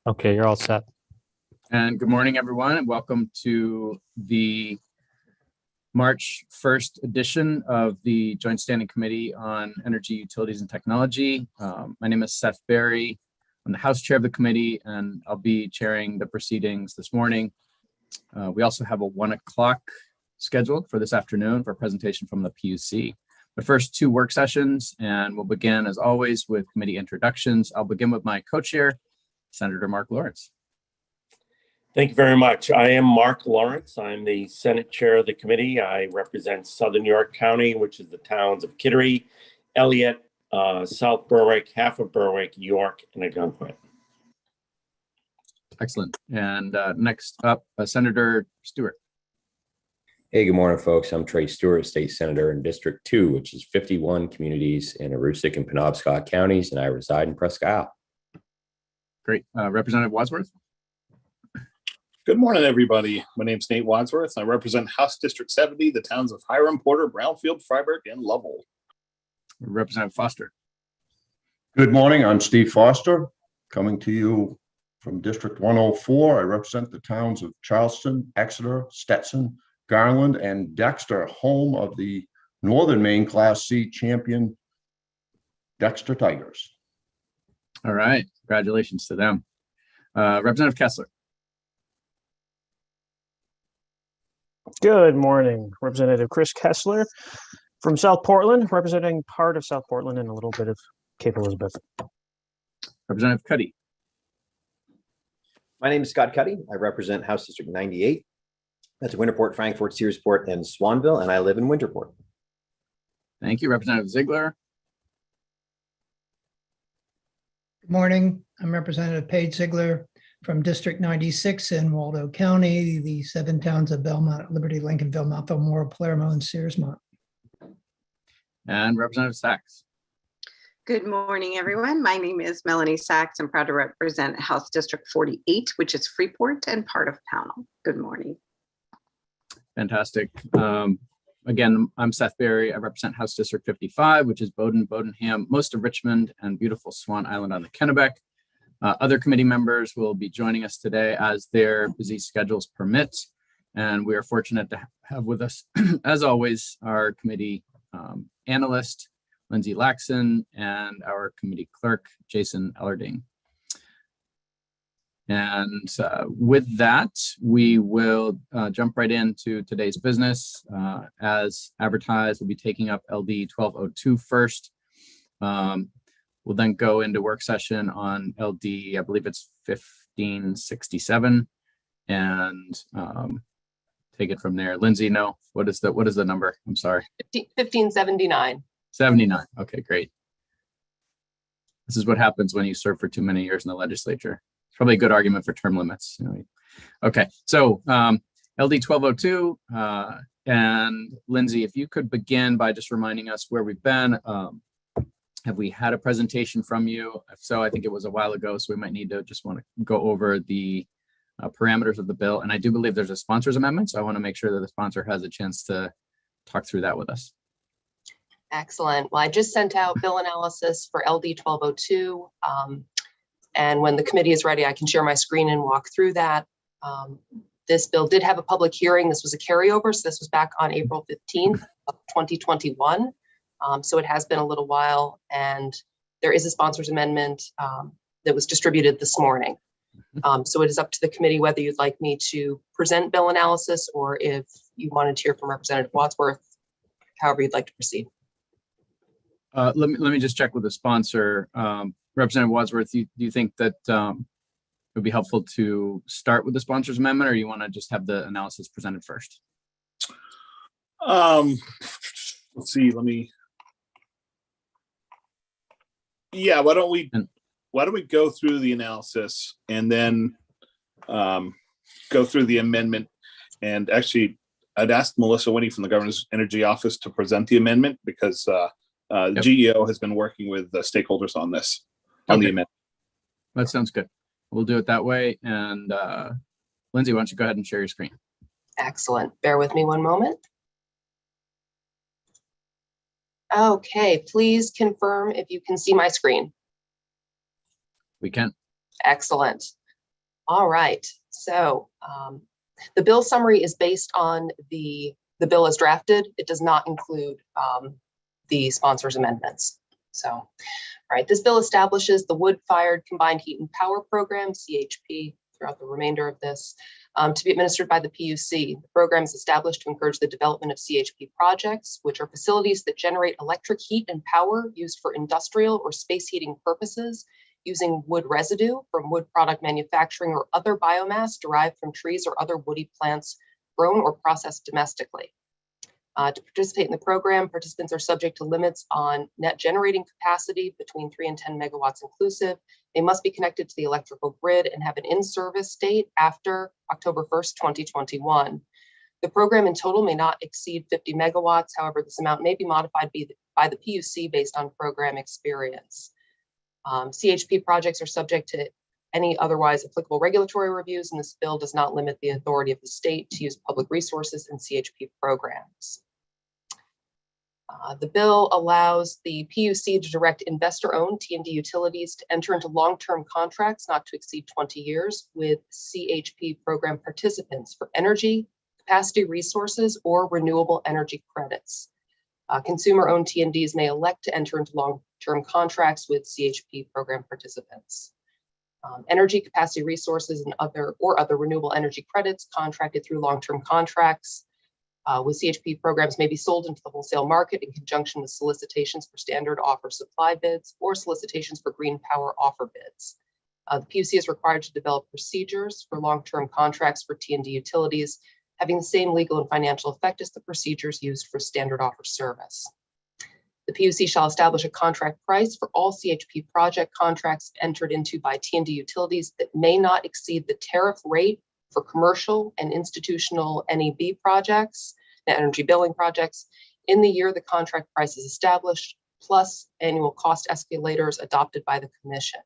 Okay, you're all set. And good morning, everyone, and welcome to the March 1st edition of the Joint Standing Committee on Energy, Utilities, and Technology. My name is Seth Berry. I'm the House Chair of the committee, and I'll be chairing the proceedings this morning. We also have a 1 o'clock scheduled for this afternoon for a presentation from the PUC. The first 2 work sessions, and we'll begin, as always, with committee introductions. I'll begin with my co-chair, Senator Mark Lawrence. Thank you very much. I am Mark Lawrence. I'm the Senate Chair of the committee. I represent Southern York County, which is the towns of Kittery, Elliott, South Berwick, half of Berwick, York, and Algonquin. Excellent. And next up, Senator Stewart. Hey, good morning, folks. I'm Trey Stewart, State Senator in District 2, which is 51 communities in Aroostook and Penobscot counties, and I reside in Presque Isle. Great. Representative Wadsworth. Good morning, everybody. My name's Nate Wadsworth. I represent House District 70, the towns of Hiram, Porter, Brownfield, Freiburg, and Lovell. Representative Foster. Good morning. I'm Steve Foster, coming to you from District 104. I represent the towns of Charleston, Exeter, Stetson, Garland, and Dexter, home of the Northern Maine Class C champion Dexter Tigers. All right. Congratulations to them. Representative Kessler. Good morning, Representative Chris Kessler from South Portland, representing part of South Portland and a little bit of Cape Elizabeth. Representative Cuddy. My name is Scott Cuddy. I represent House District 98. That's Winterport, Frankfort, Searsport, and Swanville, and I live in Winterport. Thank you. Representative Ziegler. Good morning. I'm Representative Paige Ziegler from District 96 in Waldo County, the 7 towns of Belmont, Liberty, Lincolnville, Mount Elmore, Palermo, and Searsmont. And Representative Sachs. Good morning, everyone. My name is Melanie Sachs. I'm proud to represent House District 48, which is Freeport and part of Pownell. Good morning. Fantastic. Again, I'm Seth Berry. I represent House District 55, which is Bowdoin, Bowdenham, most of Richmond, and beautiful Swan Island on the Kennebec. Other committee members will be joining us today as their busy schedules permit. And we are fortunate to have with us, as always, our committee analyst, Lindsay Laxon, and our committee clerk, Jason Ellerding. And with that, we will jump right into today's business. As advertised, we'll be taking up LD 1202 first. We'll then go into work session on LD, I believe it's 1567, and take it from there. Lindsay, no, what is the number? I'm sorry. 1579. 79. Okay, great. This is what happens when you serve for too many years in the legislature. It's probably a good argument for term limits. Okay, so LD 1202, and Lindsay, if you could begin by just reminding us where we've been. Have we had a presentation from you? If so, I think it was a while ago, so we might need to just want to go over the parameters of the bill. And I do believe there's a sponsor's amendment, so I want to make sure that the sponsor has a chance to talk through that with us. Excellent. Well, I just sent out bill analysis for LD 1202. And when the committee is ready, I can share my screen and walk through that. This bill did have a public hearing. This was a carryover, so this was back on April 15th of 2021. So it has been a little while, and there is a sponsor's amendment that was distributed this morning. So it is up to the committee whether you'd like me to present bill analysis or if you wanted to hear from Representative Wadsworth, however you'd like to proceed. Let me just check with the sponsor. Representative Wadsworth, do you think that it would be helpful to start with the sponsor's amendment, or you want to just have the analysis presented first? Let's see, yeah, why don't we go through the analysis and then go through the amendment? And actually, I'd asked Melissa Winnie from the Governor's Energy Office to present the amendment because the GEO has been working with the stakeholders on this, on the amendment. That sounds good. We'll do it that way. And Lindsay, why don't you go ahead and share your screen? Excellent. Bear with me one moment. Okay, please confirm if you can see my screen. We can. Excellent. All right. So the bill summary is based on the bill as drafted. It does not include the sponsor's amendments. So, all right, this bill establishes the wood-fired combined heat and power program, CHP, throughout the remainder of this, to be administered by the PUC. The program is established to encourage the development of CHP projects, which are facilities that generate electric heat and power used for industrial or space heating purposes, using wood residue from wood product manufacturing or other biomass derived from trees or other woody plants grown or processed domestically. To participate in the program, participants are subject to limits on net generating capacity between 3 and 10 megawatts inclusive. They must be connected to the electrical grid and have an in-service date after October 1st, 2021. The program in total may not exceed 50 megawatts. However, this amount may be modified by the PUC based on program experience. CHP projects are subject to any otherwise applicable regulatory reviews, and this bill does not limit the authority of the state to use public resources in CHP programs. The bill allows the PUC to direct investor-owned T&D utilities to enter into long-term contracts not to exceed 20 years with CHP program participants for energy, capacity resources, or renewable energy credits. Consumer-owned T&Ds may elect to enter into long-term contracts with CHP program participants. Energy, capacity resources, and other renewable energy credits contracted through long-term contracts with CHP programs may be sold into the wholesale market in conjunction with solicitations for standard offer supply bids or solicitations for green power offer bids. The PUC is required to develop procedures for long-term contracts for T&D utilities having the same legal and financial effect as the procedures used for standard offer service. The PUC shall establish a contract price for all CHP project contracts entered into by T&D utilities that may not exceed the tariff rate for commercial and institutional NEB projects, energy billing projects, in the year the contract price is established, plus annual cost escalators adopted by the Commission.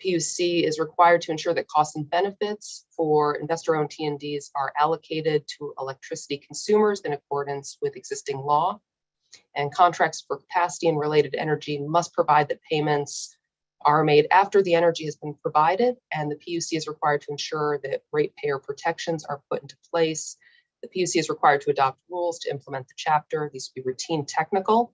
PUC is required to ensure that costs and benefits for investor-owned T&Ds are allocated to electricity consumers in accordance with existing law. And contracts for capacity and related energy must provide that payments are made after the energy has been provided, and the PUC is required to ensure that ratepayer protections are put into place. The PUC is required to adopt rules to implement the chapter. These will be routine technical.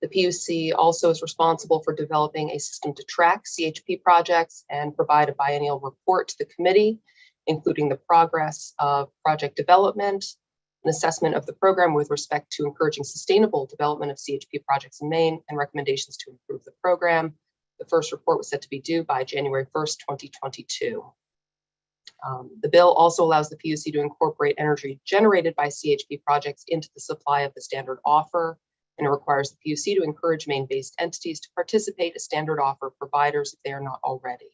The PUC also is responsible for developing a system to track CHP projects and provide a biennial report to the committee, including the progress of project development, an assessment of the program with respect to encouraging sustainable development of CHP projects in Maine, and recommendations to improve the program. The first report was set to be due by January 1st, 2022. The bill also allows the PUC to incorporate energy generated by CHP projects into the supply of the standard offer, and it requires the PUC to encourage Maine-based entities to participate as standard offer providers if they are not already.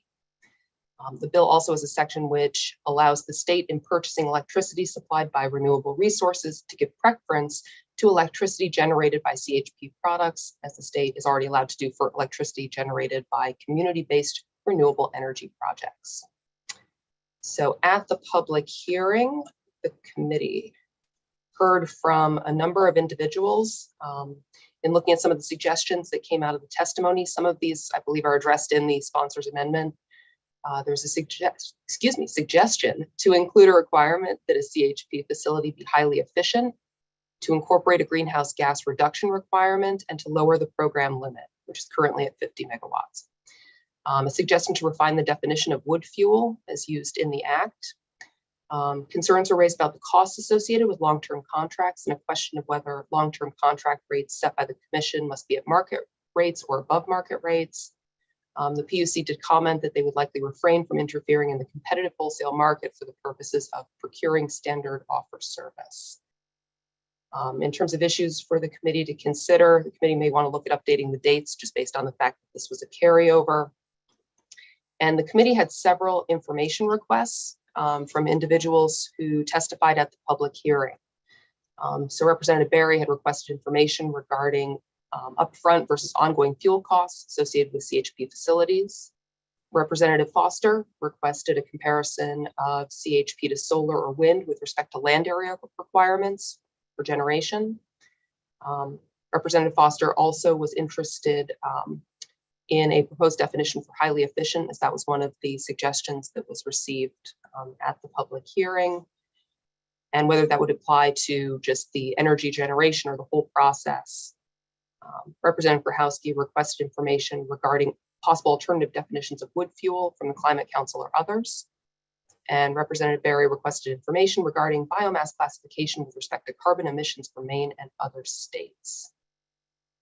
The bill also has a section which allows the state in purchasing electricity supplied by renewable resources to give preference to electricity generated by CHP products, as the state is already allowed to do for electricity generated by community-based renewable energy projects. So at the public hearing, the committee heard from a number of individuals in looking at some of the suggestions that came out of the testimony. Some of these, I believe, are addressed in the sponsor's amendment. There's a suggestion to include a requirement that a CHP facility be highly efficient, to incorporate a greenhouse gas reduction requirement, and to lower the program limit, which is currently at 50 megawatts. A suggestion to refine the definition of wood fuel as used in the Act. Concerns are raised about the costs associated with long-term contracts and a question of whether long-term contract rates set by the Commission must be at market rates or above market rates. The PUC did comment that they would likely refrain from interfering in the competitive wholesale market for the purposes of procuring standard offer service. In terms of issues for the committee to consider, the committee may want to look at updating the dates just based on the fact that this was a carryover. And the committee had several information requests from individuals who testified at the public hearing. So Representative Barry had requested information regarding upfront versus ongoing fuel costs associated with CHP facilities. Representative Foster requested a comparison of CHP to solar or wind with respect to land area requirements for generation. Representative Foster also was interested in a proposed definition for highly efficient, as that was one of the suggestions that was received at the public hearing, and whether that would apply to just the energy generation or the whole process. Representative Grahowski requested information regarding possible alternative definitions of wood fuel from the Climate Council or others. And Representative Berry requested information regarding biomass classification with respect to carbon emissions for Maine and other states.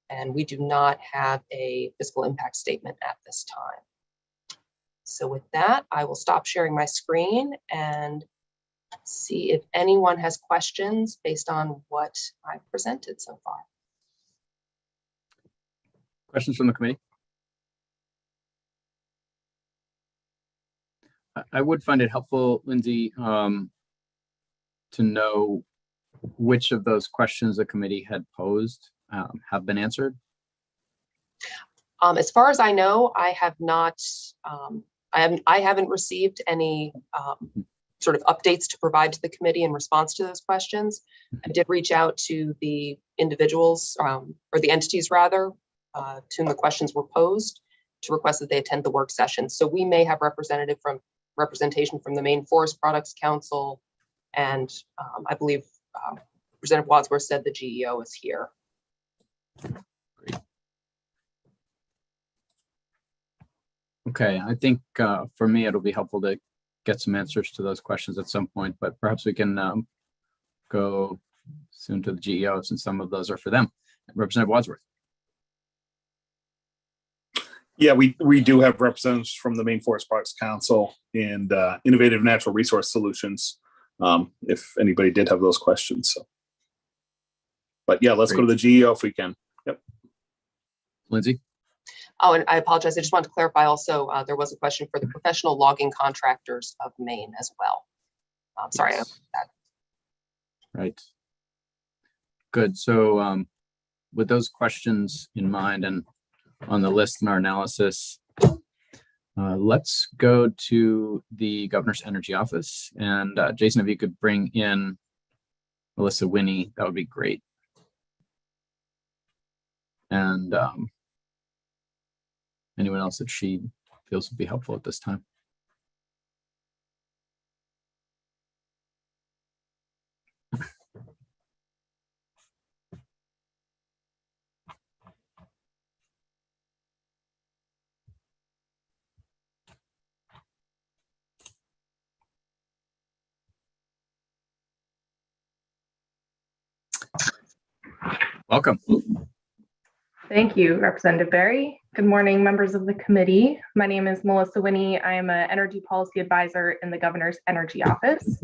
And we do not have a fiscal impact statement at this time. So with that, I will stop sharing my screen and see if anyone has questions based on what I've presented so far. Questions from the committee? I would find it helpful, Lindsay, to know which of those questions the committee had posed have been answered. As far as I know, I have not. I haven't received any sort of updates to provide to the committee in response to those questions. I did reach out to the individuals or the entities rather to whom the questions were posed to request that they attend the work session. So we may have representation from the Maine Forest Products Council, and I believe Representative Wadsworth said the GEO is here. Great. Okay, I think for me it'll be helpful to get some answers to those questions at some point, but perhaps we can go soon to the GEO since some of those are for them. Representative Wadsworth. Yeah, we do have representatives from the Maine Forest Products Council and Innovative Natural Resource Solutions, if anybody did have those questions. So. But yeah, let's go to the GEO if we can. Yep. Lindsay? Oh, and I apologize. I just want to clarify also, there was a question for the professional logging contractors of Maine as well. Sorry. Yes. Right. Good. So with those questions in mind and on the list in our analysis, let's go to the Governor's Energy Office. And Jason, if you could bring in Melissa Winnie, that would be great. And anyone else that she feels would be helpful at this time. Welcome. Thank you, Representative Berry. Good morning, members of the committee. My name is Melissa Winnie. I am an energy policy advisor in the Governor's Energy Office.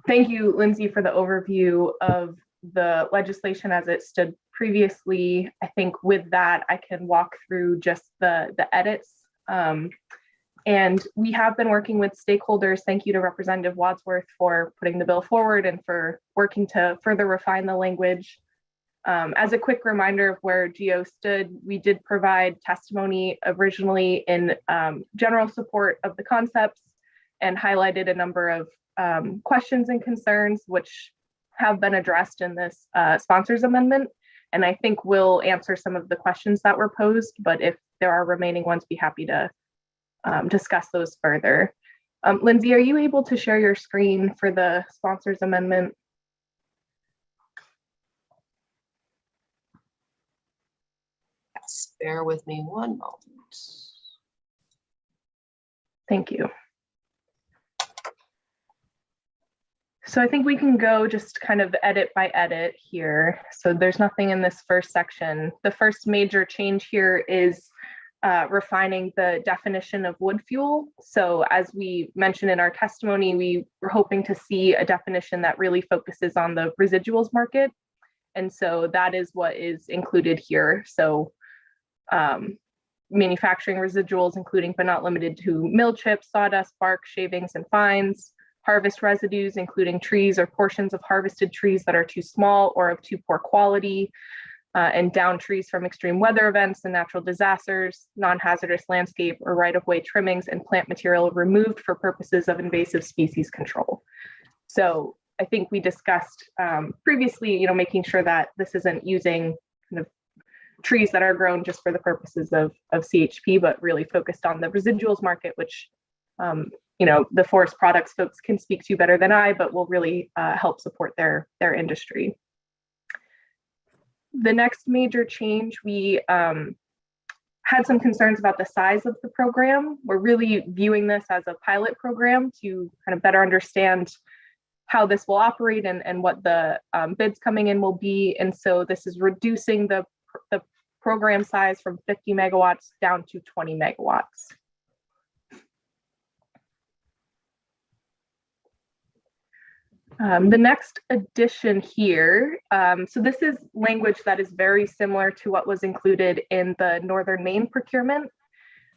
Thank you, Lindsay, for the overview of the legislation as it stood previously. I think with that, I can walk through just the edits. And we have been working with stakeholders. Thank you to Representative Wadsworth for putting the bill forward and for working to further refine the language. As a quick reminder of where GEO stood, we did provide testimony originally in general support of the concepts and highlighted a number of questions and concerns which have been addressed in this sponsors amendment. And I think we'll answer some of the questions that were posed, but if there are remaining ones, be happy to discuss those further. Lindsay, are you able to share your screen for the sponsors amendment? Yes, bear with me one moment. Thank you. So I think we can go just kind of edit by edit here. So there's nothing in this first section. The first major change here is refining the definition of wood fuel. So as we mentioned in our testimony, we were hoping to see a definition that really focuses on the residuals market. And so that is what is included here. So manufacturing residuals, including but not limited to mill chips, sawdust, bark, shavings, and fines, harvest residues, including trees or portions of harvested trees that are too small or of too poor quality, and down trees from extreme weather events and natural disasters, non-hazardous landscape or right-of-way trimmings and plant material removed for purposes of invasive species control. So I think we discussed previously, making sure that this isn't using kind of trees that are grown just for the purposes of CHP, but really focused on the residuals market, which, the forest products folks can speak to better than I, but will really help support their industry. The next major change, we had some concerns about the size of the program. We're really viewing this as a pilot program to kind of better understand how this will operate and what the bids coming in will be. And so this is reducing the program size from 50 megawatts down to 20 megawatts. The next addition here, so this is language that is very similar to what was included in the Northern Maine procurement.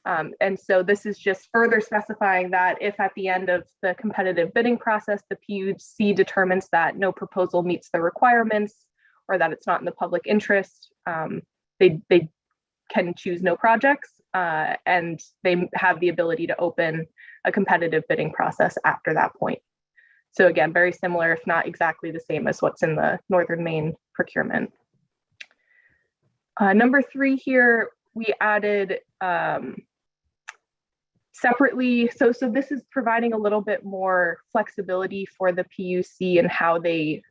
And so this is just further specifying that if at the end of the competitive bidding process, the PUC determines that no proposal meets the requirements or that it's not in the public interest, they can choose no projects, and they have the ability to open a competitive bidding process after that point. So again, very similar, if not exactly the same as what's in the Northern Maine procurement. Number 3 here, we added separately. So this is providing a little bit more flexibility for the PUC and how they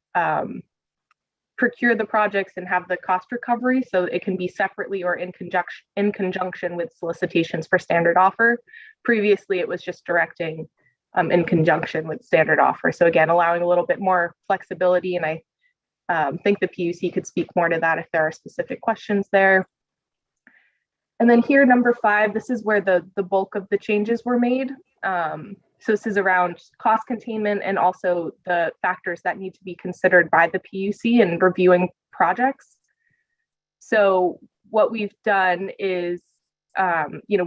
procure the projects and have the cost recovery. So it can be separately or in conjunction with solicitations for standard offer. Previously, it was just directing in conjunction with standard offer. So again, allowing a little bit more flexibility. And I think the PUC could speak more to that if there are specific questions there. And then here, number 5, this is where the bulk of the changes were made. So this is around cost containment and also the factors that need to be considered by the PUC in reviewing projects. So what we've done is,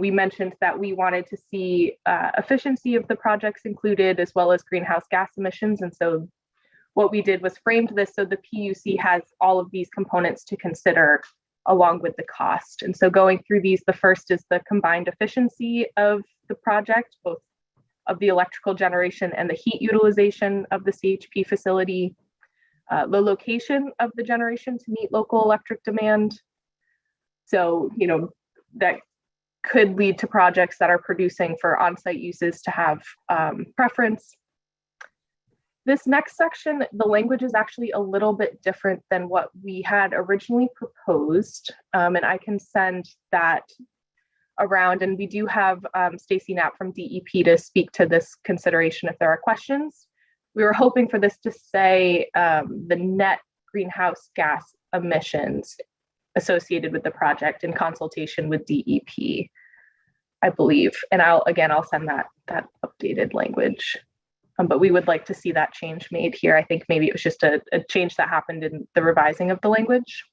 we mentioned that we wanted to see efficiency of the projects included as well as greenhouse gas emissions. And so what we did was framed this so the PUC has all of these components to consider along with the cost. And so going through these, the first is the combined efficiency of the project, both of the electrical generation and the heat utilization of the CHP facility, the location of the generation to meet local electric demand. So, that could lead to projects that are producing for on-site uses to have preference. This next section, the language is actually a little bit different than what we had originally proposed, and I can send that around. And we do have Stacy Knapp from DEP to speak to this consideration if there are questions. We were hoping for this to say the net greenhouse gas emissions associated with the project in consultation with DEP, I believe. And I'll send that updated language. But we would like to see that change made here. I think maybe it was just a change that happened in the revising of the language.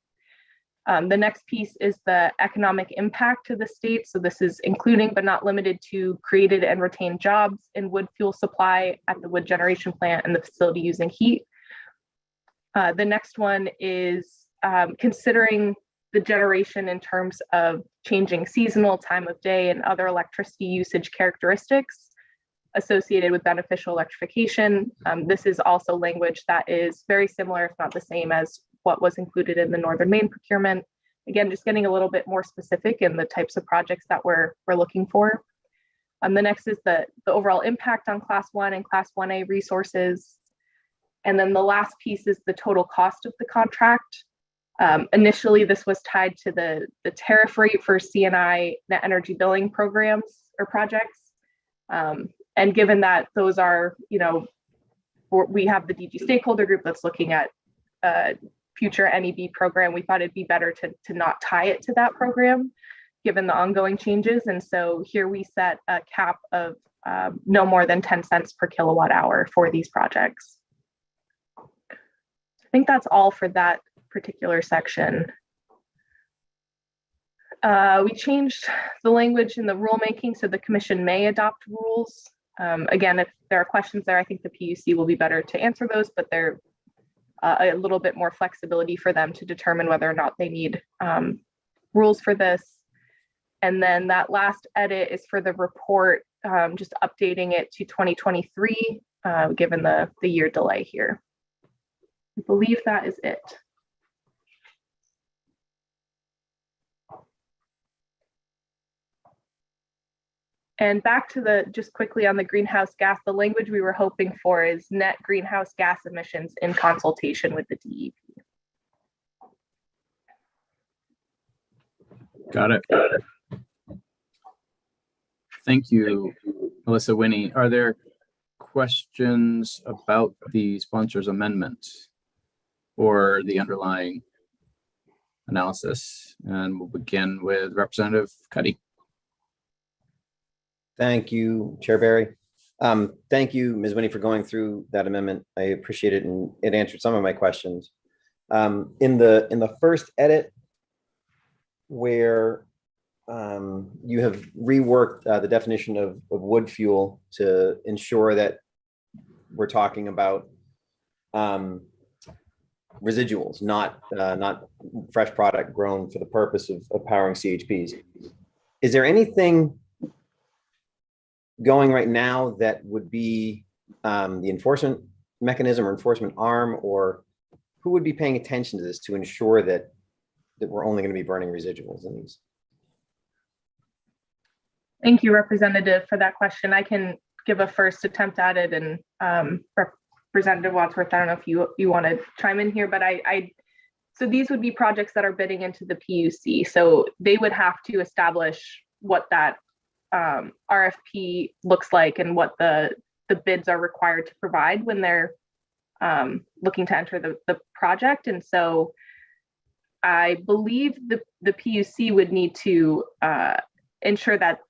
The next piece is the economic impact to the state. So this is including but not limited to created and retained jobs in wood fuel supply at the wood generation plant and the facility using heat. The next one is considering the generation in terms of changing seasonal time of day and other electricity usage characteristics associated with beneficial electrification. This is also language that is very similar, if not the same, as what was included in the Northern Maine procurement. Again, just getting a little bit more specific in the types of projects that we're looking for. The next is the overall impact on Class 1 and Class 1A resources. And then the last piece is the total cost of the contract. Initially, this was tied to the tariff rate for CNI net energy billing programs or projects. And given that those are, we have the DG stakeholder group that's looking at future NEB program, we thought it'd be better to not tie it to that program, given the ongoing changes. And so here we set a cap of no more than 10 cents per kilowatt hour for these projects. I think that's all for that particular section. We changed the language in the rulemaking so the commission may adopt rules. Again, if there are questions there, I think the PUC will be better to answer those, but they're a little bit more flexibility for them to determine whether or not they need rules for this. And then that last edit is for the report, just updating it to 2023 given the year delay here. I believe that is it. And back to just quickly on the greenhouse gas, the language we were hoping for is net greenhouse gas emissions in consultation with the DEP. Got it. Thank you, Melissa Winnie. Are there questions about the sponsor's amendment or the underlying analysis? And we'll begin with Representative Cuddy. Thank you, Chair Barry. Thank you, Ms. Winnie, for going through that amendment. I appreciate it, and it answered some of my questions. In the first edit, where you have reworked the definition of wood fuel to ensure that we're talking about residuals, not fresh product grown for the purpose of powering CHPs. Is there anything going right now that would be the enforcement mechanism or enforcement arm, or who would be paying attention to this to ensure that we're only going to be burning residuals in these? Thank you, Representative, for that question. I can give a first attempt at it, and Representative Wadsworth, I don't know if you want to chime in here, but so these would be projects that are bidding into the PUC. So they would have to establish what that RFP looks like and what the bids are required to provide when they're looking to enter the project. And so I believe the PUC would need to ensure that,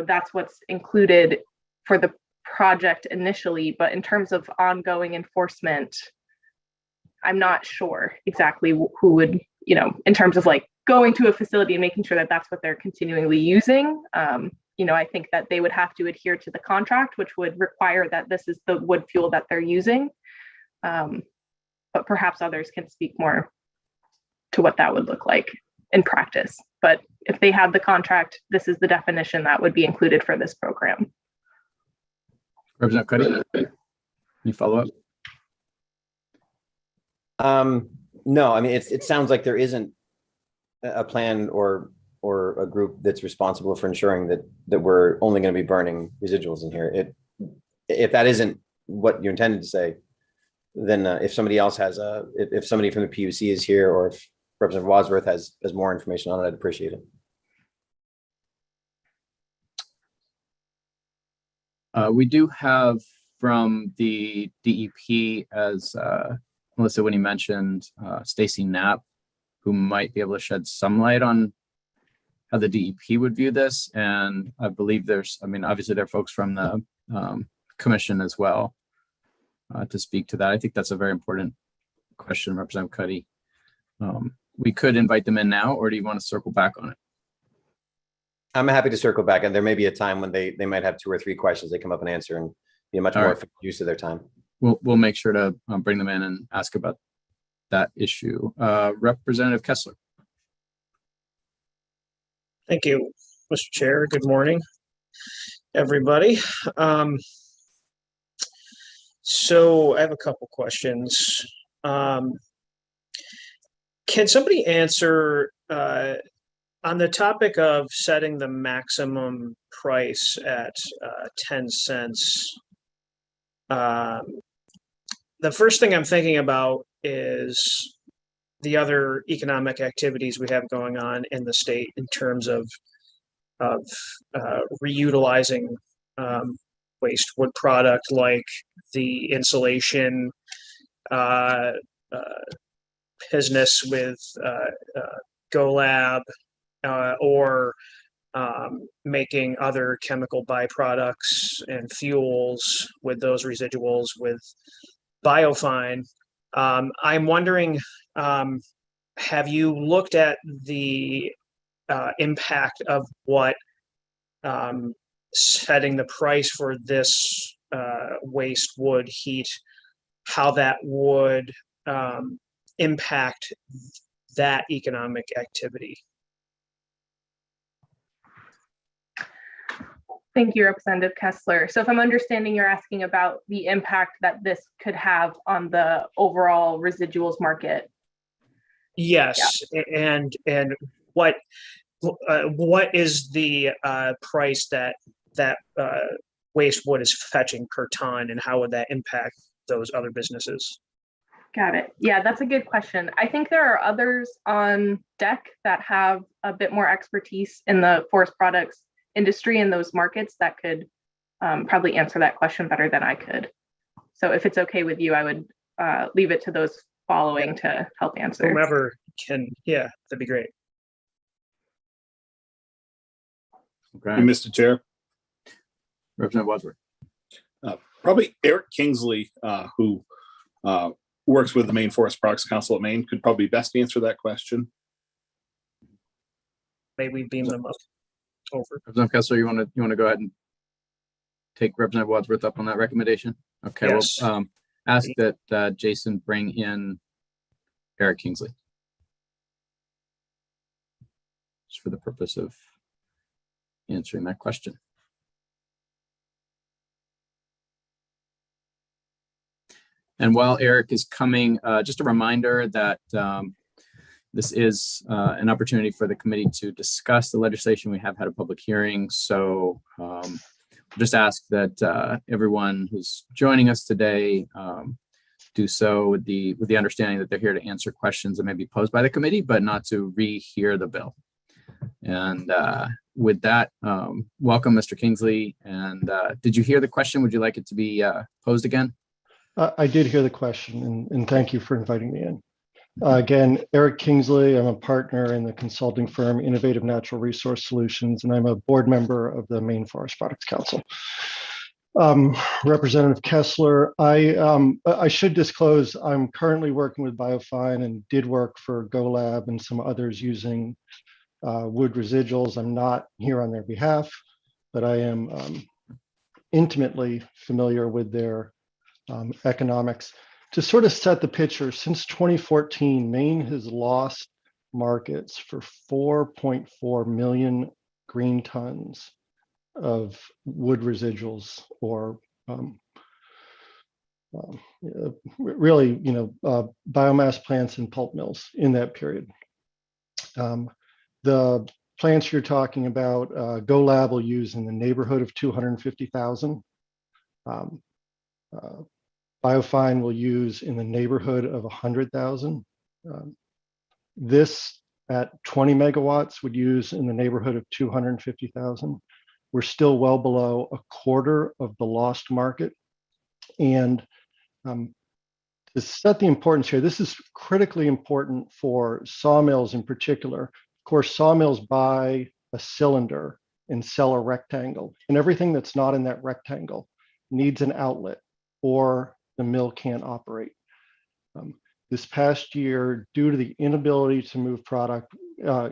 that's what's included for the project initially, but in terms of ongoing enforcement, I'm not sure exactly who would, in terms of like going to a facility and making sure that that's what they're continually using. I think that they would have to adhere to the contract, which would require that this is the wood fuel that they're using. But perhaps others can speak more to what that would look like in practice. But if they had the contract, this is the definition that would be included for this program. Representative Cuddy, any follow-up? No, I mean, it sounds like there isn't a plan or a group that's responsible for ensuring that we're only going to be burning residuals in here. If that isn't what you intended to say, then if somebody else has if somebody from the PUC is here, or if Representative Wadsworth has more information on it, I'd appreciate it. We do have from the DEP, as Melissa Winnie mentioned, Stacy Knapp, who might be able to shed some light on how the DEP would view this. And I believe obviously there are folks from the commission as well to speak to that. I think that's a very important question, Representative Cuddy. We could invite them in now, or do you want to circle back on it? I'm happy to circle back, and there may be a time when they might have 2 or 3 questions they come up and answer, and be a much more effective use of their time. We'll make sure to bring them in and ask about that issue. Representative Kessler. Thank you, Mr. Chair. Good morning, everybody. So I have a couple questions. Can somebody answer on the topic of setting the maximum price at 10 cents? The first thing I'm thinking about is the other economic activities we have going on in the state in terms of reutilizing waste wood product, like the insulation business with GoLab, or making other chemical byproducts and fuels with those residuals with biofine. I'm wondering, have you looked at the impact of what setting the price for this waste wood heat, how that would impact that economic activity? Thank you, Representative Kessler. So if I'm understanding, you're asking about the impact that this could have on the overall residuals market. Yes, and what is the price that waste wood is fetching per ton, and how would that impact those other businesses? Got it. Yeah, that's a good question. I think there are others on deck that have a bit more expertise in the forest products industry in those markets that could probably answer that question better than I could. So if it's okay with you, I would leave it to those following to help answer. Whomever can, yeah, that'd be great. Okay. Mr. Chair. Representative Wadsworth. Probably Eric Kingsley, who works with the Maine Forest Products Council of Maine, could probably best answer that question. May we beam them up over. Representative Kessler, you want to go ahead and take Representative Wadsworth up on that recommendation? Okay. Yes. We'll ask that Jason bring in Eric Kingsley, just for the purpose of answering that question. And while Eric is coming, just a reminder that this is an opportunity for the committee to discuss the legislation. We have had a public hearing, so just ask that everyone who's joining us today do so with the understanding that they're here to answer questions that may be posed by the committee, but not to rehear the bill. And with that, welcome, Mr. Kingsley. And did you hear the question? Would you like it to be posed again? I did hear the question, and thank you for inviting me in. Again, Eric Kingsley, I'm a partner in the consulting firm Innovative Natural Resource Solutions, and I'm a board member of the Maine Forest Products Council. Representative Kessler, I should disclose I'm currently working with Biofine and did work for GoLab and some others using wood residuals. I'm not here on their behalf, but I am intimately familiar with their economics. To sort of set the picture, since 2014, Maine has lost markets for 4.4 million green tons of wood residuals, or really, biomass plants and pulp mills in that period. The plants you're talking about, GoLab will use in the neighborhood of 250,000. Biofine will use in the neighborhood of 100,000. This at 20 megawatts would use in the neighborhood of 250,000. We're still well below a quarter of the lost market. And to set the importance here, this is critically important for sawmills in particular. Of course, sawmills buy a cylinder and sell a rectangle, and everything that's not in that rectangle needs an outlet, or the mill can't operate. This past year, due to the inability to move product,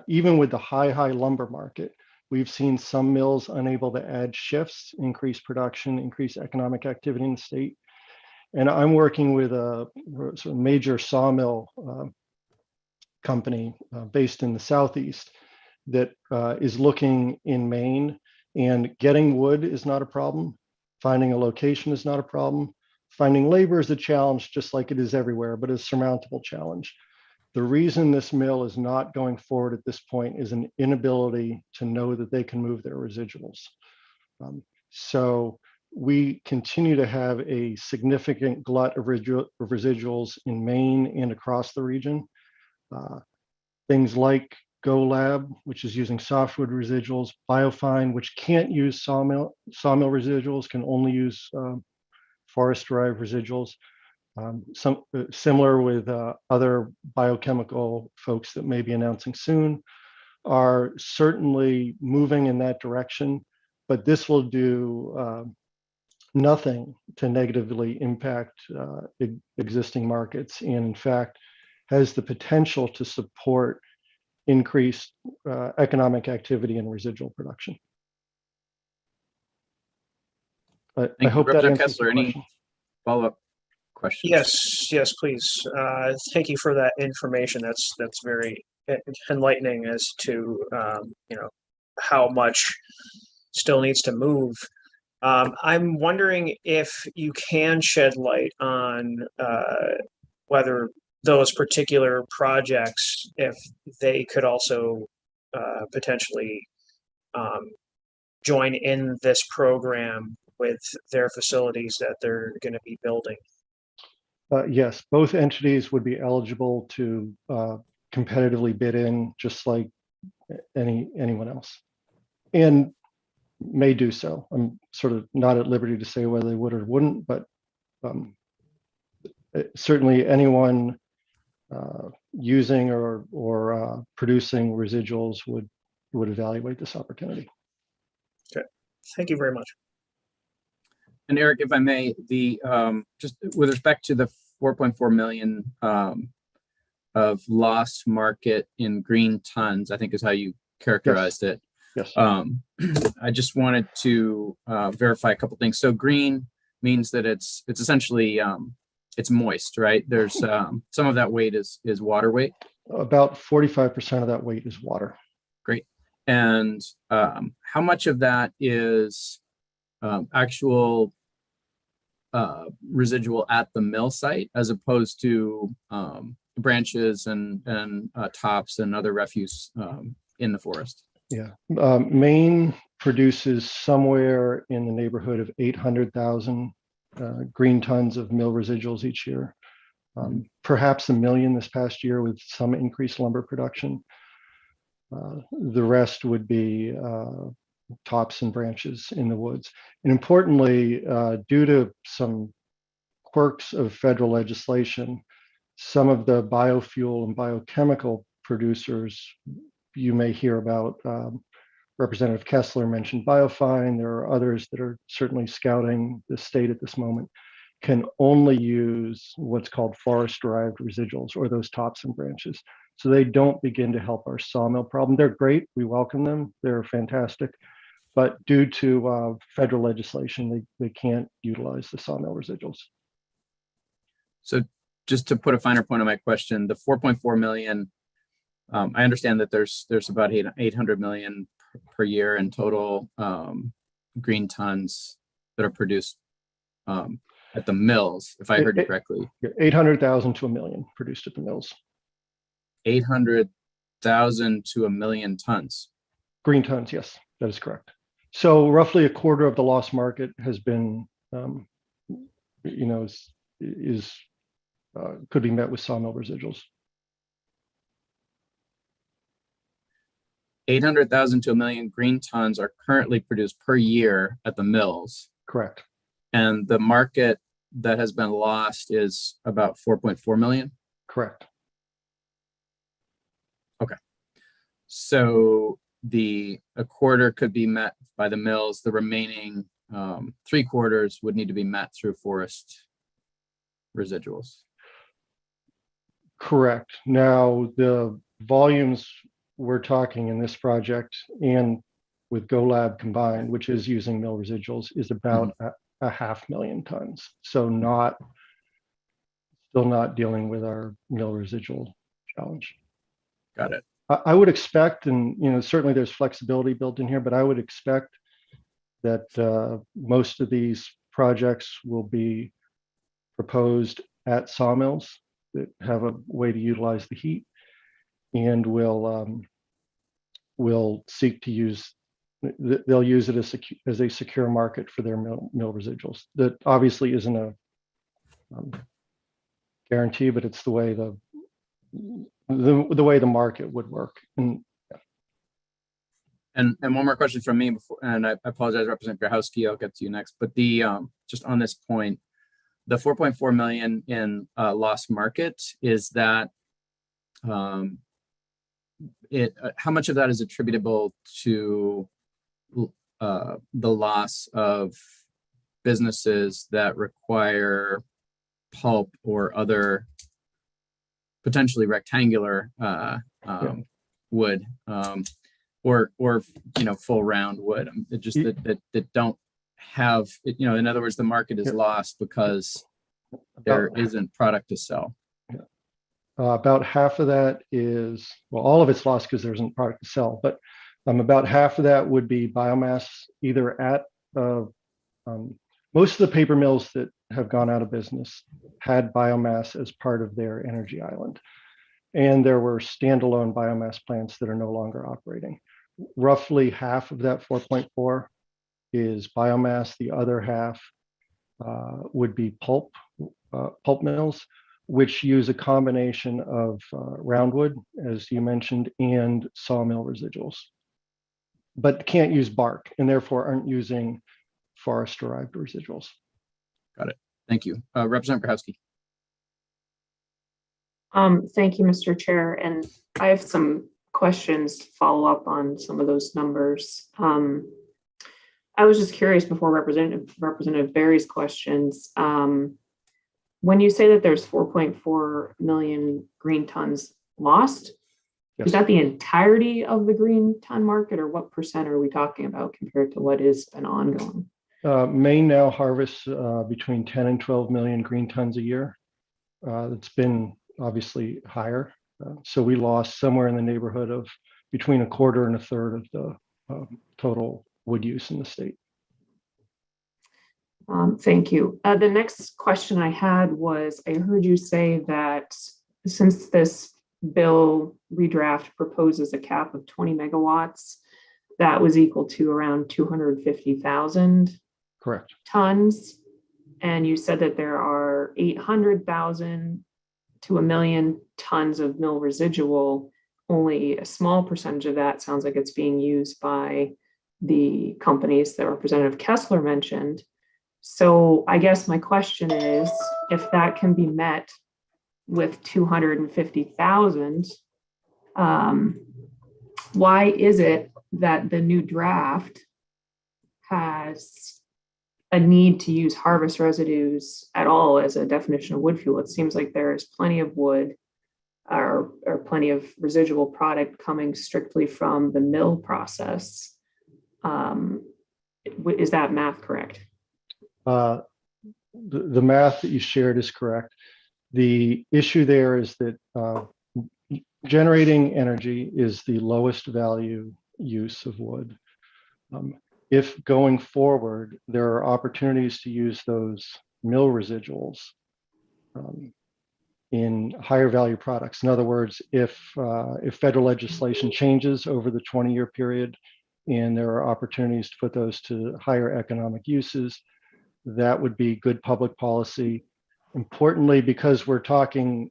even with the high lumber market, we've seen some mills unable to add shifts, increase production, increase economic activity in the state. And I'm working with a sort of major sawmill company based in the Southeast that is looking in Maine, and getting wood is not a problem. Finding a location is not a problem. Finding labor is a challenge, just like it is everywhere, but it's a surmountable challenge. The reason this mill is not going forward at this point is an inability to know that they can move their residuals. So we continue to have a significant glut of residuals in Maine and across the region. Things like GoLab, which is using softwood residuals, Biofine, which can't use sawmill residuals, can only use forest-derived residuals. Some similar with other biochemical folks that may be announcing soon, are certainly moving in that direction, but this will do nothing to negatively impact existing markets, and in fact has the potential to support increased economic activity and residual production. I hope that answers Kessler, any follow-up questions? Yes, please. Thank you for that information. That's very enlightening as to how much still needs to move. I'm wondering if you can shed light on whether those particular projects, if they could also potentially join in this program with their facilities that they're going to be building. Yes, both entities would be eligible to competitively bid in, just like anyone else, and may do so. I'm sort of not at liberty to say whether they would or wouldn't, but certainly anyone using or producing residuals would evaluate this opportunity. Okay, thank you very much. And Eric, if I may, the just with respect to the 4.4 million of lost market in green tons, I think is how you characterized it. Yes. I just wanted to verify a couple things. So green means that it's essentially it's moist, right? There's some of that weight is water weight. About 45% of that weight is water. Great. And how much of that is actual residual at the mill site, as opposed to branches and tops and other refuse in the forest? Yeah, Maine produces somewhere in the neighborhood of 800,000 green tons of mill residuals each year. Perhaps 1 million this past year with some increased lumber production. The rest would be tops and branches in the woods. And importantly, due to some quirks of federal legislation, some of the biofuel and biochemical producers you may hear about, Representative Kessler mentioned Biofine, there are others that are certainly scouting the state at this moment, can only use what's called forest-derived residuals, or those tops and branches. So they don't begin to help our sawmill problem. They're great, we welcome them, they're fantastic. But due to federal legislation, they can't utilize the sawmill residuals. So just to put a finer point on my question, the 4.4 million, I understand that there's about 800 million per year in total green tons that are produced at the mills, if I heard you correctly. 800,000 to 1 million produced at the mills. 800,000 to 1 million tons. Green tons, yes, that is correct. So roughly a quarter of the lost market has been, could be met with sawmill residuals. 800,000 to 1 million green tons are currently produced per year at the mills. Correct. And the market that has been lost is about 4.4 million? Correct. Okay. So a quarter could be met by the mills. The remaining 3/4 would need to be met through forest residuals. Correct. Now, the volumes we're talking in this project and with GoLab combined, which is using mill residuals, is about a 500,000 tons. So still not dealing with our mill residual challenge. Got it. I would expect, and certainly there's flexibility built in here, but I would expect that most of these projects will be proposed at sawmills that have a way to utilize the heat, and will seek to use. They'll use it as a secure market for their mill residuals. That obviously isn't a guarantee, but it's the way the way the market would work. And one more question from me before, and I apologize, Representative Grahowski, I'll get to you next. But the just on this point, the 4.4 million in lost market, is that how much of that is attributable to the loss of businesses that require pulp or other potentially rectangular wood, or full round wood, just that don't have it, in other words, the market is lost because there isn't product to sell. About half of that is, well, all of it's lost because there isn't product to sell, but About half of that would be biomass, either at most of the paper mills that have gone out of business had biomass as part of their energy island. And there were standalone biomass plants that are no longer operating. Roughly half of that 4.4 is biomass. The other half would be pulp mills, which use a combination of roundwood, as you mentioned, and sawmill residuals, but can't use bark and therefore aren't using forest-derived residuals. Got it. Thank you. Representative Brahowski. Thank you, Mr. Chair. And I have some questions to follow up on some of those numbers. I was just curious before Representative Berry's questions. When you say that there's 4.4 million green tons lost, yes. Is that the entirety of the green ton market, or what percent are we talking about compared to what has been ongoing? Maine now harvests between 10 and 12 million green tons a year. It's been obviously higher. So we lost somewhere in the neighborhood of between a quarter and a third of the total wood use in the state. Thank you. The next question I had was, I heard you say that since this bill redraft proposes a cap of 20 megawatts, that was equal to around 250,000 correct tons. And you said that there are 800,000 to 1 million tons of mill residual. Only a small percentage of that sounds like it's being used by the companies that Representative Kessler mentioned. So I guess my question is, if that can be met with 250,000, why is it that the new draft has a need to use harvest residues at all as a definition of wood fuel? It seems like there is plenty of wood or plenty of residual product coming strictly from the mill process. Is that math correct? The math that you shared is correct. The issue there is that generating energy is the lowest value use of wood. If going forward, there are opportunities to use those mill residuals in higher value products. In other words, if federal legislation changes over the 20-year period and there are opportunities to put those to higher economic uses, that would be good public policy. Importantly, because we're talking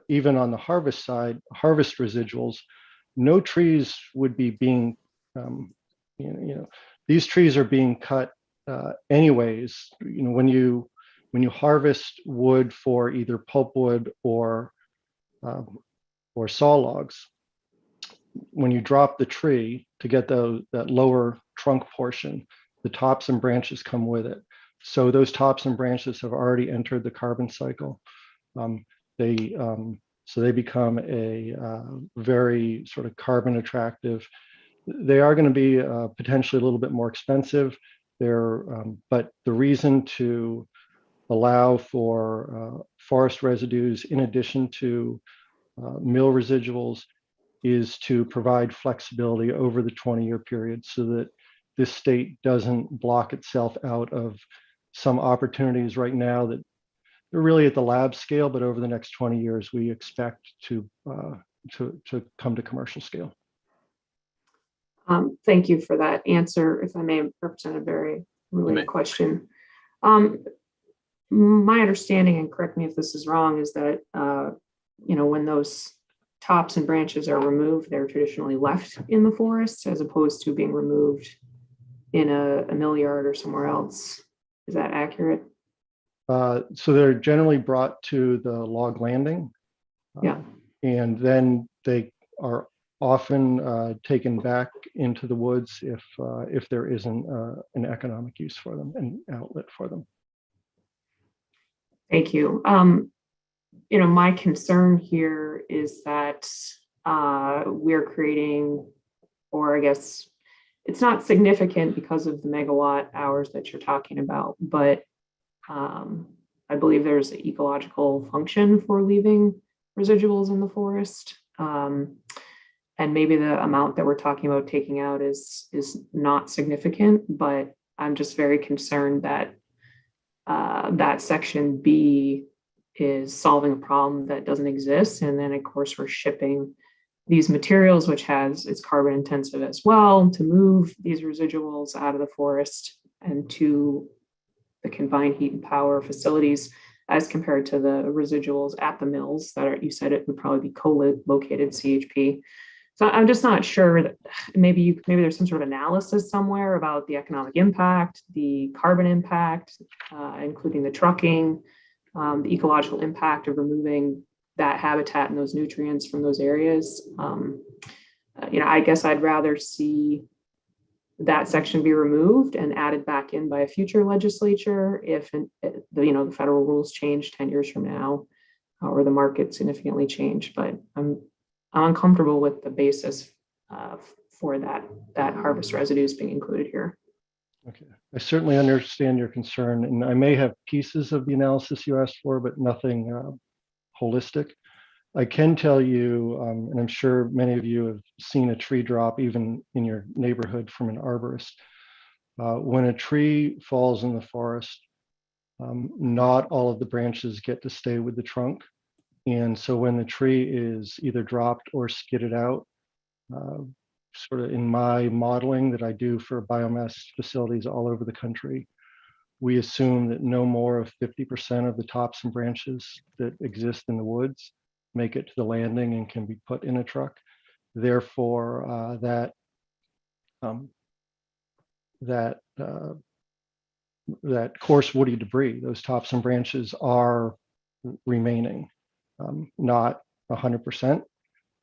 even on the harvest side, harvest residuals, no trees would be being, these trees are being cut anyways. When you harvest wood for either pulpwood or saw logs, when you drop the tree to get that lower trunk portion, the tops and branches come with it. So those tops and branches have already entered the carbon cycle. So they become a very sort of carbon attractive. They are going to be potentially a little bit more expensive. But the reason to allow for forest residues in addition to mill residuals is to provide flexibility over the 20-year period so that this state doesn't block itself out of some opportunities right now that they're really at the lab scale, but over the next 20 years, we expect to come to commercial scale. Thank you for that answer. If I may, Representative Berry, related question. My understanding, and correct me if this is wrong, is that when those tops and branches are removed, they're traditionally left in the forest as opposed to being removed in a mill yard or somewhere else. Is that accurate? So they're generally brought to the log landing. And then they are often taken back into the woods if there isn't an economic use for them, an outlet for them. Thank you. My concern here is that we're creating, or I guess it's not significant because of the megawatt hours that you're talking about, but I believe there's an ecological function for leaving residuals in the forest. And And maybe the amount that we're talking about taking out is not significant, but I'm just very concerned that that section B is solving a problem that doesn't exist. And then of course we're shipping these materials, which it's carbon intensive as well, to move these residuals out of the forest and to the combined heat and power facilities, as compared to the residuals at the mills that are, you said it would probably be co-located CHP. So I'm just not sure that maybe there's some sort of analysis somewhere about the economic impact, the carbon impact, including the trucking, the ecological impact of removing that habitat and those nutrients from those areas. I guess I'd rather see that section be removed and added back in by a future legislature if the federal rules change 10 years from now, or the market significantly change. But I'm uncomfortable with the basis for that harvest residues being included here. Okay, I certainly understand your concern, and I may have pieces of the analysis you asked for, but nothing holistic. I can tell you, and I'm sure many of you have seen a tree drop even in your neighborhood from an arborist. When a tree falls in the forest, not all of the branches get to stay with the trunk. And so when the tree is either dropped or skidded out, sort of in my modeling that I do for biomass facilities all over the country, we assume that no more of 50% of the tops and branches that exist in the woods make it to the landing and can be put in a truck. Therefore, that coarse woody debris, those tops and branches, are remaining. Not 100%,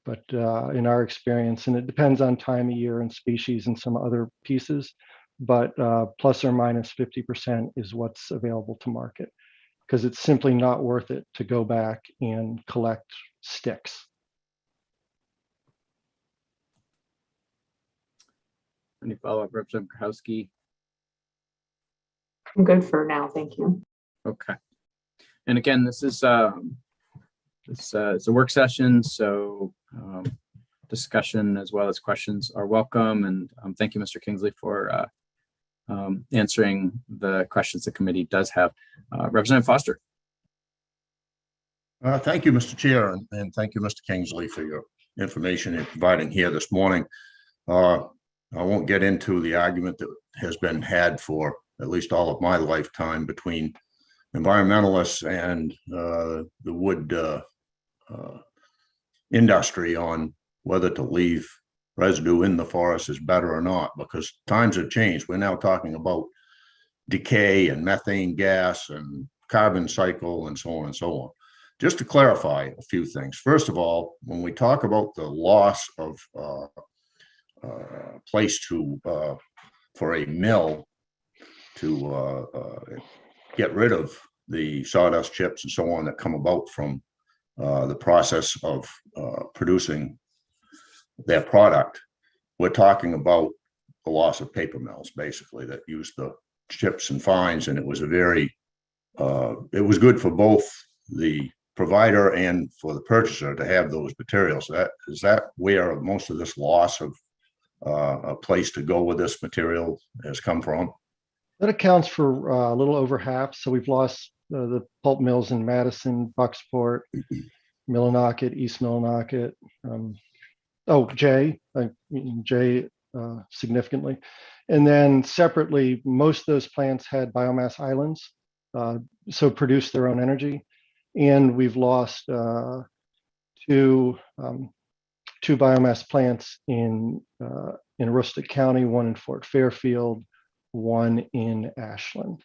but in our experience, and it depends on time of year and species and some other pieces, but plus or minus 50% is what's available to market, because it's simply not worth it to go back and collect sticks. Any follow-up, Representative Krahowski? I'm good for now, thank you. Okay. And again, this is it's a work session, so discussion as well as questions are welcome. And thank you, Mr. Kingsley, for answering the questions the committee does have. Representative Foster. Thank you, Mr. Chair, and thank you, Mr. Kingsley, for your information you're providing here this morning. I won't get into the argument that has been had for at least all of my lifetime between environmentalists and the wood industry on whether to leave residue in the forest is better or not, because times have changed. We're now talking about decay and methane gas and carbon cycle and so on and so on. Just to clarify a few things. First of all, when we talk about the loss of place for a mill to get rid of the sawdust chips and so on that come about from the process of producing their product, we're talking about the loss of paper mills, basically, that use the chips and fines. And it was it was good for both the provider and for the purchaser to have those materials. Is that where most of this loss of a place to go with this material has come from? That accounts for a little over half. So we've lost the pulp mills in Madison, Bucksport, Millinocket, East Millinocket. Jay significantly. And then separately, most of those plants had biomass islands, so produced their own energy. And we've lost two biomass plants in Aroostook County, one in Fort Fairfield, one in Ashland.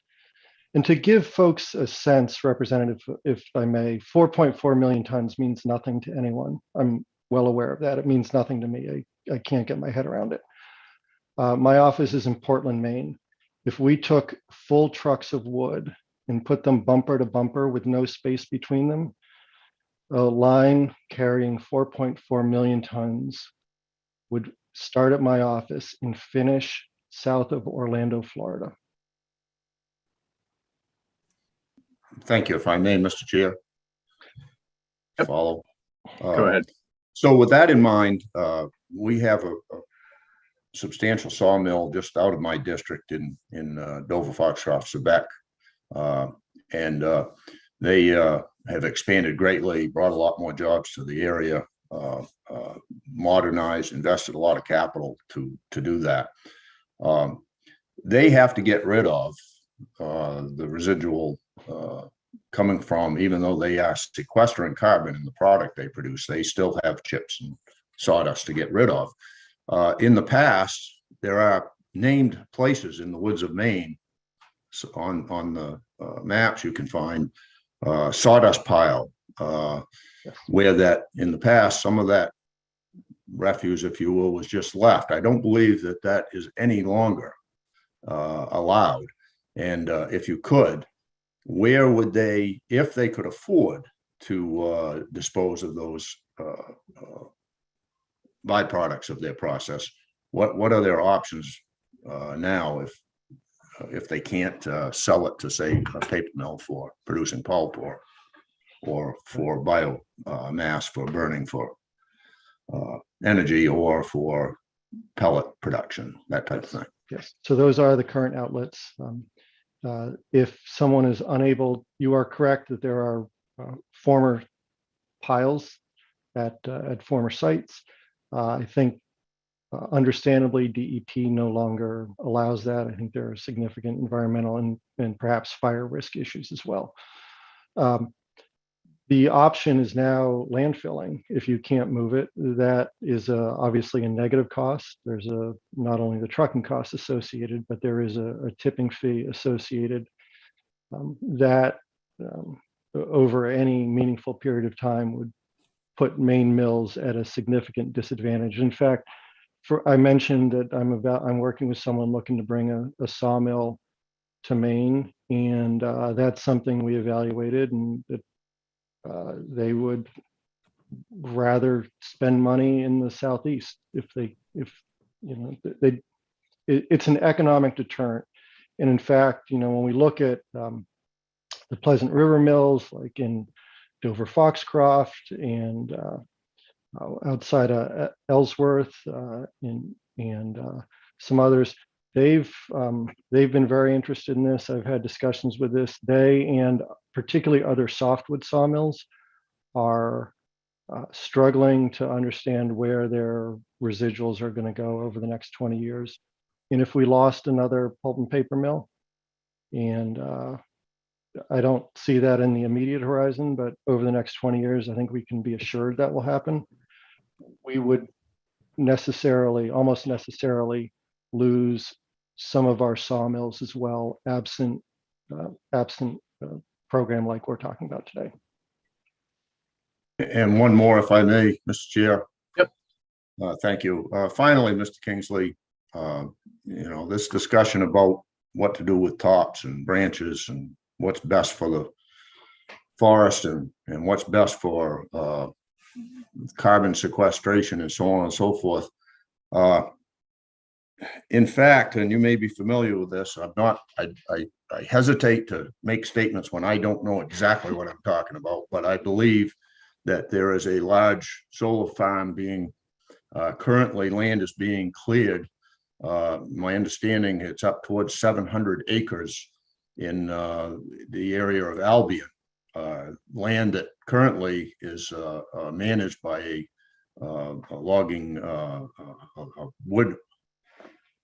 And to give folks a sense, Representative, if I may, 4.4 million tons means nothing to anyone. I'm well aware of that. It means nothing to me. I can't get my head around it. My office is in Portland, Maine. If we took full trucks of wood and put them bumper to bumper with no space between them, a line carrying 4.4 million tons would start at my office and finish south of Orlando, Florida. Thank you. If I may, Mr. Chair. Yep. Follow. Go ahead. So with that in mind, we have a substantial sawmill just out of my district in Dover, Foxcroft, Quebec. And they have expanded greatly, brought a lot more jobs to the area, modernized, invested a lot of capital to do that. They have to get rid of the residual coming from, even though they are sequestering carbon in the product they produce, they still have chips and sawdust to get rid of. In the past, there are named places in the woods of Maine. So on the maps, you can find sawdust pile, where that in the past, some of that refuse, if you will, was just left. I don't believe that that is any longer allowed. And if you could, where would they, if they could afford to dispose of those byproducts of their process, what are their options now if they can't sell it to, say, a paper mill for producing pulp or for biomass for burning for energy or for pellet production, that type of thing? Yes, so those are the current outlets. If someone is unable, you are correct that there are former piles at former sites. I think understandably DEP no longer allows that. I think there are significant environmental and perhaps fire risk issues as well. The option is now landfilling. If you can't move it, that is obviously a negative cost. There's not only the trucking costs associated, but there is a tipping fee associated that over any meaningful period of time would put Maine mills at a significant disadvantage. In fact, I mentioned that I'm working with someone looking to bring a sawmill to Maine, and that's something we evaluated, and that they would rather spend money in the Southeast it's an economic deterrent. And in fact, when we look at the Pleasant River mills, like in Dover Foxcroft and outside of Ellsworth and some others, they've been very interested in this. I've had discussions with this. They and particularly other softwood sawmills are struggling to understand where their residuals are going to go over the next 20 years. And if we lost another pulp and paper mill, and I don't see that in the immediate horizon, but over the next 20 years, I think we can be assured that will happen. We would almost necessarily lose some of our sawmills as well, absent program like we're talking about today. And one more, if I may, Mr. Chair. Yep. Thank you. Finally, Mr. Kingsley, this discussion about what to do with tops and branches and what's best for the forest and what's best for carbon sequestration and so on and so forth. In fact, and you may be familiar with this, I hesitate to make statements when I don't know exactly what I'm talking about, but I believe that there is a large solar farm being currently land is being cleared. My understanding, it's up towards 700 acres in the area of Albion, land that currently is managed by a logging a wood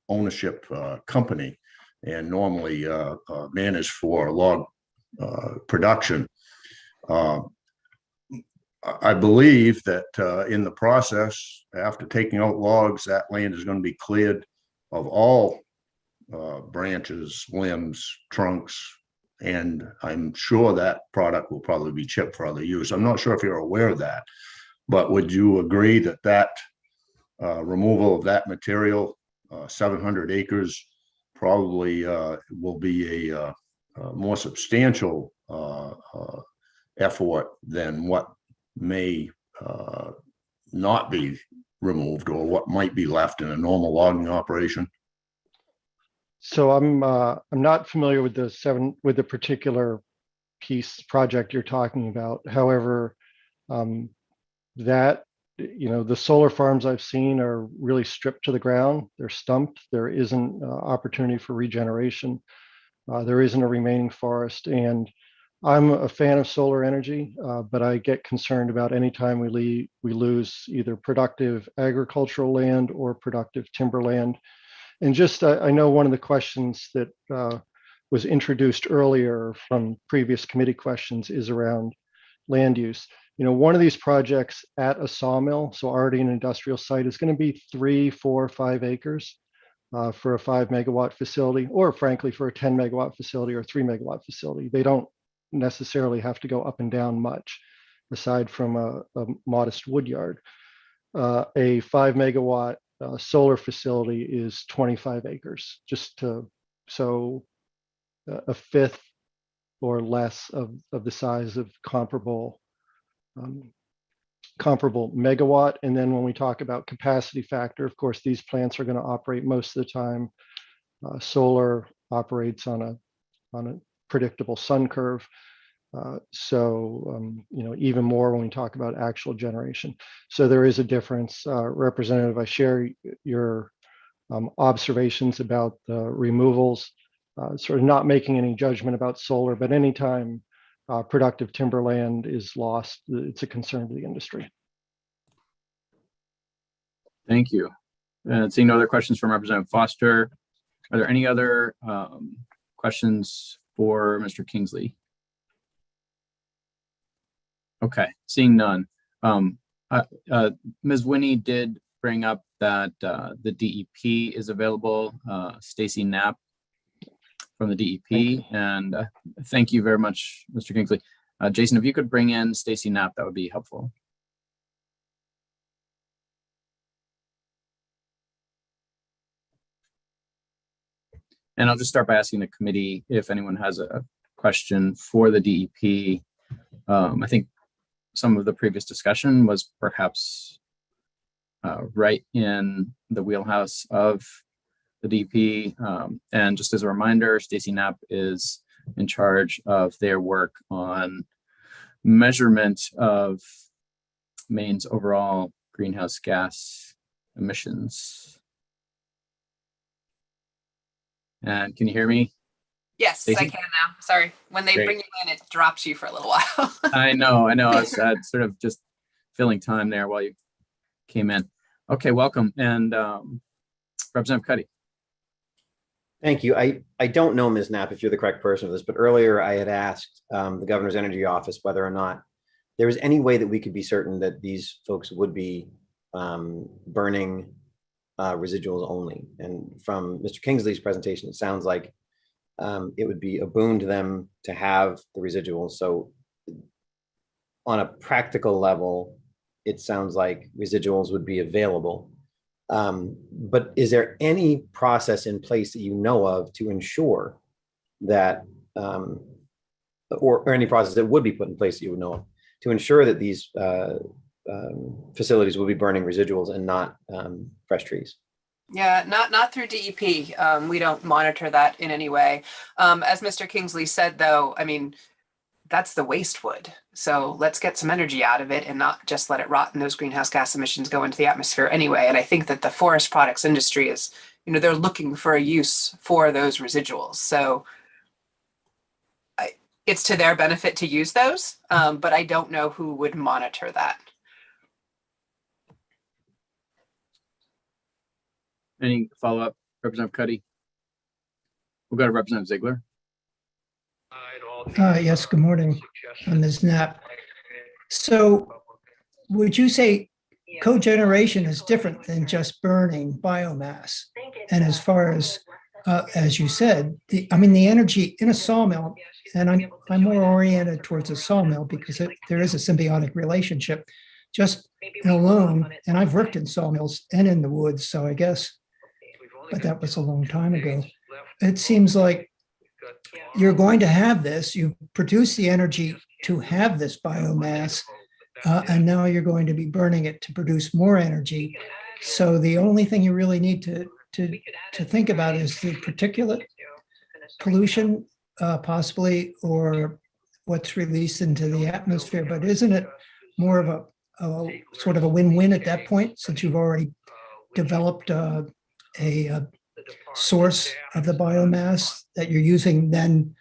ownership company, and normally managed for log production. I believe that in the process, after taking out logs, that land is going to be cleared of all branches, limbs, trunks, and I'm sure that product will probably be chipped for other use. I'm not sure if you're aware of that, but would you agree that removal of that material, 700 acres, probably will be a more substantial effort than what may not be removed or what might be left in a normal logging operation? So I'm not familiar with the particular project you're talking about. However, that the solar farms I've seen are really stripped to the ground. They're stumped. There isn't opportunity for regeneration. There isn't a remaining forest. And I'm a fan of solar energy, but I get concerned about any time we lose either productive agricultural land or productive timberland. And just, I know one of the questions that was introduced earlier from previous committee questions is around land use. One of these projects at a sawmill, so already an industrial site, is going to be 3, 4, 5 acres for a 5 megawatt facility, or frankly, for a 10 megawatt facility or 3 megawatt facility. They don't necessarily have to go up and down much, aside from a modest wood yard. A 5 megawatt solar facility is 25 acres, so a fifth or less of the size of comparable megawatt. And then when we talk about capacity factor, of course, these plants are going to operate most of the time. Solar operates on a predictable sun curve. Even more when we talk about actual generation. So there is a difference. Representative, I share your observations about the removals, sort of not making any judgment about solar, but anytime productive timberland is lost, it's a concern to the industry. Thank you. Seeing no other questions from Representative Foster, are there any other questions for Mr. Kingsley? Okay, seeing none. Ms. Winnie did bring up that the DEP is available, Stacy Knapp from the DEP, and thank you very much, Mr. Kingsley. Jason, if you could bring in Stacy Knapp, that would be helpful. And I'll just start by asking the committee if anyone has a question for the DEP. I think some of the previous discussion was perhaps right in the wheelhouse of the DEP. And just as a reminder, Stacy Knapp is in charge of their work on measurement of Maine's overall greenhouse gas emissions. And can you hear me? Yes, Stacey? I can now. Sorry. When they Great. bring you in, it drops you for a little while. I know. I was sort of just filling time there while you came in. Okay, welcome. And Representative Cuddy. Thank you. I don't know, Ms. Knapp, if you're the correct person for this, but earlier I had asked the Governor's Energy Office whether or not there was any way that we could be certain that these folks would be burning residuals only. And from Mr. Kingsley's presentation, it sounds like it would be a boon to them to have the residuals. So on a practical level, it sounds like residuals would be available. But is there any process in place that you know of to ensure that, or any process that would be put in place that you would know of to ensure that these facilities will be burning residuals and not fresh trees? Yeah, not through DEP. We don't monitor that in any way. As Mr. Kingsley said, though, I mean, that's the waste wood. So let's get some energy out of it and not just let it rot and those greenhouse gas emissions go into the atmosphere anyway. And I think that the forest products industry is, they're looking for a use for those residuals. So it's to their benefit to use those, but I don't know who would monitor that. Any follow-up, Representative Cuddy? We'll go to Representative Ziegler. Yes, good morning, Ms. Knapp. So would you say cogeneration is different than just burning biomass? And as far as you said, the energy in a sawmill, and I'm more oriented towards a sawmill because there is a symbiotic relationship, just alone, and I've worked in sawmills and in the woods, so I guess, but that was a long time ago. It seems like you're going to have this, you produce the energy to have this biomass, and now you're going to be burning it to produce more energy. So the only thing you really need to think about is the particulate pollution, possibly, or what's released into the atmosphere. But isn't it more of sort of a win-win at that point, since you've already developed a source of the biomass that you're using then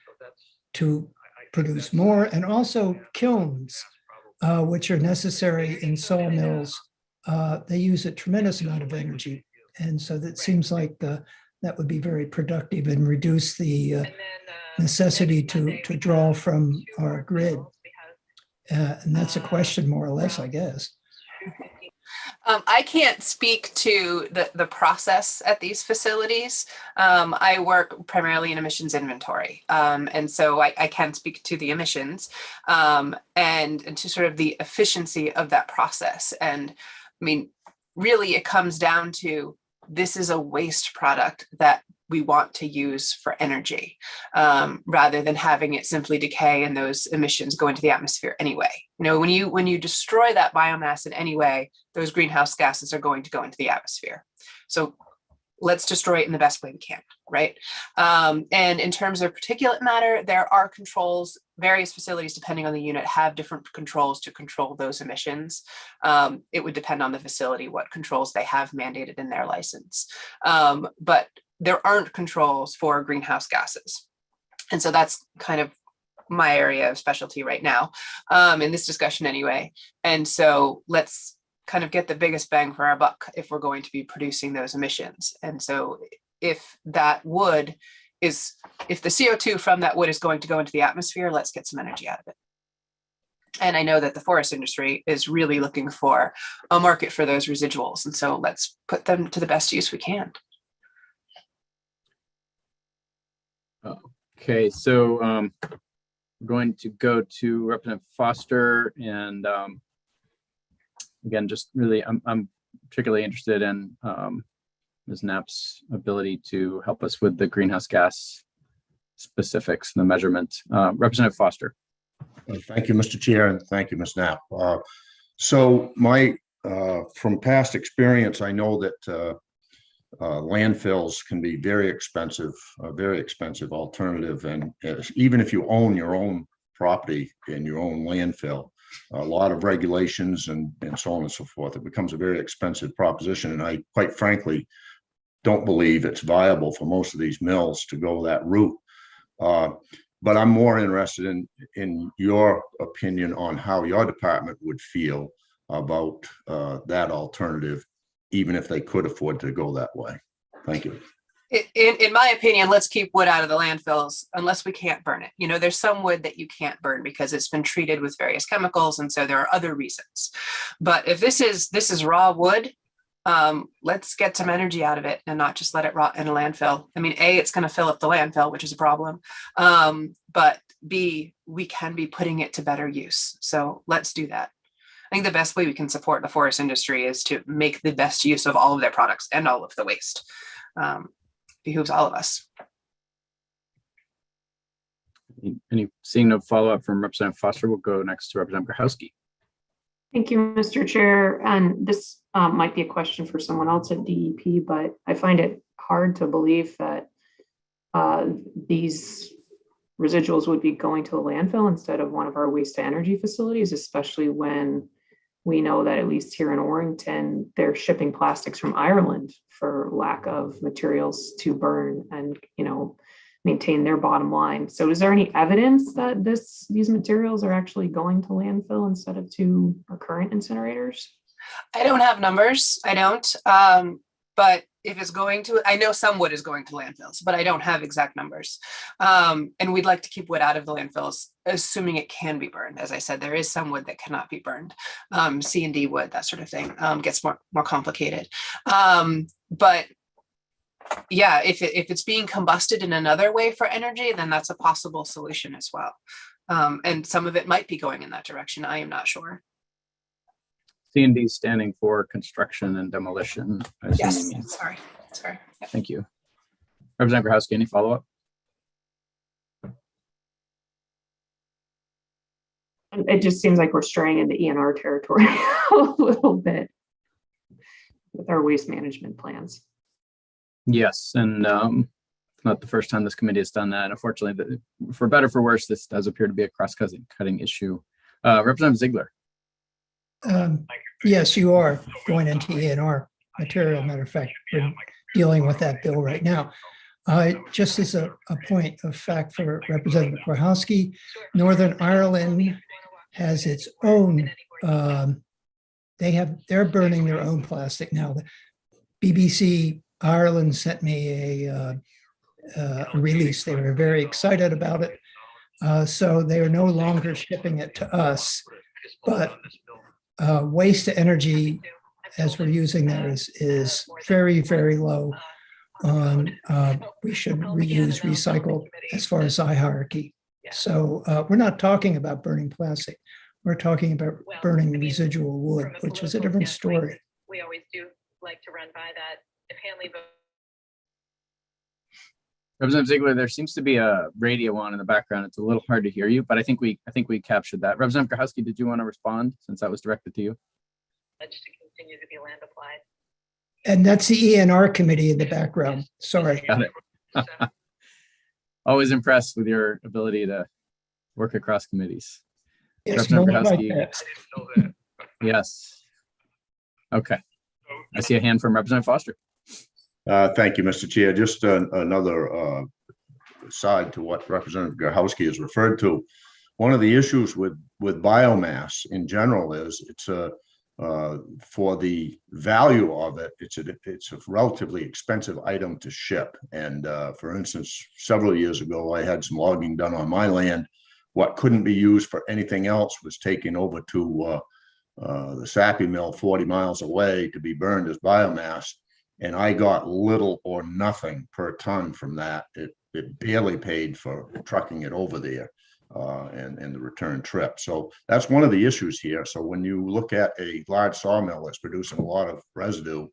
to produce more, and also kilns, which are necessary in sawmills. They use a tremendous amount of energy. And so that seems like that would be very productive and reduce the necessity to draw from our grid. And that's a question more or less, I guess. I can't speak to the process at these facilities. I work primarily in emissions inventory. And so I can speak to the emissions and to sort of the efficiency of that process. And I mean, really, it comes down to this is a waste product that we want to use for energy, rather than having it simply decay and those emissions go into the atmosphere anyway. You know, when you destroy that biomass in any way, those greenhouse gases are going to go into the atmosphere. So let's destroy it in the best way we can, right? And in terms of particulate matter, there are controls. Various facilities, depending on the unit, have different controls to control those emissions. It would depend on the facility what controls they have mandated in their license. But there aren't controls for greenhouse gases. And so that's kind of my area of specialty right now, in this discussion anyway. And so let's kind of get the biggest bang for our buck if we're going to be producing those emissions. And so if the CO2 from that wood is going to go into the atmosphere, let's get some energy out of it. And I know that the forest industry is really looking for a market for those residuals. And so let's put them to the best use we can. Okay, so I'm going to go to Representative Foster, and again, just really, I'm particularly interested in Ms. Knapp's ability to help us with the greenhouse gas specifics and the measurement. Representative Foster. Thank you, Mr. Chair, and thank you, Ms. Knapp. So from past experience, I know that landfills can be very expensive alternative. And even if you own your own property in your own landfill, a lot of regulations and so on and so forth, it becomes a very expensive proposition. And I, quite frankly, don't believe it's viable for most of these mills to go that route. But I'm more interested in your opinion on how your department would feel about that alternative, even if they could afford to go that way. Thank you. In my opinion, let's keep wood out of the landfills unless we can't burn it. You know, there's some wood that you can't burn because it's been treated with various chemicals. And so there are other reasons. But if this is raw wood, let's get some energy out of it and not just let it rot in a landfill. I mean, A, it's going to fill up the landfill, which is a problem. But B, we can be putting it to better use. So let's do that. I think the best way we can support the forest industry is to make the best use of all of their products and all of the waste. Behooves all of us. Seeing no follow-up from Representative Foster, we'll go next to Representative Grahowski. Thank you, Mr. Chair. And this might be a question for someone else at DEP, but I find it hard to believe that these residuals would be going to a landfill instead of one of our waste to energy facilities, especially when we know that at least here in Orrington, they're shipping plastics from Ireland for lack of materials to burn and, you know, maintain their bottom line. So is there any evidence that these materials are actually going to landfill instead of to our current incinerators? I don't have numbers. I don't. But if it's going to, I know some wood is going to landfills, but I don't have exact numbers. And we'd like to keep wood out of the landfills, assuming it can be burned. As I said, there is some wood that cannot be burned. C and D wood, that sort of thing, gets more complicated. But yeah, if it's being combusted in another way for energy, then that's a possible solution as well. And some of it might be going in that direction. I am not sure. C&D standing for construction and demolition. Yes, sorry. Yeah. Thank you. Representative Grahowski, any follow-up? It just seems like we're straying into ENR territory a little bit with our waste management plans. Yes, and not the first time this committee has done that. Unfortunately, for better or for worse, this does appear to be a cross-cutting issue. Representative Ziegler. Yes, you are going into ENR material. Matter of fact, we're dealing with that bill right now. Just as a point of fact for Representative Grohowski, Northern Ireland has its own, they're burning their own plastic now. The BBC Ireland sent me a release. They were very excited about it. So they are no longer shipping it to us, but waste to energy as we're using there is very, very low. We should reuse, recycle as far as hierarchy. So we're not talking about burning plastic. We're talking about burning residual wood, which is a different story. We always do like to run by that. If Hanley votes. Representative Ziegler, there seems to be a radio on in the background. It's a little hard to hear you, but I think we captured that. Representative Grohowski, did you want to respond since that was directed to you? To continue to be land applied. And that's the ENR committee in the background. Sorry. Got it. Always impressed with your ability to work across committees. Yes, Representative Grohowski. Yes. Okay. I see a hand from Representative Foster. Thank you, Mr. Chair. Just another side to what Representative Grohowski has referred to. One of the issues with biomass in general is it's for the value of it, it's a relatively expensive item to ship. And for instance, several years ago, I had some logging done on my land. What couldn't be used for anything else was taken over to the Sappy mill 40 miles away to be burned as biomass. And I got little or nothing per ton from that. It barely paid for trucking it over there and the return trip. So that's one of the issues here. So when you look at a large sawmill that's producing a lot of residue,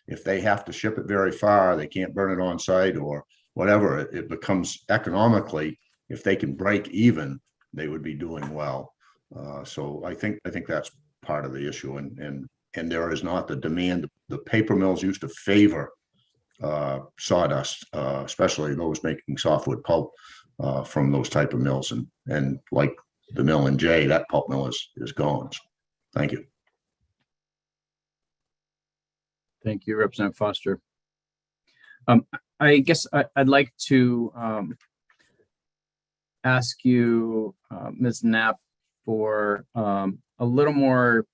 if they have to ship it very far, they can't burn it on site or whatever, it becomes economically, if they can break even, they would be doing well. So I think that's part of the issue, and there is not the demand. The paper mills used to favor sawdust, especially those making softwood pulp from those type of mills, and like the mill in Jay, that pulp mill is gone. So, thank you. Thank you, Representative Foster. I guess I'd like to ask you, Ms. Knapp, for a little more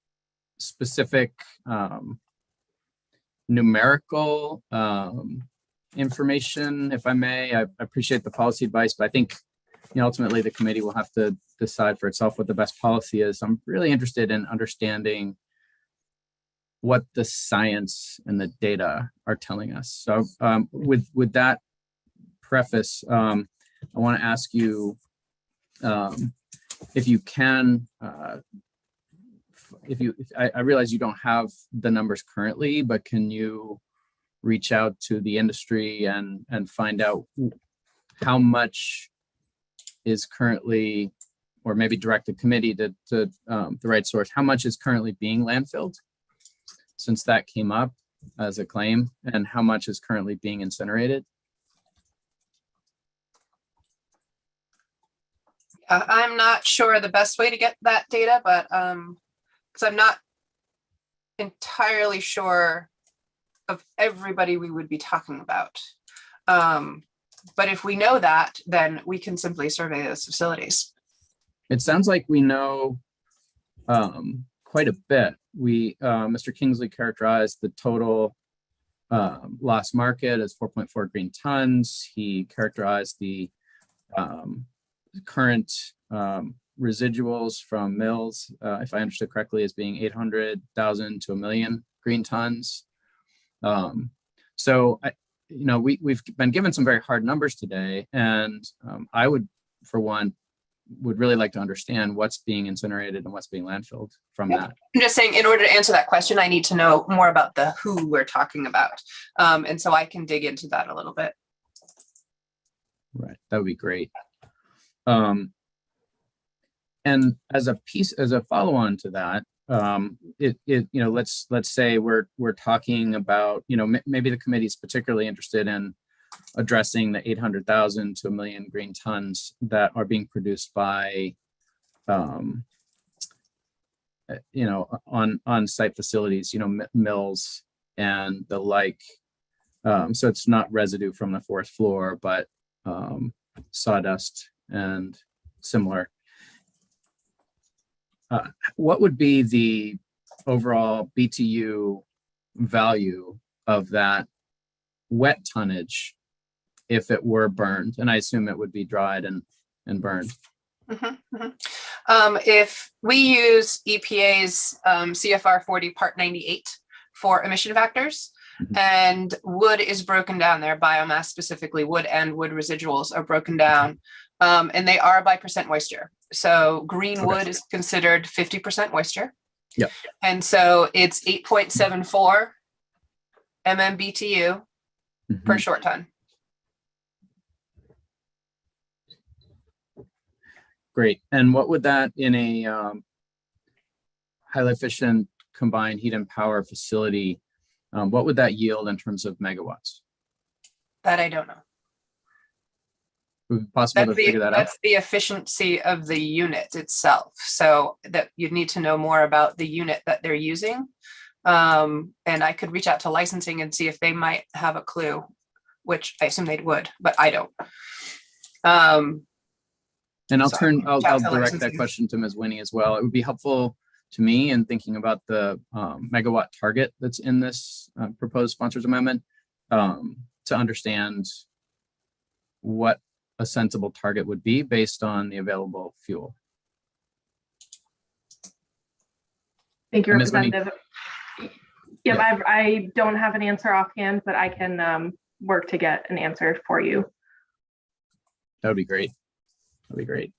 specific numerical information, if I may. I appreciate the policy advice, but I think ultimately the committee will have to decide for itself what the best policy is. I'm really interested in understanding what the science and the data are telling us. So with that preface, I want to ask you if you can, I realize you don't have the numbers currently, but can you reach out to the industry and find out how much is currently, or maybe direct the committee to the right source, how much is currently being landfilled, since that came up as a claim, and how much is currently being incinerated? I'm not sure the best way to get that data, but because I'm not entirely sure of everybody we would be talking about. But if we know that, then we can simply survey those facilities. It sounds like we know quite a bit. Mr. Kingsley characterized the total lost market as 4.4 green tons. He characterized the current residuals from mills, if I understood correctly, as being 800,000 to 1 million green tons. So we've been given some very hard numbers today, and I would, for one, would really like to understand what's being incinerated and what's being landfilled from that. I'm just saying, in order to answer that question, I need to know more about the who we're talking about. And so I can dig into that a little bit. Right, that would be great. And as a follow-on to that, let's say we're talking about, maybe the committee is particularly interested in addressing the 800,000 to 1 million green tons that are being produced by on-site facilities, mills and the like. So it's not residue from the forest floor, but sawdust and similar. What would be the overall BTU value of that wet tonnage if it were burned? And I assume it would be dried and burned. If we use EPA's CFR 40 Part 98 for emission factors, and wood is broken down there, biomass specifically, wood and wood residuals are broken down, and they are by percent moisture. So green wood is considered 50% moisture. Yep. And so it's 8.74 MMBTU per short ton. Great. And what would that in a highly efficient combined heat and power facility, what would that yield in terms of megawatts? That I don't know. Would it be possible to figure that out? That's the efficiency of the unit itself. So that you'd need to know more about the unit that they're using. And I could reach out to licensing and see if they might have a clue, which I assume they would, but I don't. And I'll direct that question to Ms. Winnie as well. It would be helpful to me in thinking about the megawatt target that's in this proposed sponsors amendment to understand what a sensible target would be based on the available fuel. Thank you, Representative. Yeah, I don't have an answer offhand, but I can work to get an answer for you. That would be great. That'd be great.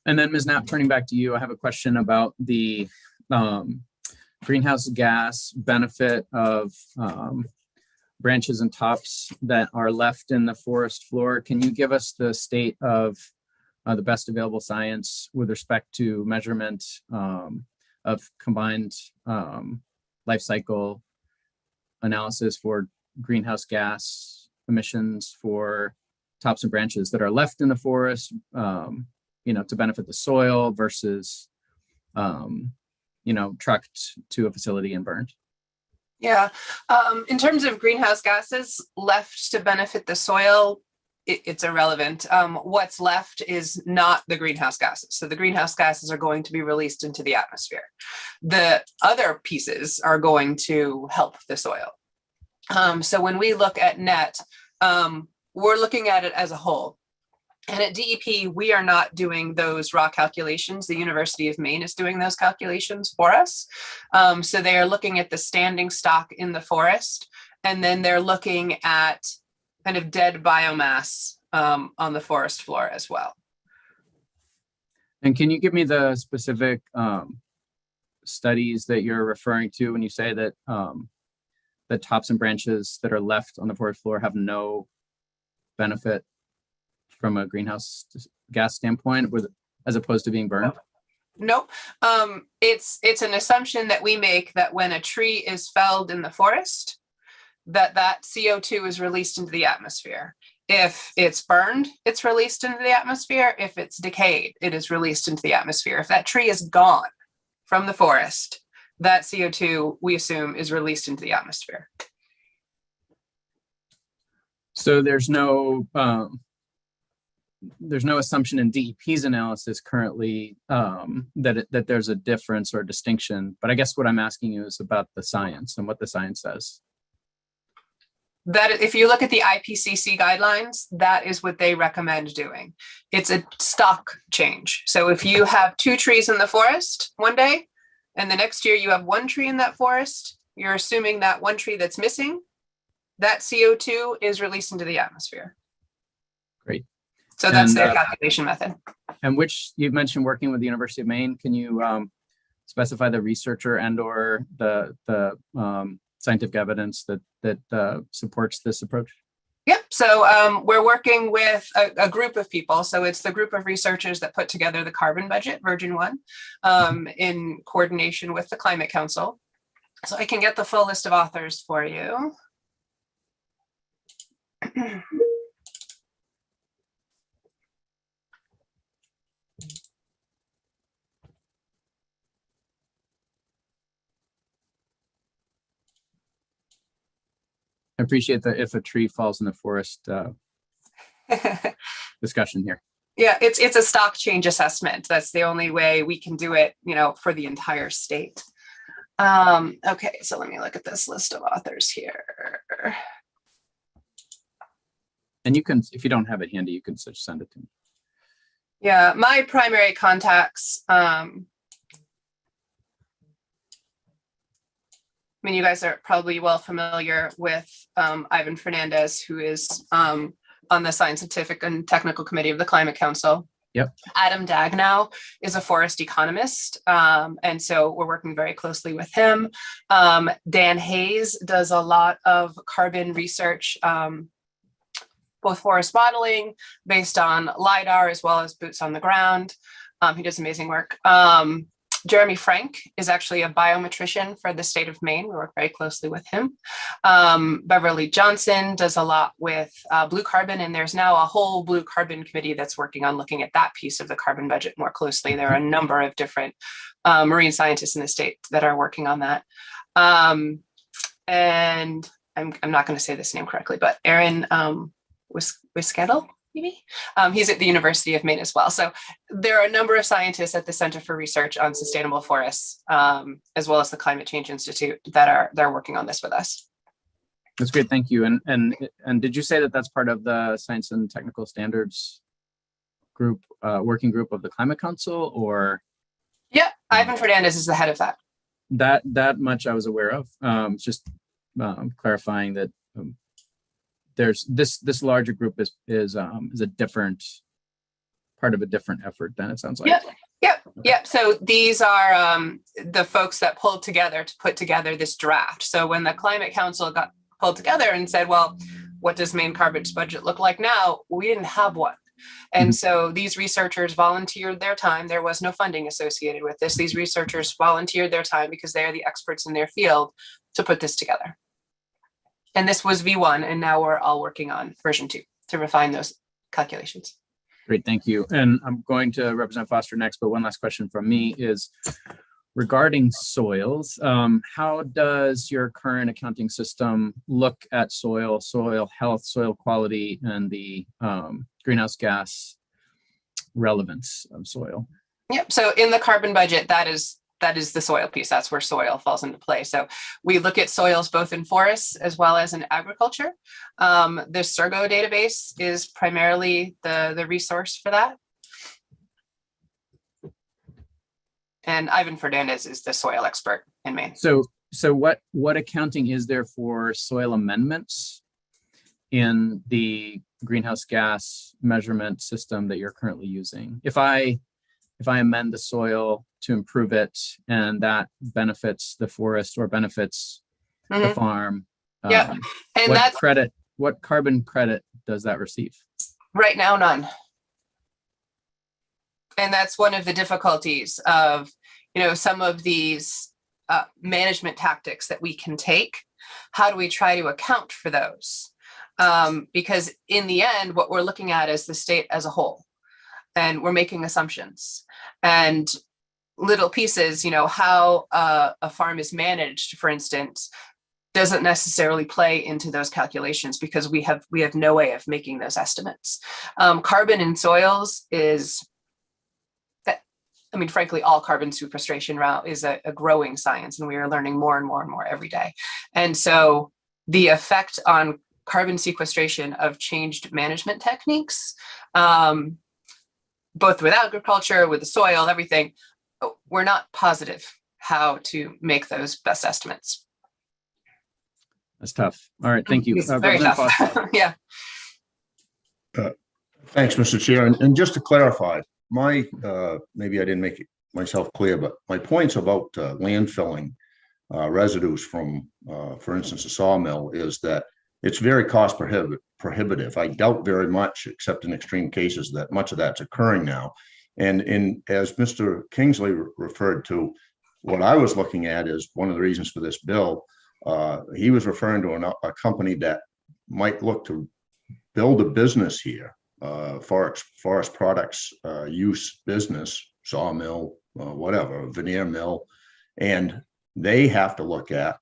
And then Ms. Knapp, turning back to you, I have a question about the greenhouse gas benefit of branches and tops that are left in the forest floor. Can you give us the state of the best available science with respect to measurement of combined life cycle analysis for greenhouse gas emissions for tops and branches that are left in the forest, to benefit the soil versus, trucked to a facility and burned? Yeah. In terms of greenhouse gases left to benefit the soil, it's irrelevant. What's left is not the greenhouse gases. So the greenhouse gases are going to be released into the atmosphere. The other pieces are going to help the soil. So when we look at net, we're looking at it as a whole. And at DEP, we are not doing those raw calculations. The University of Maine is doing those calculations for us. So they are looking at the standing stock in the forest, and then they're looking at kind of dead biomass on the forest floor as well. And can you give me the specific studies that you're referring to when you say that the tops and branches that are left on the forest floor have no benefit from a greenhouse gas standpoint, as opposed to being burned? Nope. It's an assumption that we make that when a tree is felled in the forest, that CO2 is released into the atmosphere. If it's burned, it's released into the atmosphere. If it's decayed, it is released into the atmosphere. If that tree is gone from the forest, that CO2, we assume, is released into the atmosphere. So there's no assumption in DEP's analysis currently that there's a difference or distinction. But I guess what I'm asking you is about the science and what the science says. That if you look at the IPCC guidelines, that is what they recommend doing. It's a stock change. So if you have 2 trees in the forest one day, and the next year you have 1 tree in that forest, you're assuming that 1 tree that's missing, that CO2 is released into the atmosphere. Great. So that's their calculation method. And which you've mentioned working with the University of Maine. Can you specify the researcher and or the scientific evidence that supports this approach? Yep. So we're working with a group of people. So it's the group of researchers that put together the carbon budget, version 1, in coordination with the Climate Council. So I can get the full list of authors for you. I appreciate that if a tree falls in the forest discussion here. Yeah, it's a stock change assessment. That's the only way we can do it, for the entire state. Okay, so let me look at this list of authors here. And you can, if you don't have it handy, you can just send it to me. Yeah, my primary contacts, you guys are probably well familiar with Ivan Fernandez, who is on the Scientific and Technical Committee of the Climate Council. Yep. Adam Dagnow is a forest economist, and so we're working very closely with him. Dan Hayes does a lot of carbon research, both forest modeling based on LIDAR as well as boots on the ground. He does amazing work. Jeremy Frank is actually a biometrician for the state of Maine. We work very closely with him. Beverly Johnson does a lot with blue carbon, and there's now a whole blue carbon committee that's working on looking at that piece of the carbon budget more closely. There are a number of different marine scientists in the state that are working on that. And I'm not going to say this name correctly, but Aaron Wiskedel, maybe? He's at the University of Maine as well. So there are a number of scientists at the Center for Research on Sustainable Forests, as well as the Climate Change Institute that are working on this with us. That's great, thank you. And did you say that that's part of the Science and Technical Standards group, working group of the Climate Council, or? Yeah, Ivan Fernandez is the head of that. That much I was aware of. Just clarifying that there's this larger group is a different part of a different effort than it sounds like. Yep. So these are the folks that pulled together to put together this draft. So when the Climate Council got pulled together and said, well, what does Maine Carbon's budget look like now? We didn't have one. And so these researchers volunteered their time. There was no funding associated with this. These researchers volunteered their time because they are the experts in their field to put this together. And this was V1, and now we're all working on version 2 to refine those calculations. Great, thank you. And I'm going to represent Foster next, but one last question from me is regarding soils. How does your current accounting system look at soil health, soil quality, and the greenhouse gas relevance of soil? Yep. So in the carbon budget, that is the soil piece. That's where soil falls into play. So we look at soils both in forests as well as in agriculture. The Surgo database is primarily the resource for that. And Ivan Fernandez is the soil expert in Maine. So what accounting is there for soil amendments in the greenhouse gas measurement system that you're currently using? If I amend the soil to improve it and that benefits the forest or benefits the farm, and what carbon credit does that receive? Right now, none. And that's one of the difficulties of, some of these management tactics that we can take. How do we try to account for those? Because in the end, what we're looking at is the state as a whole, and we're making assumptions and little pieces, how a farm is managed, for instance, doesn't necessarily play into those calculations because we have no way of making those estimates. Carbon in soils is frankly, all carbon sequestration route is a growing science, and we are learning more and more and more every day. And so the effect on carbon sequestration of changed management techniques, both with agriculture, with the soil, everything, we're not positive how to make those best estimates. That's tough. All right, thank you. It's very tough. Yeah. Thanks, Mr. Chair. And just to clarify, maybe I didn't make it myself clear, but my points about landfilling residues from, for instance, a sawmill is that it's very cost prohibitive. I doubt very much, except in extreme cases, that much of that's occurring now. And as Mr. Kingsley referred to, what I was looking at is one of the reasons for this bill. He was referring to a company that might look to build a business here, forest products use business, sawmill, whatever, veneer mill, and they have to look at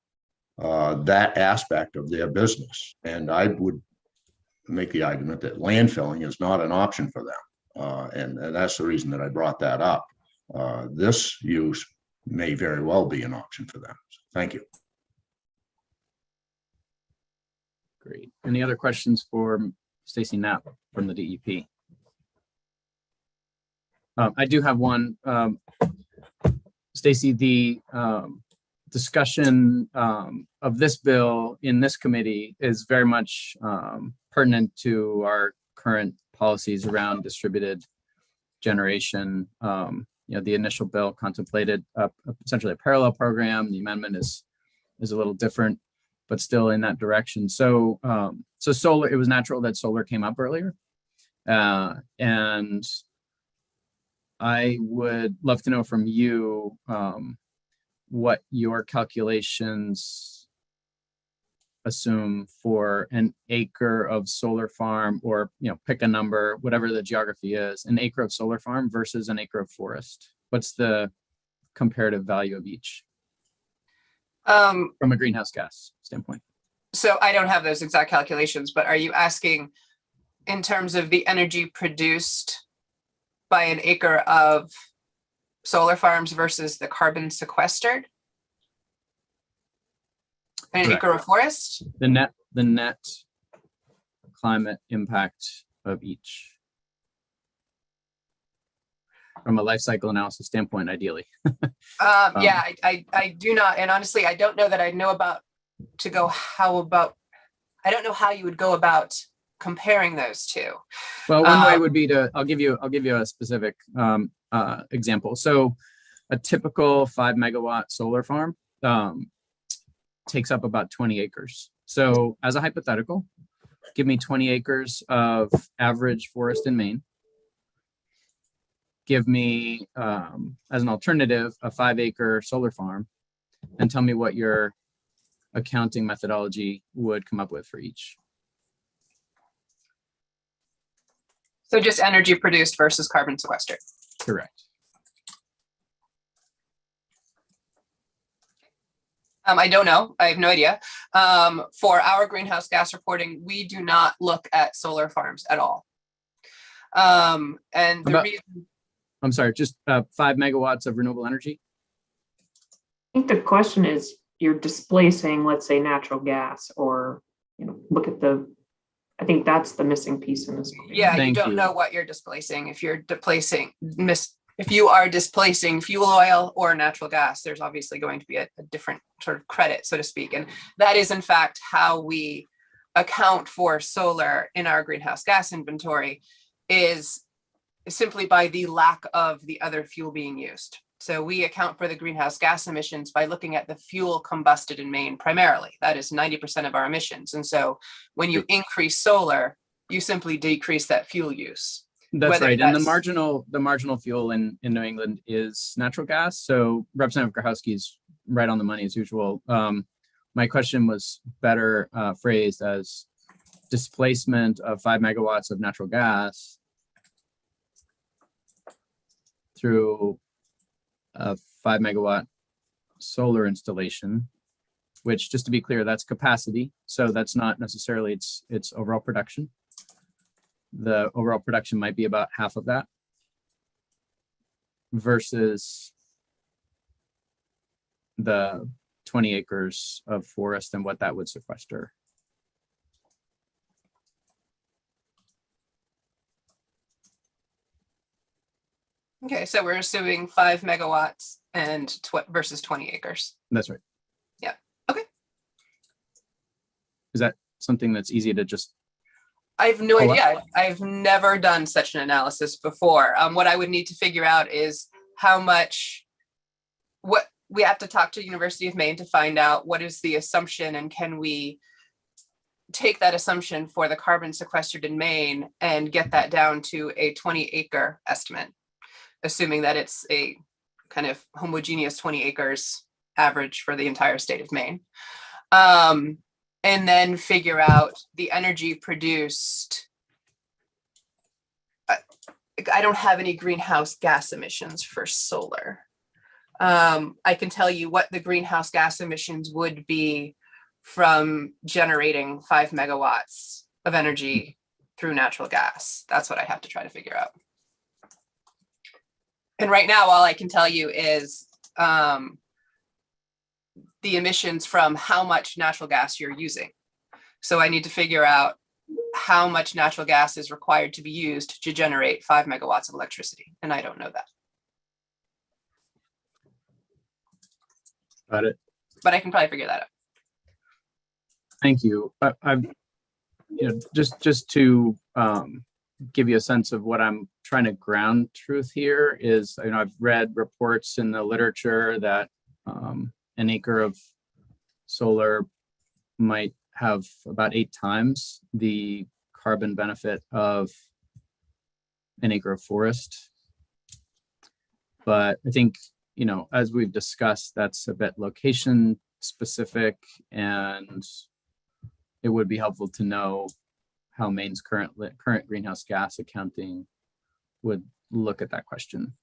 that aspect of their business. And I would make the argument that landfilling is not an option for them. And that's the reason that I brought that up. This use may very well be an option for them. So thank you. Great. Any other questions for Stacy Knapp from the DEP? I do have one. Stacy, the discussion of this bill in this committee is very much pertinent to our current policies around distributed generation. The initial bill contemplated essentially a parallel program. The amendment is a little different, but still in that direction. So, so solar, it was natural that solar came up earlier. And I would love to know from you what your calculations assume for an acre of solar farm, or pick a number, whatever the geography is, an acre of solar farm versus an acre of forest. What's the comparative value of each from a greenhouse gas standpoint? So I don't have those exact calculations, but are you asking in terms of the energy produced by an acre of solar farms versus the carbon sequestered? An acre of forest? The net climate impact of each from a life cycle analysis standpoint, ideally. Yeah, I do not, and honestly, I don't know that I know about I don't know how you would go about comparing those two. Well, one way would be to, I'll give you a specific example. So a typical 5 megawatt solar farm takes up about 20 acres. So as a hypothetical, give me 20 acres of average forest in Maine. Give me, as an alternative, a 5-acre solar farm, and tell me what your accounting methodology would come up with for each. So just energy produced versus carbon sequestered. Correct. I don't know. I have no idea. For our greenhouse gas reporting, we do not look at solar farms at all. And the reason, I'm sorry, just 5 megawatts of renewable energy? I think the question is, you're displacing, let's say, natural gas, or look at I think that's the missing piece in this. Yeah, you don't know what you're displacing. If you're if you are displacing fuel oil or natural gas, there's obviously going to be a different sort of credit, so to speak. And that is in fact how we account for solar in our greenhouse gas inventory, is simply by the lack of the other fuel being used. So we account for the greenhouse gas emissions by looking at the fuel combusted in Maine primarily. That is 90% of our emissions. And so when you increase solar, you simply decrease that fuel use. That's right. And the marginal fuel in New England is natural gas. So Representative Grahowski's right on the money as usual. My question was better phrased as displacement of 5 megawatts of natural gas through a 5 megawatt solar installation, which, just to be clear, that's capacity. So that's not necessarily its overall production. The overall production might be about half of that versus the 20 acres of forest and what that would sequester. Okay, so we're assuming 5 megawatts and versus 20 acres. That's right. Yeah. Okay. Is that something that's easy to just? I have no idea. I've never done such an analysis before. What I would need to figure out is how much, what we have to talk to University of Maine to find out what is the assumption, and can we take that assumption for the carbon sequestered in Maine and get that down to a 20-acre estimate, assuming that it's a kind of homogeneous 20 acres average for the entire state of Maine. And then figure out the energy produced. I don't have any greenhouse gas emissions for solar. I can tell you what the greenhouse gas emissions would be from generating 5 megawatts of energy through natural gas. That's what I have to try to figure out. And right now, all I can tell you is the emissions from how much natural gas you're using. So I need to figure out how much natural gas is required to be used to generate 5 megawatts of electricity. And I don't know that. Got it. But I can probably figure that out. Thank you. I'm, just to give you a sense of what I'm trying to ground truth here is, I've read reports in the literature that an acre of solar might have about 8 times the carbon benefit of an acre of forest. But I think, as we've discussed, that's a bit location specific, and it would be helpful to know how Maine's current greenhouse gas accounting would look at that question.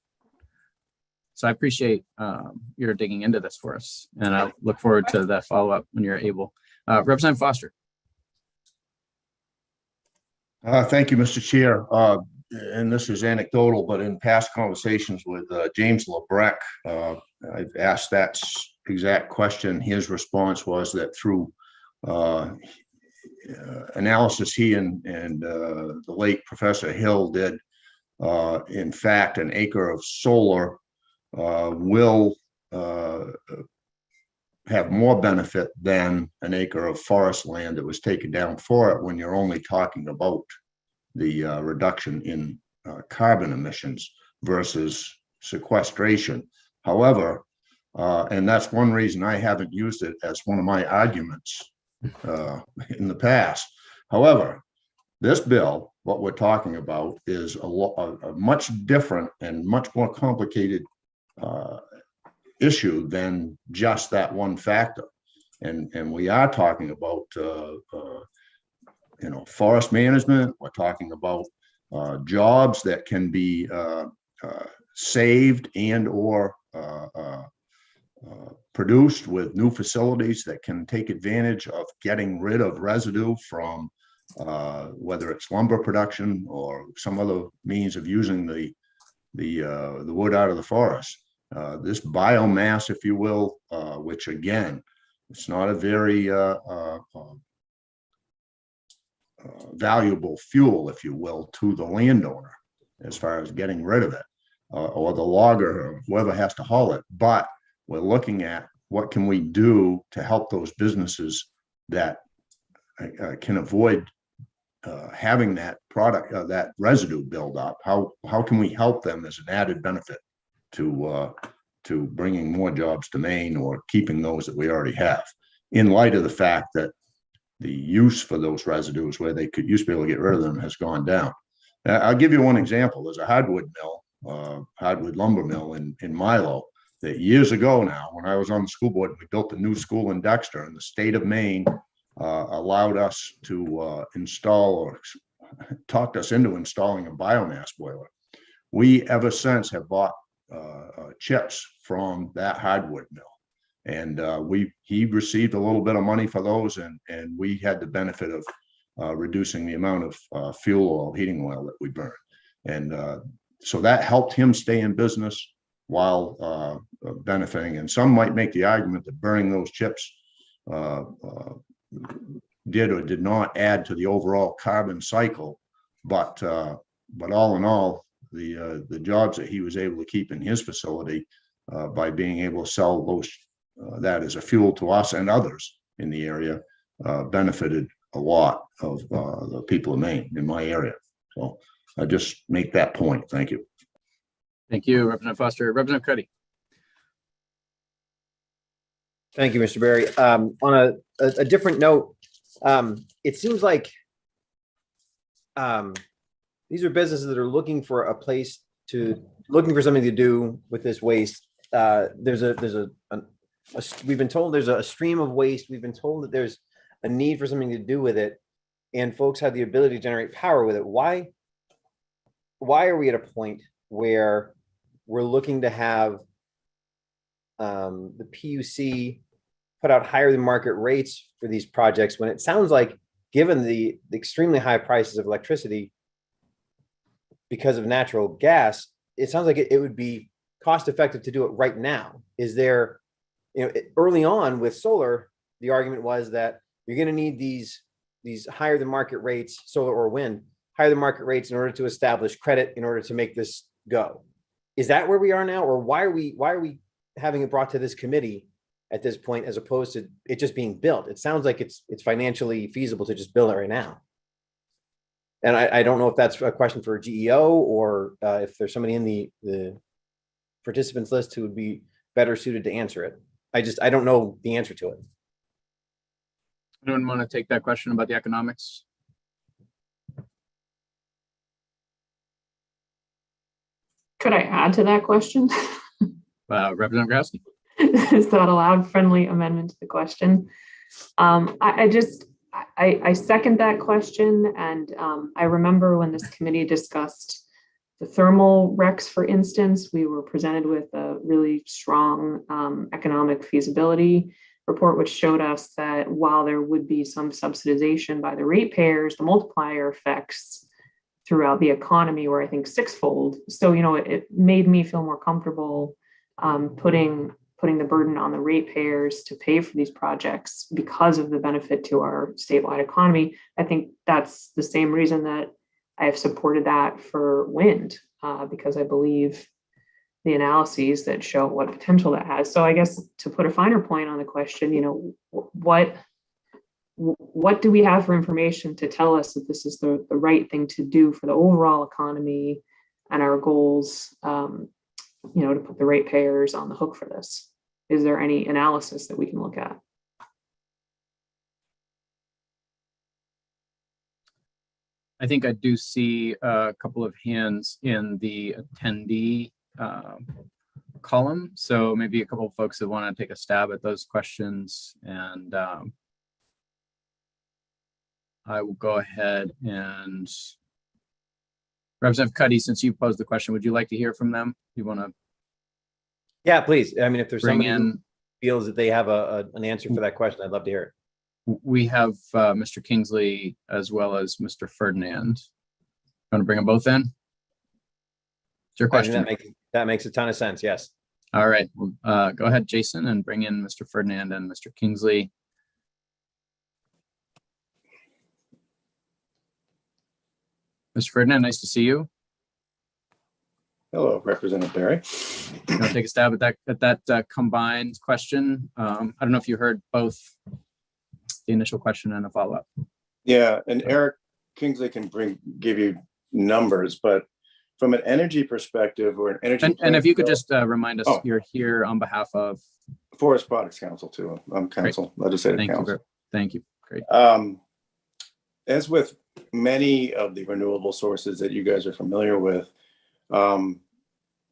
So I appreciate your digging into this for us, and I look forward to that follow-up when you're able. Representative Foster. Thank you, Mr. Chair. And this is anecdotal, but in past conversations with James LeBrecq, I've asked that exact question. His response was that through analysis he and the late Professor Hill did, in fact, an acre of solar will have more benefit than an acre of forest land that was taken down for it, when you're only talking about the reduction in carbon emissions versus sequestration. However, and that's one reason I haven't used it as one of my arguments in the past. However, this bill, what we're talking about, is a much different and much more complicated issue than just that one factor. And we are talking about forest management. We're talking about jobs that can be saved and or produced with new facilities that can take advantage of getting rid of residue from whether it's lumber production or some other means of using the wood out of the forest. This biomass, if you will, which again, it's not a very valuable fuel, if you will, to the landowner as far as getting rid of it, or the logger or whoever has to haul it. But we're looking at what can we do to help those businesses that can avoid having that product, that residue build up. How can we help them as an added benefit to bringing more jobs to Maine or keeping those that we already have, in light of the fact that the use for those residues where they used to be able to get rid of them has gone down. I'll give you one example. There's a hardwood mill, hardwood lumber mill in Milo, that years ago now, when I was on the school board, we built a new school in Dexter, and the state of Maine allowed us to install, or talked us into installing, a biomass boiler. We ever since have bought chips from that hardwood mill. And he received a little bit of money for those, and we had the benefit of reducing the amount of fuel oil, heating oil that we burn. And so that helped him stay in business while benefiting. And some might make the argument that burning those chips did or did not add to the overall carbon cycle. But all in all, the jobs that he was able to keep in his facility by being able to sell those that as a fuel to us and others in the area benefited a lot of the people of Maine in my area. So I just make that point. Thank you. Thank you, Representative Foster. Representative Cuddy. Thank you, Mr. Berry. On a different note, it seems like these are businesses that are looking for a place looking for something to do with this waste. We've been told there's a stream of waste. We've been told that there's a need for something to do with it, and folks have the ability to generate power with it. Why are we at a point where we're looking to have the PUC put out higher than market rates for these projects when it sounds like, given the extremely high prices of electricity because of natural gas, it sounds like it would be cost effective to do it right now. Is there, early on with solar, the argument was that you're going to need these higher than market rates, solar or wind, higher than market rates in order to establish credit, in order to make this go. Is that where we are now, or why are we having it brought to this committee at this point, as opposed to it just being built? It sounds like it's financially feasible to just build it right now. And I don't know if that's a question for GEO, or if there's somebody in the participants list who would be better suited to answer it. I don't know the answer to it. Anyone want to take that question about the economics? Could I add to that question? Representative Grassley. Is that allowed? Friendly amendment to the question. I second that question. And I remember when this committee discussed the thermal RECs, for instance, we were presented with a really strong economic feasibility report, which showed us that while there would be some subsidization by the ratepayers, the multiplier effects throughout the economy were, I think, sixfold. So, it made me feel more comfortable putting the burden on the ratepayers to pay for these projects because of the benefit to our statewide economy. I think that's the same reason that I have supported that for wind, because I believe the analyses that show what potential that has. So I guess to put a finer point on the question, what do we have for information to tell us that this is the right thing to do for the overall economy and our goals, to put the ratepayers on the hook for this? Is there any analysis that we can look at? I think I do see a couple of hands in the attendee column. So maybe a couple of folks that want to take a stab at those questions. And I will go ahead and Representative Cuddy, since you posed the question, would you like to hear from them? You want to? Yeah, please. I mean, if there's bring somebody in, who feels that they have an answer for that question, I'd love to hear it. We have Mr. Kingsley as well as Mr. Ferdinand. Want to bring them both in? It's your question. That makes a ton of sense. Yes. All right. Well, go ahead, Jason, and bring in Mr. Ferdinand and Mr. Kingsley. Mr. Ferdinand, nice to see you. Hello, Representative Barry. You want to take a stab at that combined question? I don't know if you heard both the initial question and a follow-up. Yeah, and Eric Kingsley can give you numbers, but from an energy perspective or an energy and if you could just remind us, you're here on behalf of Forest Products Council too. I'm council, legislative council. Thank you. Great. As with many of the renewable sources that you guys are familiar with,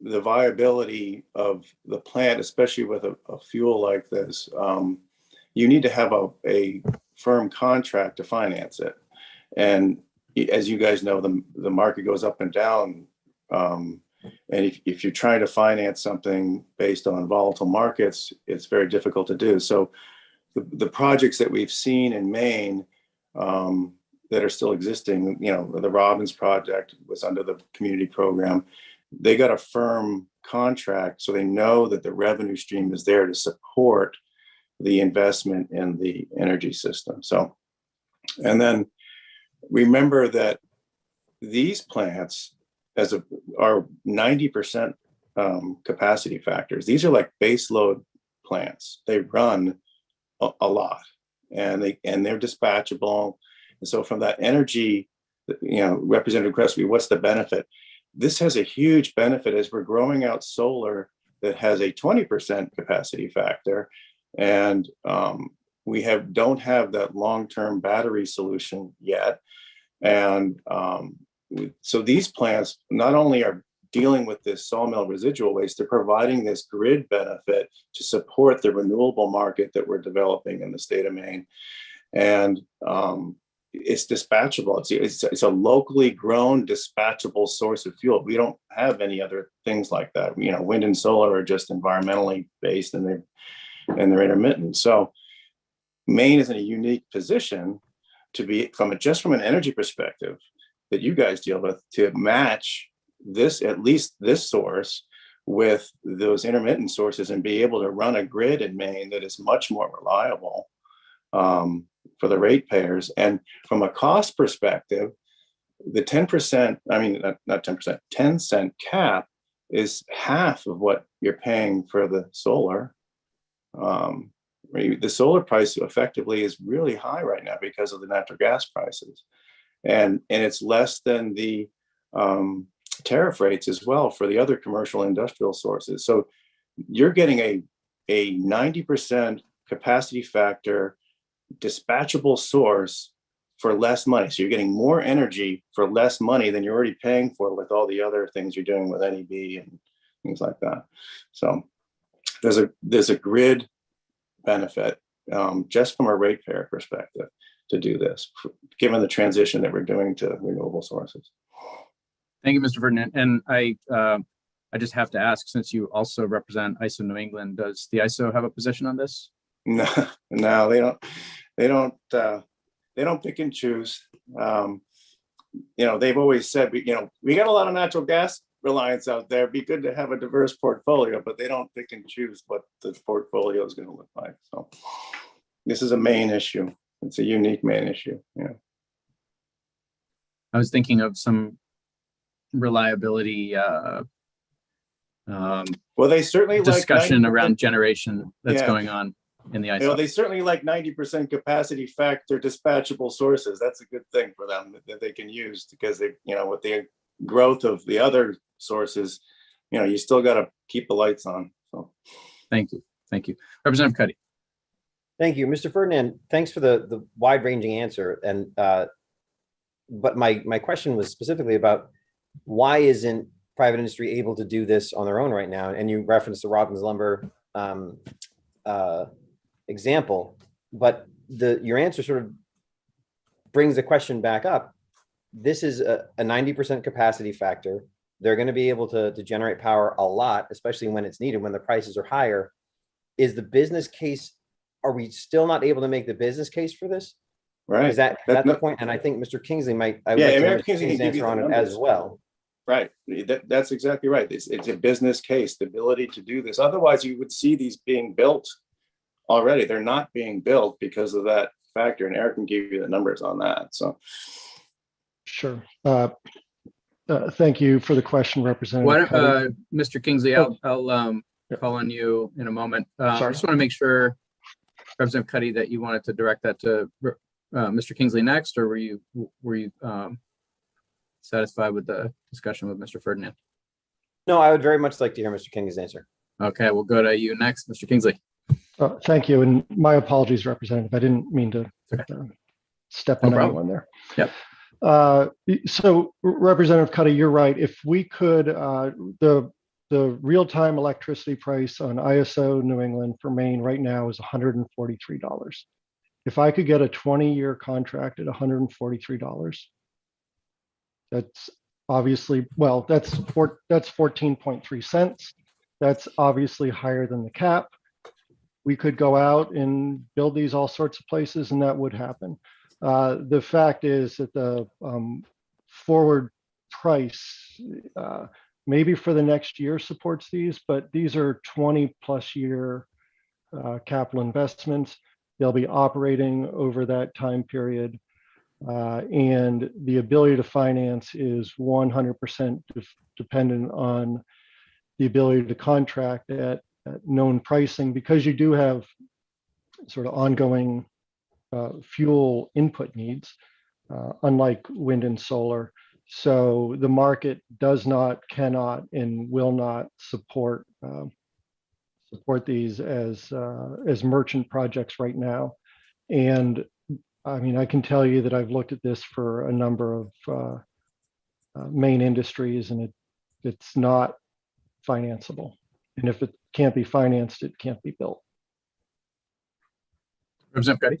the viability of the plant, especially with a fuel like this, you need to have a firm contract to finance it. And as you guys know, the market goes up and down. And if you're trying to finance something based on volatile markets, it's very difficult to do. So the projects that we've seen in Maine that are still existing, the Robbins project was under the community program. They got a firm contract, so they know that the revenue stream is there to support the investment in the energy system. So, and then remember that these plants are 90% capacity factors. These are like base load plants. They run a lot, and they're dispatchable. And so from that energy, Representative Crespi, what's the benefit? This has a huge benefit as we're growing out solar that has a 20% capacity factor. And we don't have that long-term battery solution yet. And so these plants not only are dealing with this sawmill residual waste, they're providing this grid benefit to support the renewable market that we're developing in the state of Maine. And it's dispatchable. It's a locally grown dispatchable source of fuel. We don't have any other things like that. Wind and solar are just environmentally based, and they're intermittent. So Maine is in a unique position to be just from an energy perspective that you guys deal with, to match this, at least this source, with those intermittent sources and be able to run a grid in Maine that is much more reliable for the ratepayers. And from a cost perspective, the 10%, I mean, not 10%, 10-cent cap is half of what you're paying for the solar. The solar price effectively is really high right now because of the natural gas prices. And it's less than the tariff rates as well for the other commercial industrial sources. So you're getting a 90% capacity factor dispatchable source for less money. So you're getting more energy for less money than you're already paying for with all the other things you're doing with NEB and things like that. So there's a grid benefit just from a ratepayer perspective to do this, given the transition that we're doing to renewable sources. Thank you, Mr. Ferdinand. And I just have to ask, since you also represent ISO New England, does the ISO have a position on this? No, they don't pick and choose. They've always said, we got a lot of natural gas reliance out there. It'd be good to have a diverse portfolio, but they don't pick and choose what the portfolio is going to look like. So this is a Maine issue. It's a unique Maine issue. Yeah. I was thinking of some reliability well, they certainly discussion like around generation that's going on in the ISO. They certainly like 90% capacity factor dispatchable sources. That's a good thing for them that they can use, because they, with the growth of the other sources, you still got to keep the lights on. So thank you. Representative Cuddy. Thank you, Mr. Ferdinand. Thanks for the wide-ranging answer. And but my question was specifically about why isn't private industry able to do this on their own right now? And you referenced the Robbins Lumber example, but your answer sort of brings the question back up. This is a 90% capacity factor. They're going to be able to generate power a lot, especially when it's needed, when the prices are higher. Is the business case, are we still not able to make the business case for this? Right. Is that the point? And I think Mr. Kingsley might, I would like to know Mr. Kingsley's answer on it as well. Right. That's exactly right. It's a business case, the ability to do this. Otherwise, you would see these being built already. They're not being built because of that factor. And Eric can give you the numbers on that. So. Sure. Thank you for the question, Representative. Mr. Kingsley, I'll call on you in a moment. I just want to make sure, Representative Cuddy, that you wanted to direct that to Mr. Kingsley next, or were you satisfied with the discussion with Mr. Ferdinand? No, I would very much like to hear Mr. Kingsley's answer. Okay, we'll go to you next, Mr. Kingsley. Thank you, and my apologies, Representative. I didn't mean to step on anyone there. Yep. So, Representative Cuddy, you're right. If we could, the real-time electricity price on ISO New England for Maine right now is $143. If I could get a 20-year contract at $143, that's obviously, well, that's 14.3 cents. That's obviously higher than the cap. We could go out and build these all sorts of places, and that would happen. The fact is that the forward price, maybe for the next year, supports these, but these are 20+ year capital investments. They'll be operating over that time period. And the ability to finance is 100% dependent on the ability to contract at known pricing, because you do have sort of ongoing fuel input needs, unlike wind and solar. So the market does not, cannot, and will not support these as merchant projects right now. And I mean, I can tell you that I've looked at this for a number of main industries, and it's not financeable. And if it can't be financed, it can't be built. Representative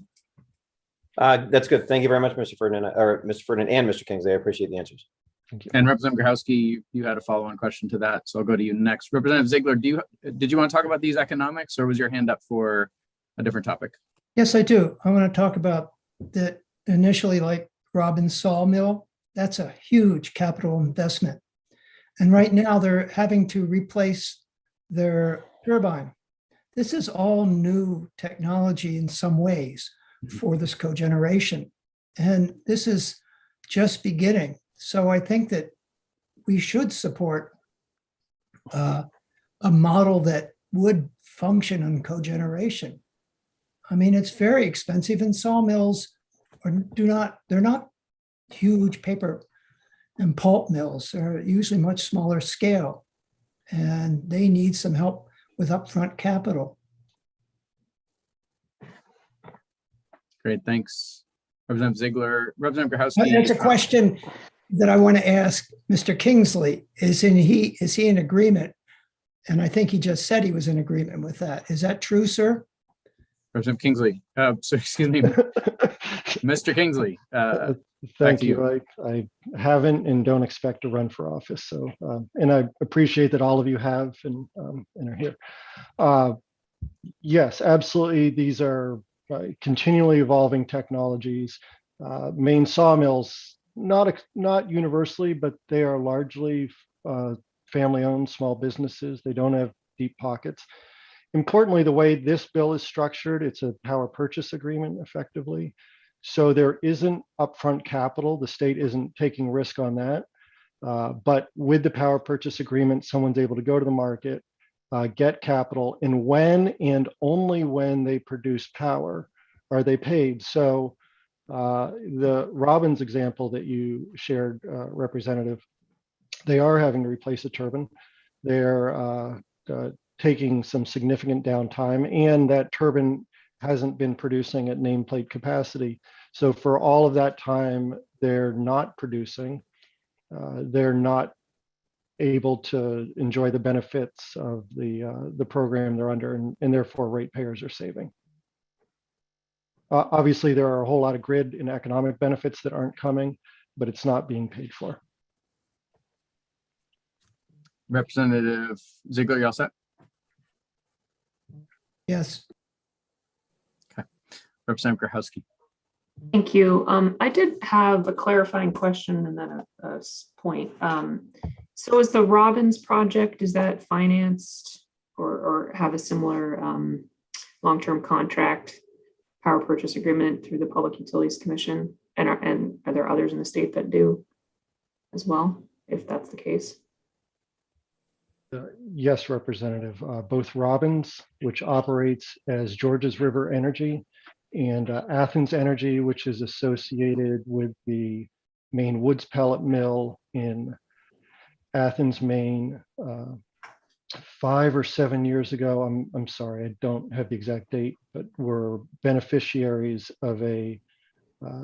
Cuddy? That's good. Thank you very much, Mr. Ferdinand, or Mr. Ferdinand and Mr. Kingsley. I appreciate the answers. Thank you. And Representative Grahowski, you had a follow-on question to that, so I'll go to you next. Representative Ziegler, did you want to talk about these economics, or was your hand up for a different topic? Yes, I do. I want to talk about that initially, like Robbins Sawmill. That's a huge capital investment. And right now they're having to replace their turbine. This is all new technology in some ways for this cogeneration. And this is just beginning. So I think that we should support a model that would function on cogeneration. I mean, it's very expensive, and sawmills they're not huge paper and pulp mills. They're usually much smaller scale, and they need some help with upfront capital. Great, thanks. Representative Ziegler, Representative Grahowski. That's a question that I want to ask Mr. Kingsley. Is he in agreement? And I think he just said he was in agreement with that. Is that true, sir? Representative Kingsley, so excuse me, Mr. Kingsley. Thank you. I haven't and don't expect to run for office. So, and I appreciate that all of you have and are here. Yes, absolutely. These are continually evolving technologies. Maine sawmills, not universally, but they are largely family-owned small businesses. They don't have deep pockets. Importantly, the way this bill is structured, it's a power purchase agreement effectively. So there isn't upfront capital. The state isn't taking risk on that. But with the power purchase agreement, someone's able to go to the market, get capital, and when and only when they produce power are they paid. So the Robbins example that you shared, Representative, they are having to replace a turbine. They're taking some significant downtime, and that turbine hasn't been producing at nameplate capacity. So for all of that time, they're not producing. They're not able to enjoy the benefits of the program they're under, and therefore ratepayers are saving. Obviously, there are a whole lot of grid and economic benefits that aren't coming, but it's not being paid for. Representative Ziegler, you all set? Yes. Okay. Representative Grahowski. Thank you. I did have a clarifying question and then a point. So is the Robbins project, is that financed or have a similar long-term contract power purchase agreement through the Public Utilities Commission? And are there others in the state that do as well, if that's the case? Yes, Representative. Both Robbins, which operates as Georges River Energy, and Athens Energy, which is associated with the Maine Woods Pellet Mill in Athens, Maine. 5 or 7 years ago, I'm sorry, I don't have the exact date, but were beneficiaries of a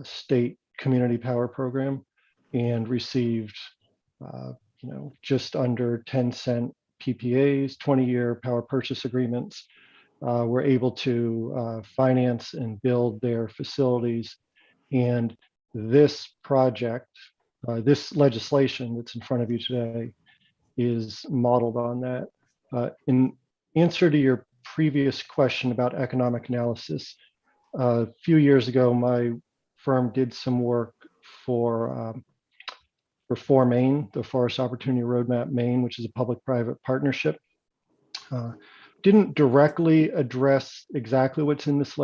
state community power program and received just under 10-cent PPAs, 20-year power purchase agreements. Were able to finance and build their facilities. And this project, this legislation that's in front of you today is modeled on that. In answer to your previous question about economic analysis, a few years ago, my firm did some work for Maine, the Forest Opportunity Roadmap Maine, which is a public-private partnership. Didn't directly address exactly what's in this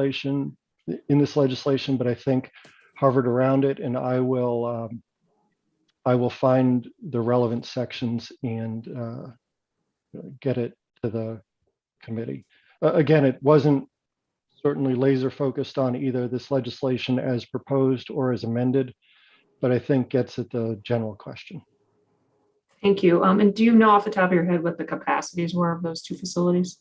legislation, but I think hovered around it, and I will find the relevant sections and get it to the committee. Again, it wasn't certainly laser focused on either this legislation as proposed or as amended, but I think gets at the general question. Thank you. And do you know off the top of your head what the capacities were of those two facilities?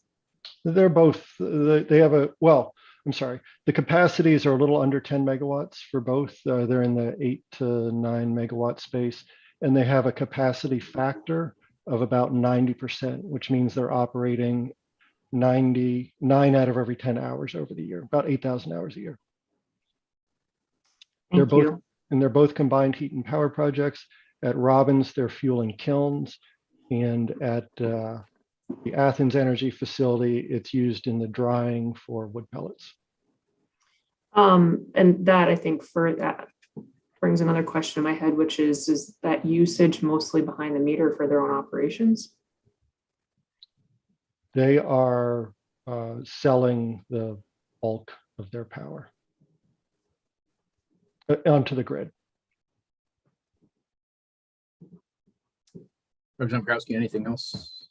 They're both, they have I'm sorry, the capacities are a little under 10 megawatts for both. They're in the 8 to 9 megawatt space, and they have a capacity factor of about 90%, which means they're operating 99 out of every 10 hours over the year, about 8,000 hours a year. They're both combined heat and power projects. At Robbins, they're fueling kilns, and at the Athens Energy facility, it's used in the drying for wood pellets. And that I think for that brings another question in my head, which is that usage mostly behind the meter for their own operations? They are selling the bulk of their power onto the grid. Representative Krowski, anything else?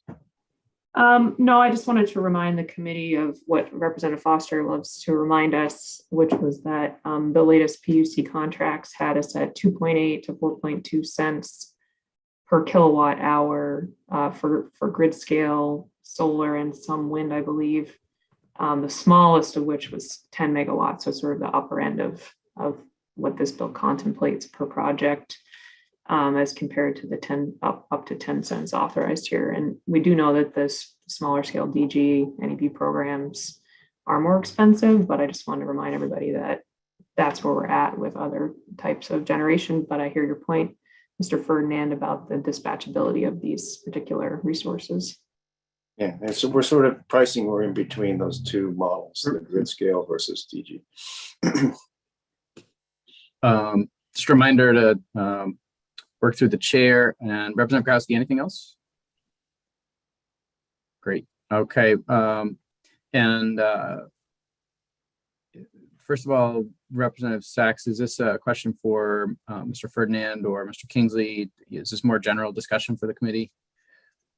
No, I just wanted to remind the committee of what Representative Foster loves to remind us, which was that the latest PUC contracts had us at 2.8 to 4.2 cents per kilowatt hour for grid scale solar and some wind, I believe. The smallest of which was 10 megawatts, so sort of the upper end of what this bill contemplates per project. As compared to the 10 up to 10 cents authorized here. And we do know that this smaller scale DG NEP programs are more expensive, but I just wanted to remind everybody that that's where we're at with other types of generation. But I hear your point, Mr. Ferdinand, about the dispatchability of these particular resources. Yeah, and so we're sort of pricing, we're in between those two models, the grid scale versus DG. Just a reminder to work through the chair. And Representative Krowski, anything else? Great. Okay. First of all, Representative Sachs, is this a question for Mr. Ferdinand or Mr. Kingsley? Is this more general discussion for the committee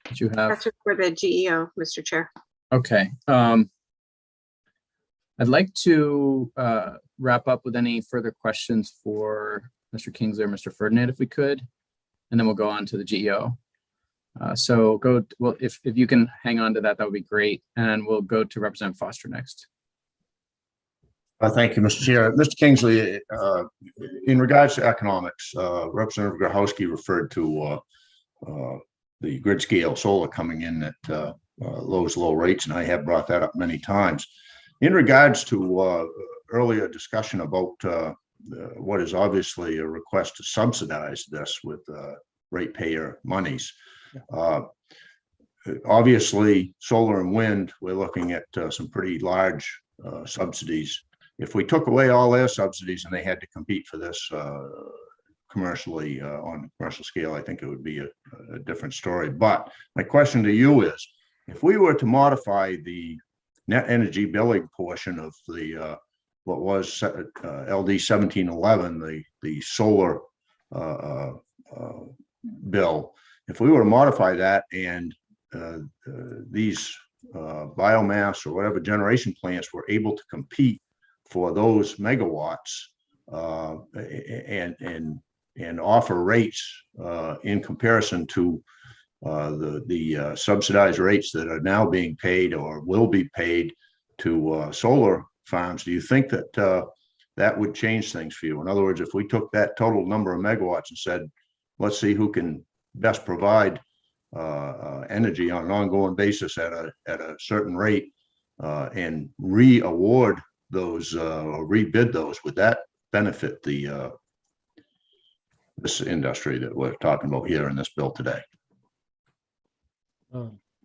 that you have? That's for the GEO, Mr. Chair. Okay. I'd like to wrap up with any further questions for Mr. Kingsley or Mr. Ferdinand, if we could, and then we'll go on to the GEO. Well, if you can hang on to that, that would be great. And we'll go to Representative Foster next. Thank you, Mr. Chair. Mr. Kingsley, in regards to economics, Representative Grahowski referred to the grid scale solar coming in at low rates, and I have brought that up many times. In regards to earlier discussion about what is obviously a request to subsidize this with ratepayer monies. Obviously, solar and wind, we're looking at some pretty large subsidies. If we took away all their subsidies and they had to compete for this commercially on a commercial scale, I think it would be a different story. But my question to you is, if we were to modify the net energy billing portion of the what was LD 1711, the solar bill, if we were to modify that and these biomass or whatever generation plants were able to compete for those megawatts and offer rates in comparison to the subsidized rates that are now being paid or will be paid to solar farms, do you think that that would change things for you? In other words, if we took that total number of megawatts and said, let's see who can best provide energy on an ongoing basis at a certain rate and re-award those or rebid those, would that benefit the this industry that we're talking about here in this bill today?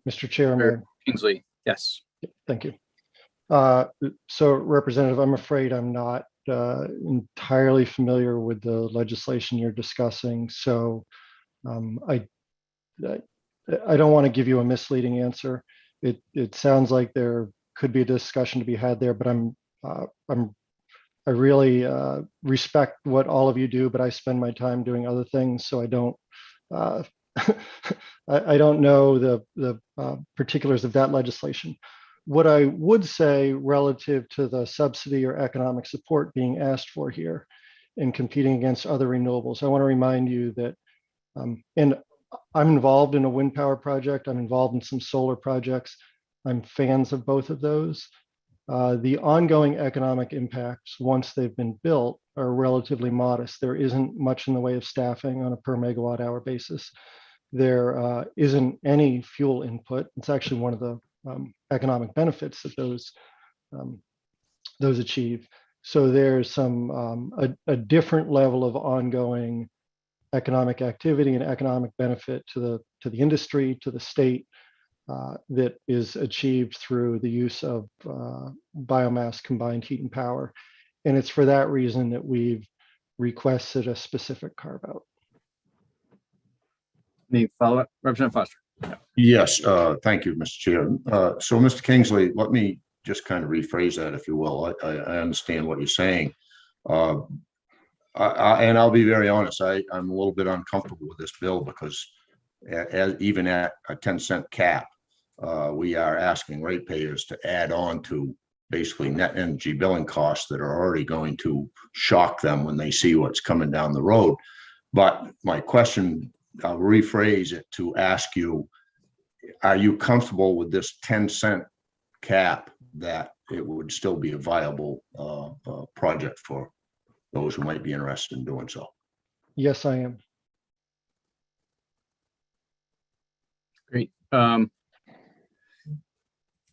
Mr. Chairman. Kingsley, yes. Thank you. So, Representative, I'm afraid I'm not entirely familiar with the legislation you're discussing. So I don't want to give you a misleading answer. It sounds like there could be a discussion to be had there, but I really respect what all of you do, but I spend my time doing other things, so I don't I don't know the particulars of that legislation. What I would say relative to the subsidy or economic support being asked for here and competing against other renewables, I want to remind you that, and I'm involved in a wind power project, I'm involved in some solar projects, I'm fans of both of those. The ongoing economic impacts, once they've been built, are relatively modest. There isn't much in the way of staffing on a per megawatt hour basis. There isn't any fuel input. It's actually one of the economic benefits that those achieve. So there's some a different level of ongoing economic activity and economic benefit to the industry, to the state, that is achieved through the use of biomass combined heat and power. And it's for that reason that we've requested a specific carve out. Any follow-up, Representative Foster? Yes, thank you, Mr. Chair. So, Mr. Kingsley, let me just kind of rephrase that, if you will. I understand what you're saying. And I'll be very honest, I'm a little bit uncomfortable with this bill because even at a 10-cent cap, we are asking ratepayers to add on to basically net energy billing costs that are already going to shock them when they see what's coming down the road. But my question, I'll rephrase it to ask you, are you comfortable with this 10-cent cap, that it would still be a viable project for those who might be interested in doing so? Yes, I am. Great.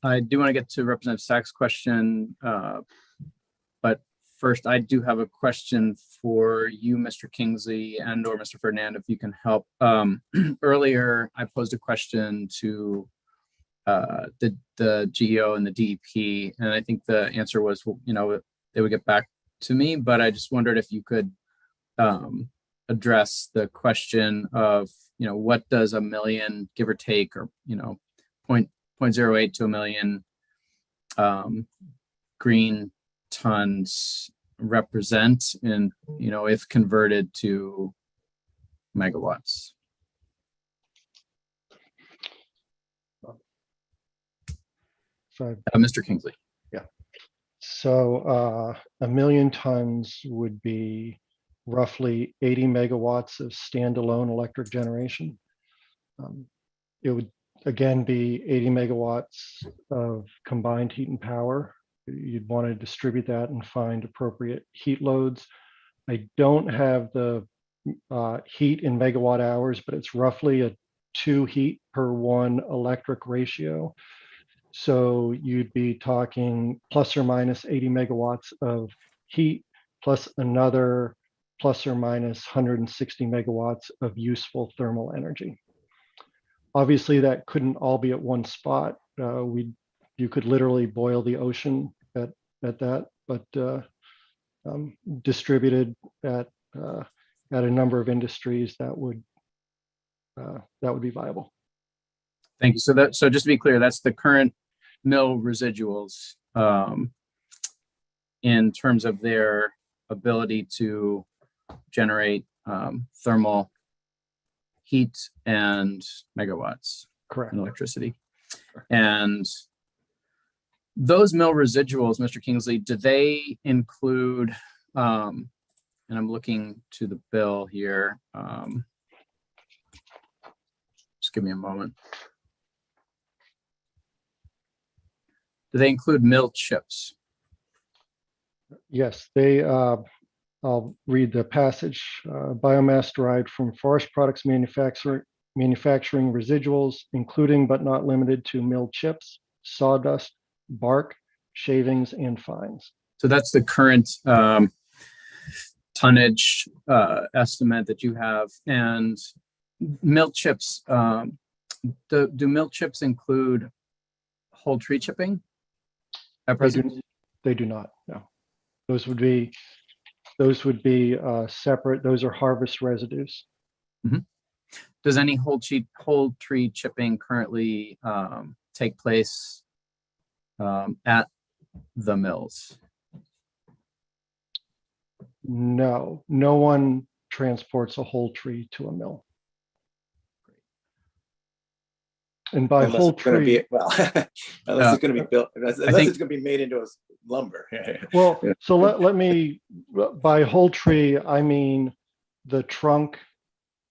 I do want to get to Representative Sachs' question, but first I do have a question for you, Mr. Kingsley, and or Mr. Ferdinand, if you can help. Earlier, I posed a question to the GEO and the DEP, and I think the answer was, you know, they would get back to me, but I just wondered if you could address the question of, you know, what does a million, give or take, or, you know, 0.08 to a million green tons represent in, you know, if converted to megawatts? Mr. Kingsley. Yeah. So a million tons would be roughly 80 megawatts of standalone electric generation. It would again be 80 megawatts of combined heat and power. You'd want to distribute that and find appropriate heat loads. I don't have the heat in megawatt hours, but it's roughly a 2 heat per 1 electric ratio. So you'd be talking plus or minus 80 megawatts of heat, plus another plus or minus 160 megawatts of useful thermal energy. Obviously, that couldn't all be at one spot. You could literally boil the ocean at that, but distributed at a number of industries, that would be viable. Thank you. So just to be clear, that's the current mill residuals in terms of their ability to generate thermal heat and megawatts. Correct. In electricity. And those mill residuals, Mr. Kingsley, do they include, and I'm looking to the bill here, just give me a moment. Do they include mill chips? Yes, I'll read the passage. Biomass derived from forest products manufacturing residuals, including but not limited to mill chips, sawdust, bark, shavings, and fines. So that's the current tonnage estimate that you have. And mill chips, do mill chips include whole tree chipping at present? They do not, no. Those would be separate. Those are harvest residues. Mm-hmm. Does any whole tree chipping currently take place at the mills? No, no one transports a whole tree to a mill. And by unless whole it's going to tree, be, well, unless it's going to be built, unless it's going to be made into a lumber. well, so let me, by whole tree, I mean the trunk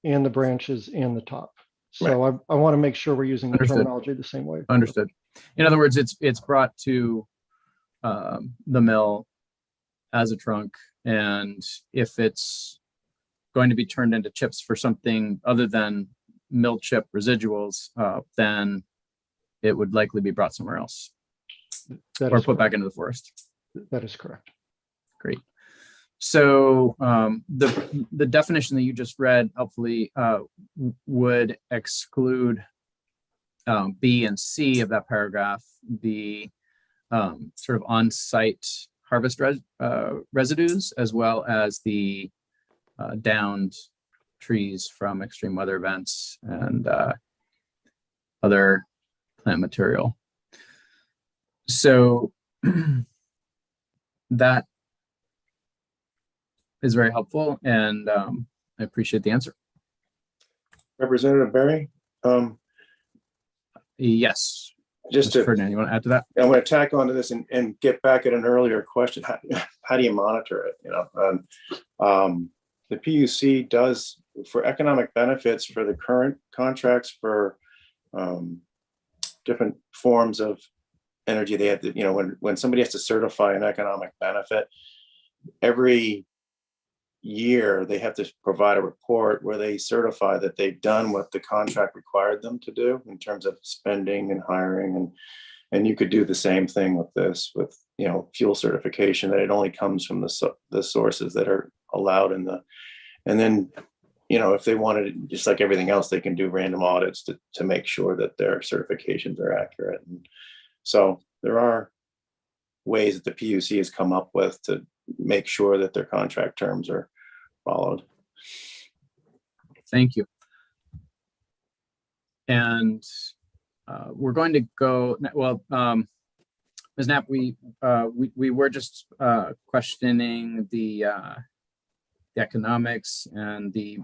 and the branches and the top. So right. I want to make sure we're using the terminology the same way. Understood. In other words, it's brought to the mill as a trunk, and if it's going to be turned into chips for something other than mill chip residuals, then it would likely be brought somewhere else or put back into the forest. That is correct. Great. So the definition that you just read helpfully would exclude B and C of that paragraph, the sort of on-site harvest residues, as well as the downed trees from extreme weather events and other plant material. So that is very helpful, and I appreciate the answer. Representative Berry? Yes. Just Mr. Ferdinand, you want to add to that? I'm going to tack onto this and get back at an earlier question. How do you monitor it? The PUC does, for economic benefits for the current contracts for different forms of energy, they have to, when somebody has to certify an economic benefit, every year they have to provide a report where they certify that they've done what the contract required them to do in terms of spending and hiring, and you could do the same thing with this, with fuel certification, that it only comes from the sources that are allowed in the, and then if they wanted it, just like everything else, they can do random audits to make sure that their certifications are accurate. And so there are ways that the PUC has come up with to make sure that their contract terms are followed. Thank you. And we're going to go, well, Ms. Knapp, we were just questioning the economics and the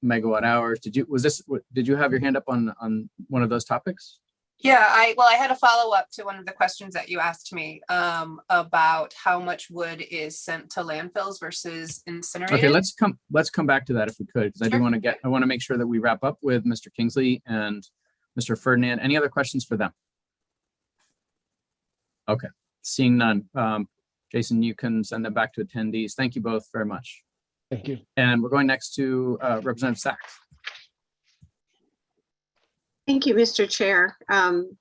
megawatt hours. Did you have your hand up on one of those topics? Yeah, I had a follow-up to one of the questions that you asked me about how much wood is sent to landfills versus incinerated. Okay, let's come back to that if we could, because sure. I want to make sure that we wrap up with Mr. Kingsley and Mr. Ferdinand. Any other questions for them? Okay, seeing none. Jason, you can send them back to attendees. Thank you both very much. Thank you. And we're going next to Representative Sachs. Thank you, Mr. Chair.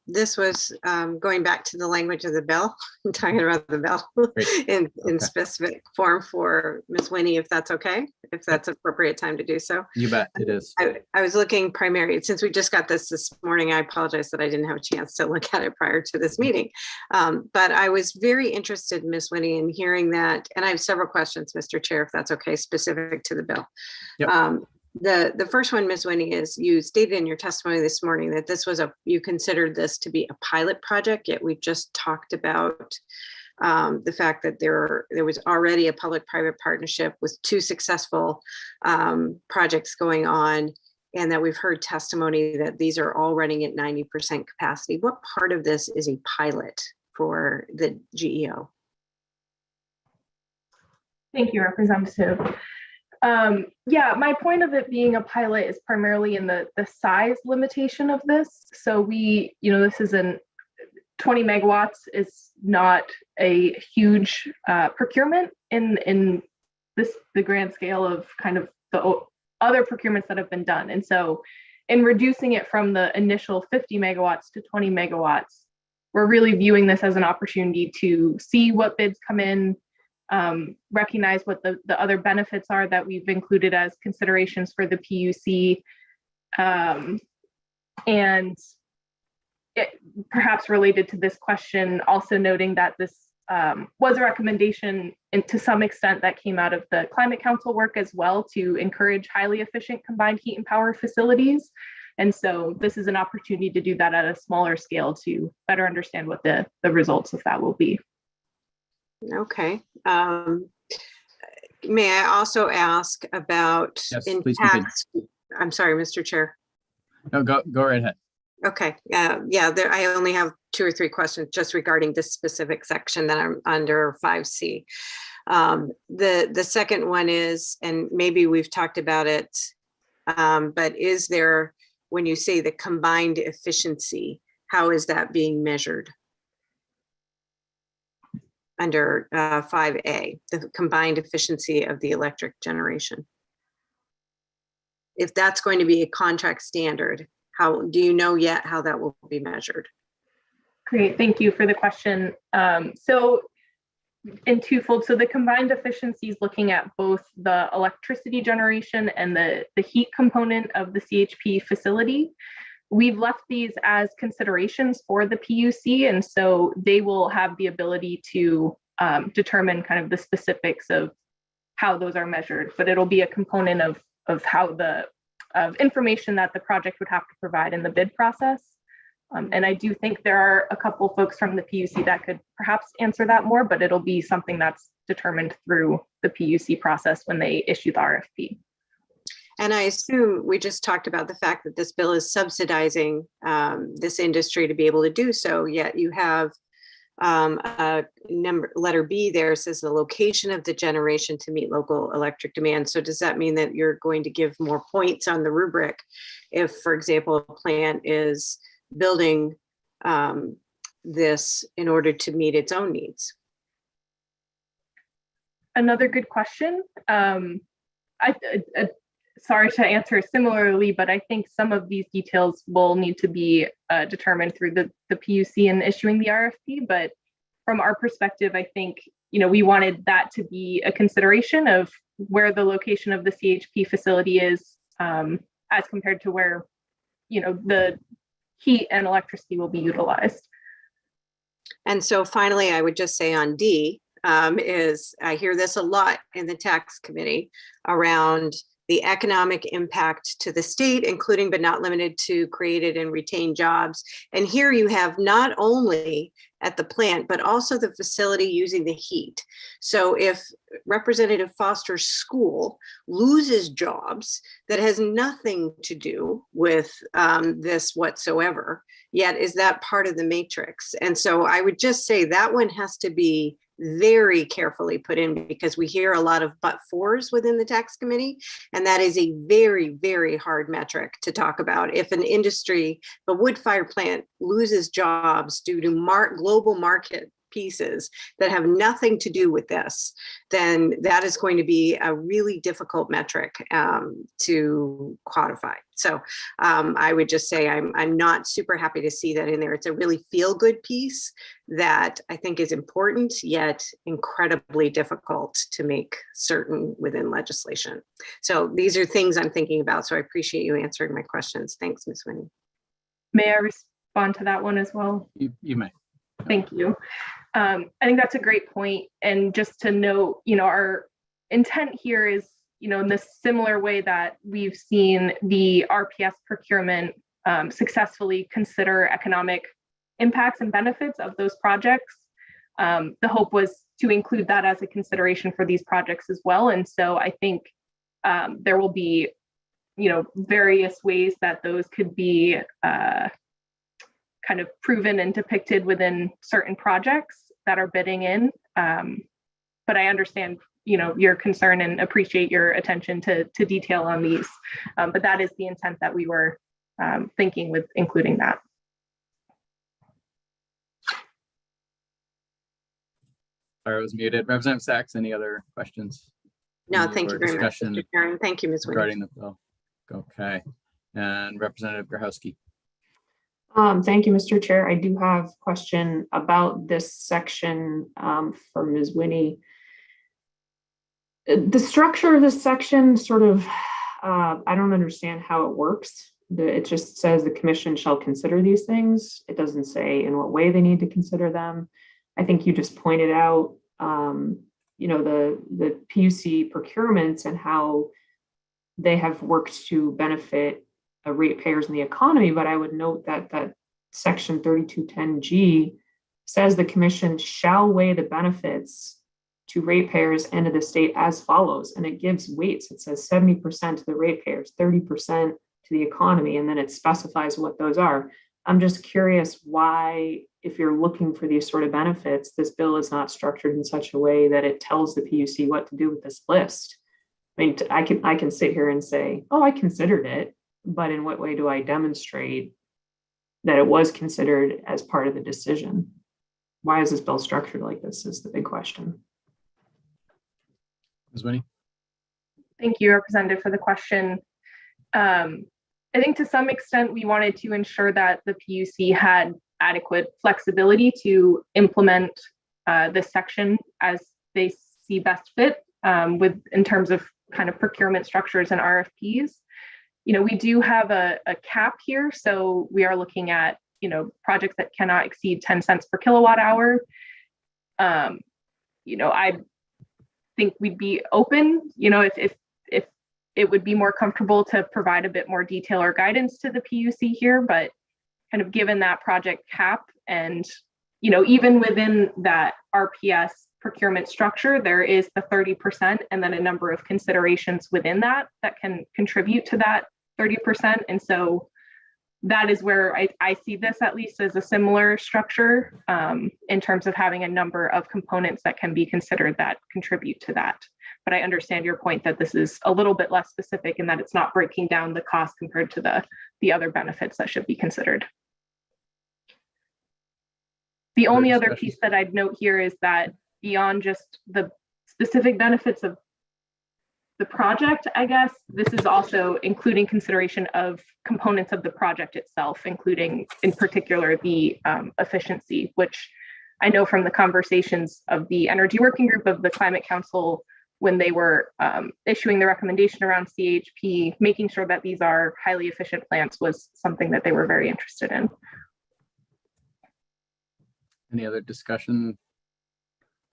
This was going back to the language of the bill, I'm talking about the bill in specific form for Ms. Winnie, if that's okay, if that's appropriate time to do so. You bet, it is. I was looking primarily, since we just got this morning, I apologize that I didn't have a chance to look at it prior to this meeting. But I was very interested, Ms. Winnie, in hearing that, and I have several questions, Mr. Chair, if that's okay, specific to the bill. Yep. The first one, Ms. Winnie, is you stated in your testimony this morning that this was you considered this to be a pilot project, yet we've just talked about the fact that there was already a public-private partnership with 2 successful projects going on, and that we've heard testimony that these are all running at 90% capacity. What part of this is a pilot for the GEO? Thank you, Representative. Yeah, my point of it being a pilot is primarily in the size limitation of this. So this isn't 20 megawatts is not a huge procurement in the grand scale of kind of the other procurements that have been done. And so in reducing it from the initial 50 megawatts to 20 megawatts, we're really viewing this as an opportunity to see what bids come in, recognize what the other benefits are that we've included as considerations for the PUC, and perhaps related to this question, also noting that this was a recommendation and to some extent that came out of the Climate Council work as well, to encourage highly efficient combined heat and power facilities. And so this is an opportunity to do that at a smaller scale to better understand what the results of that will be. Okay. May I also ask about impacts? I'm sorry, Mr. Chair. No, go right ahead. Okay. I only have 2 or 3 questions just regarding this specific section that I'm under 5C. The second one is, and maybe we've talked about it, but is there, when you say the combined efficiency, how is that being measured? Under 5A, the combined efficiency of the electric generation. If that's going to be a contract standard, how do you know yet how that will be measured? Great, thank you for the question. So in twofold, so the combined efficiency is looking at both the electricity generation and the heat component of the CHP facility. We've left these as considerations for the PUC, and so they will have the ability to determine kind of the specifics of how those are measured, but it'll be a component of how of information that the project would have to provide in the bid process. And I do think there are a couple folks from the PUC that could perhaps answer that more, but it'll be something that's determined through the PUC process when they issue the RFP. And I assume we just talked about the fact that this bill is subsidizing this industry to be able to do so, yet you have letter B there says the location of the generation to meet local electric demand. So does that mean that you're going to give more points on the rubric if, for example, a plant is building this in order to meet its own needs? Another good question. Sorry to answer similarly, but I think some of these details will need to be determined through the PUC in issuing the RFP. But from our perspective, I think, we wanted that to be a consideration of where the location of the CHP facility is as compared to where, the heat and electricity will be utilized. And so finally, I would just say on D is I hear this a lot in the tax committee around the economic impact to the state, including but not limited to created and retained jobs. And here you have not only at the plant, but also the facility using the heat. So if Representative Foster's school loses jobs, that has nothing to do with this whatsoever, yet is that part of the matrix? And so I would just say that one has to be very carefully put in, because we hear a lot of but-fors within the tax committee, and that is a very, very hard metric to talk about. If an industry, the wood fire plant, loses jobs due to global market pieces that have nothing to do with this, then that is going to be a really difficult metric to quantify. So I would just say I'm not super happy to see that in there. It's a really feel-good piece that I think is important, yet incredibly difficult to make certain within legislation. So these are things I'm thinking about. So I appreciate you answering my questions. Thanks, Ms. Winnie. May I respond to that one as well? You may. Thank you. I think that's a great point. And just to note, our intent here is, in this similar way that we've seen the RPS procurement successfully consider economic impacts and benefits of those projects. The hope was to include that as a consideration for these projects as well. And so I think there will be, various ways that those could be kind of proven and depicted within certain projects that are bidding in. But I understand, your concern and appreciate your attention to detail on these. But that is the intent that we were thinking with including that. Sorry, I was muted. Representative Sachs, any other questions? No, thank you very much, Mr. Chairman. Thank you, Ms. Winnie. Regarding the bill. Okay. And Representative Grahowski. Thank you, Mr. Chair. I do have a question about this section for Ms. Winnie. The structure of this section sort of, I don't understand how it works. It just says the commission shall consider these things. It doesn't say in what way they need to consider them. I think you just pointed out, the PUC procurements and how they have worked to benefit ratepayers in the economy, but I would note that section 3210G says the commission shall weigh the benefits to ratepayers and to the state as follows, and it gives weights. It says 70% to the ratepayers, 30% to the economy, and then it specifies what those are. I'm just curious why, if you're looking for these sort of benefits, this bill is not structured in such a way that it tells the PUC what to do with this list. I mean, I can sit here and say, oh, I considered it, but in what way do I demonstrate that it was considered as part of the decision? Why is this bill structured like this is the big question. Ms. Winnie? Thank you, Representative, for the question. I think to some extent we wanted to ensure that the PUC had adequate flexibility to implement this section as they see best fit in terms of kind of procurement structures and RFPs. We do have a cap here. So we are looking at, projects that cannot exceed 10 cents per kilowatt hour. I think we'd be open, if it would be more comfortable to provide a bit more detail or guidance to the PUC here, but kind of given that project cap and, even within that RPS procurement structure, there is the 30% and then a number of considerations within that can contribute to that 30%. And so that is where I see this at least as a similar structure in terms of having a number of components that can be considered that contribute to that. But I understand your point that this is a little bit less specific and that it's not breaking down the cost compared to the other benefits that should be considered. The only other piece that I'd note here is that beyond just the specific benefits of the project, I guess, this is also including consideration of components of the project itself, including in particular the efficiency, which I know from the conversations of the Energy Working Group of the Climate Council, when they were issuing the recommendation around CHP, making sure that these are highly efficient plants was something that they were very interested in. Any other discussion?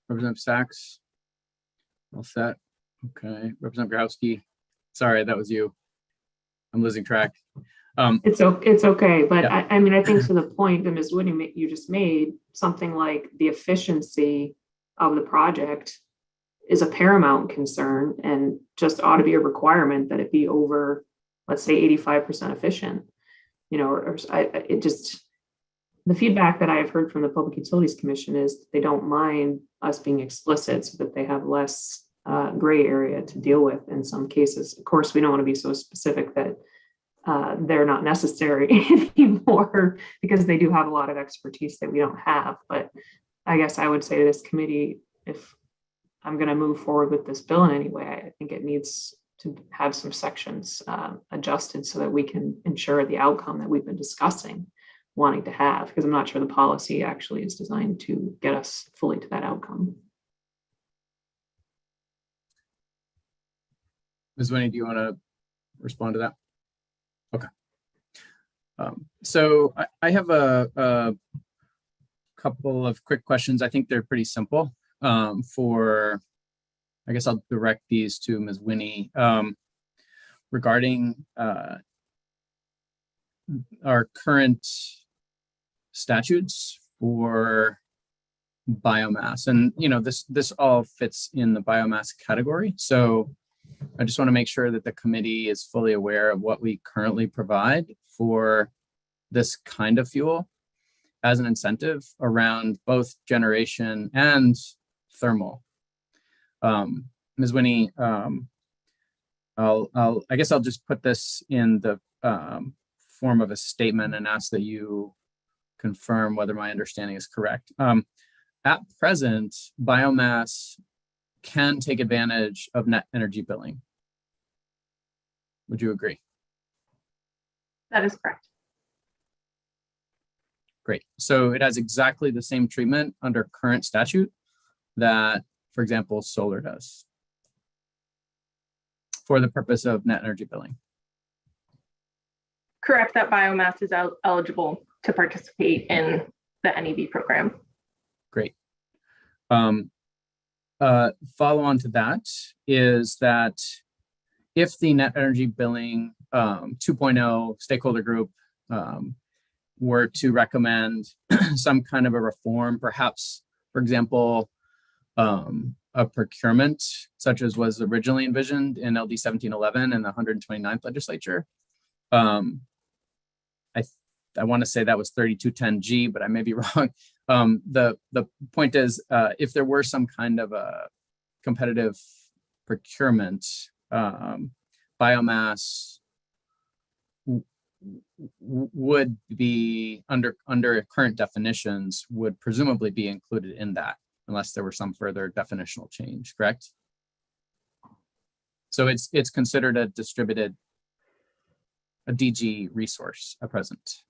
Representative Sachs? All set. Okay. Representative Grabowski. Sorry, that was you. I'm losing track. It's okay, but yeah. I mean, I think to the point that Ms. Whitney you just made, something like the efficiency of the project is a paramount concern and just ought to be a requirement that it be over, let's say, 85% efficient. The feedback that I have heard from the Public Utilities Commission is they don't mind us being explicit so that they have less gray area to deal with in some cases. Of course, we don't want to be so specific that they're not necessary anymore because they do have a lot of expertise that we don't have. But I guess I would say to this committee, if I'm going to move forward with this bill in any way, I think it needs to have some sections adjusted so that we can ensure the outcome that we've been discussing wanting to have, because I'm not sure the policy actually is designed to get us fully to that outcome. Ms. Winnie, do you want to respond to that? Okay. So I have a couple of quick questions. I think they're pretty simple. I guess I'll direct these to Ms. Winnie regarding our current statutes for biomass, and this all fits in the biomass category. So I just want to make sure that the committee is fully aware of what we currently provide for this kind of fuel as an incentive around both generation and thermal. Ms. Winnie, I guess I'll just put this in the form of a statement and ask that you confirm whether my understanding is correct. At present, biomass can take advantage of net energy billing. Would you agree? That is correct. Great. So it has exactly the same treatment under current statute that, for example, solar does for the purpose of net energy billing. Correct, that biomass is eligible to participate in the NEB program. Great. Follow on to that is that if the net energy billing 2.0 stakeholder group were to recommend some kind of a reform, perhaps, for example, a procurement such as was originally envisioned in LD 1711 and the 129th legislature. I want to say that was 3210G, but I may be wrong. The point is, if there were some kind of a competitive procurement, biomass would be under current definitions would presumably be included in that, unless there were some further definitional change, correct? So it's considered a distributed, a DG resource at present.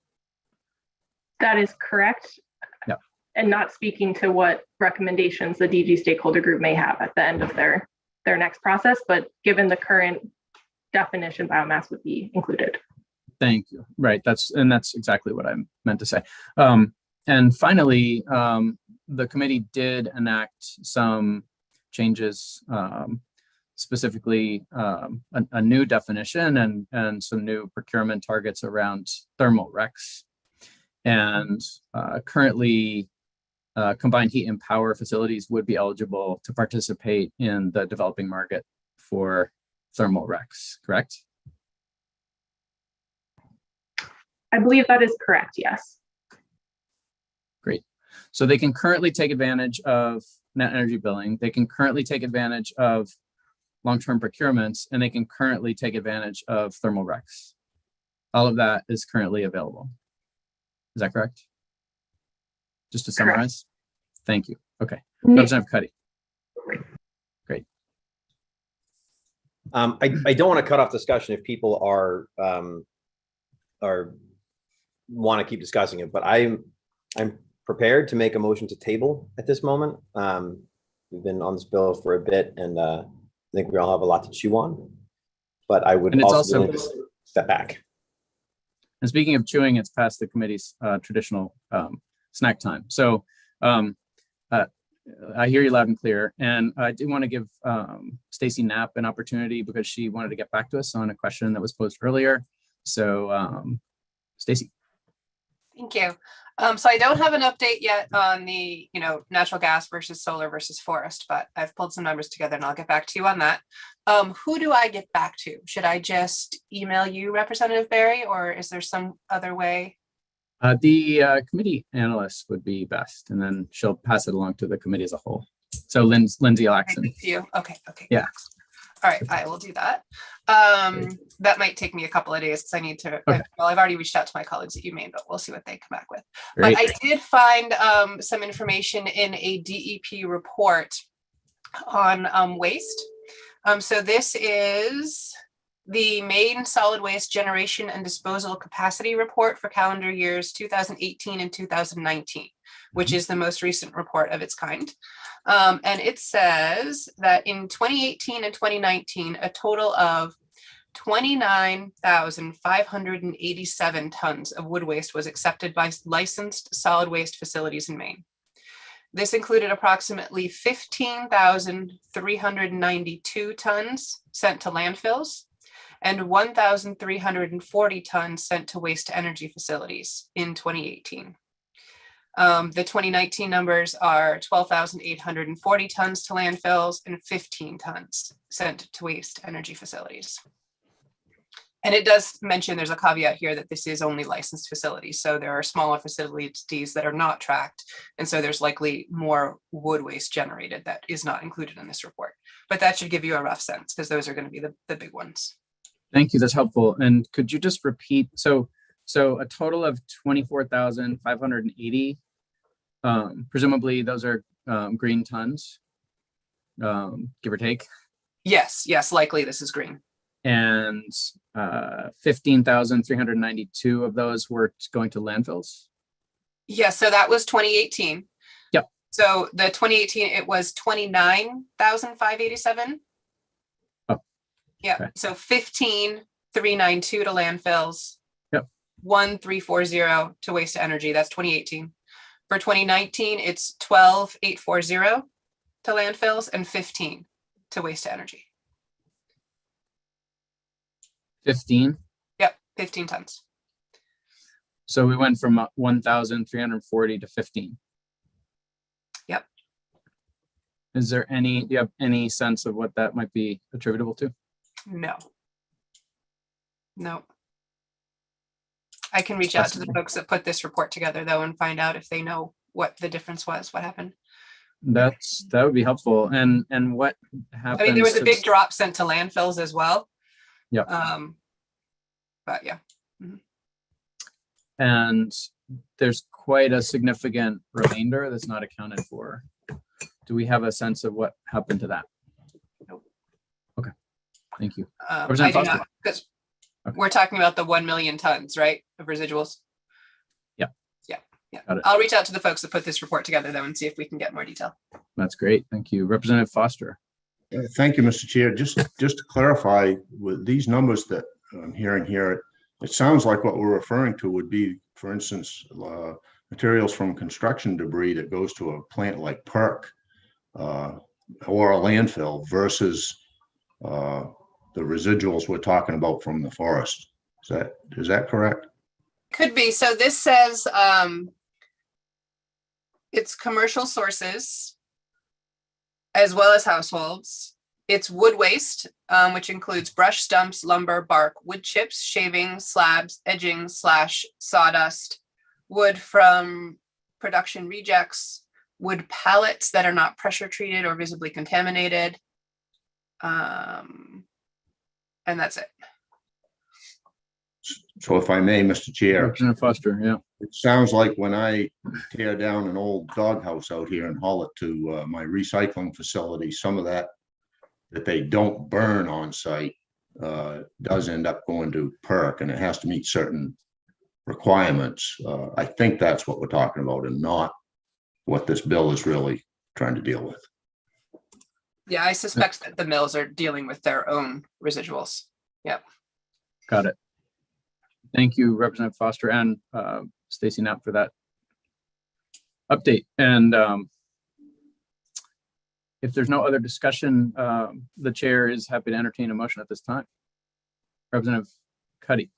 That is correct. Yeah. And not speaking to what recommendations the DG stakeholder group may have at the end of their next process, but given the current definition, biomass would be included. Thank you. Right. That's exactly what I meant to say. And finally, the committee did enact some changes, specifically a new definition and some new procurement targets around thermal RECs. And currently, combined heat and power facilities would be eligible to participate in the developing market for thermal RECs, correct? I believe that is correct, yes. Great. So they can currently take advantage of net energy billing. They can currently take advantage of long-term procurements, and they can currently take advantage of thermal RECs. All of that is currently available. Is that correct? Just to summarize? Correct. Thank you. Okay. Representative Cuddy. Great. I don't want to cut off discussion if people are want to keep discussing it, but I'm prepared to make a motion to table at this moment. We've been on this bill for a bit, and I think we all have a lot to chew on. But I would also step back. And speaking of chewing, it's past the committee's traditional snack time. So I hear you loud and clear. And I do want to give Stacy Knapp an opportunity because she wanted to get back to us on a question that was posed earlier. So Stacy. Thank you. So I don't have an update yet on the, natural gas versus solar versus forest, but I've pulled some numbers together and I'll get back to you on that. Who do I get back to? Should I just email you, Representative Barry, or is there some other way? The committee analyst would be best, and then she'll pass it along to the committee as a whole. So Lindsay Laxon. You. Okay. Yeah. All right, I will do that. That might take me a couple of days because I need to, well, I've already reached out to my colleagues at UMaine, but we'll see what they come back with. Great. But I did find some information in a DEP report on waste. So this is the Maine Solid Waste Generation and Disposal Capacity Report for calendar years 2018 and 2019, which is the most recent report of its kind. And it says that in 2018 and 2019, a total of 29,587 tons of wood waste was accepted by licensed solid waste facilities in Maine. This included approximately 15,392 tons sent to landfills and 1,340 tons sent to waste to energy facilities in 2018. The 2019 numbers are 12,840 tons to landfills and 15 tons sent to waste energy facilities. And it does mention there's a caveat here that this is only licensed facilities. So there are smaller facilities that are not tracked. And so there's likely more wood waste generated that is not included in this report. But that should give you a rough sense because those are going to be the big ones. Thank you. That's helpful. And could you just repeat? So a total of 24,580. Presumably those are green tons, give or take. Yes, likely this is green. And 15,392 of those were going to landfills. Yeah, so that was 2018. Yep. So the 2018 it was 29,587. Oh. Yeah. Okay. So 15,392 to landfills. Yep. 1,340 to waste to energy. That's 2018. For 2019, it's 12,840 to landfills and 15 to waste to energy. 15? Yep, 15 tons. So we went from 1,340 to 15. Yep. Do you have any sense of what that might be attributable to? No. I can reach out to the folks that put this report together though and find out if they know what the difference was, what happened. That would be helpful. And what happened? I mean, there was a big drop sent to landfills as well. Yeah. But yeah. Mm-hmm. And there's quite a significant remainder that's not accounted for. Do we have a sense of what happened to that? Nope. Okay. Thank you. I do not, because we're talking about the 1 million tons, right, of residuals? Yeah. I'll reach out to the folks that put this report together though and see if we can get more detail. That's great. Thank you. Representative Foster. Thank you, Mr. Chair. Just to clarify, with these numbers that I'm hearing here, it sounds like what we're referring to would be, for instance, materials from construction debris that goes to a plant like PERC or a landfill versus the residuals we're talking about from the forest. Is that correct? Could be. So this says it's commercial sources as well as households. It's wood waste, which includes brush, stumps, lumber, bark, wood chips, shavings, slabs, edging / sawdust, wood from production rejects, wood pallets that are not pressure treated or visibly contaminated. And that's it. So if I may, Mr. Chair. Representative Foster, yeah. It sounds like when I tear down an old doghouse out here and haul it to my recycling facility, some of that they don't burn on site does end up going to PERC, and it has to meet certain requirements. I think that's what we're talking about and not what this bill is really trying to deal with. Yeah, I suspect that the mills are dealing with their own residuals. Yep. Got it. Thank you, Representative Foster and Stacy Knapp for that update. And if there's no other discussion, the chair is happy to entertain a motion at this time. Representative Cuddy.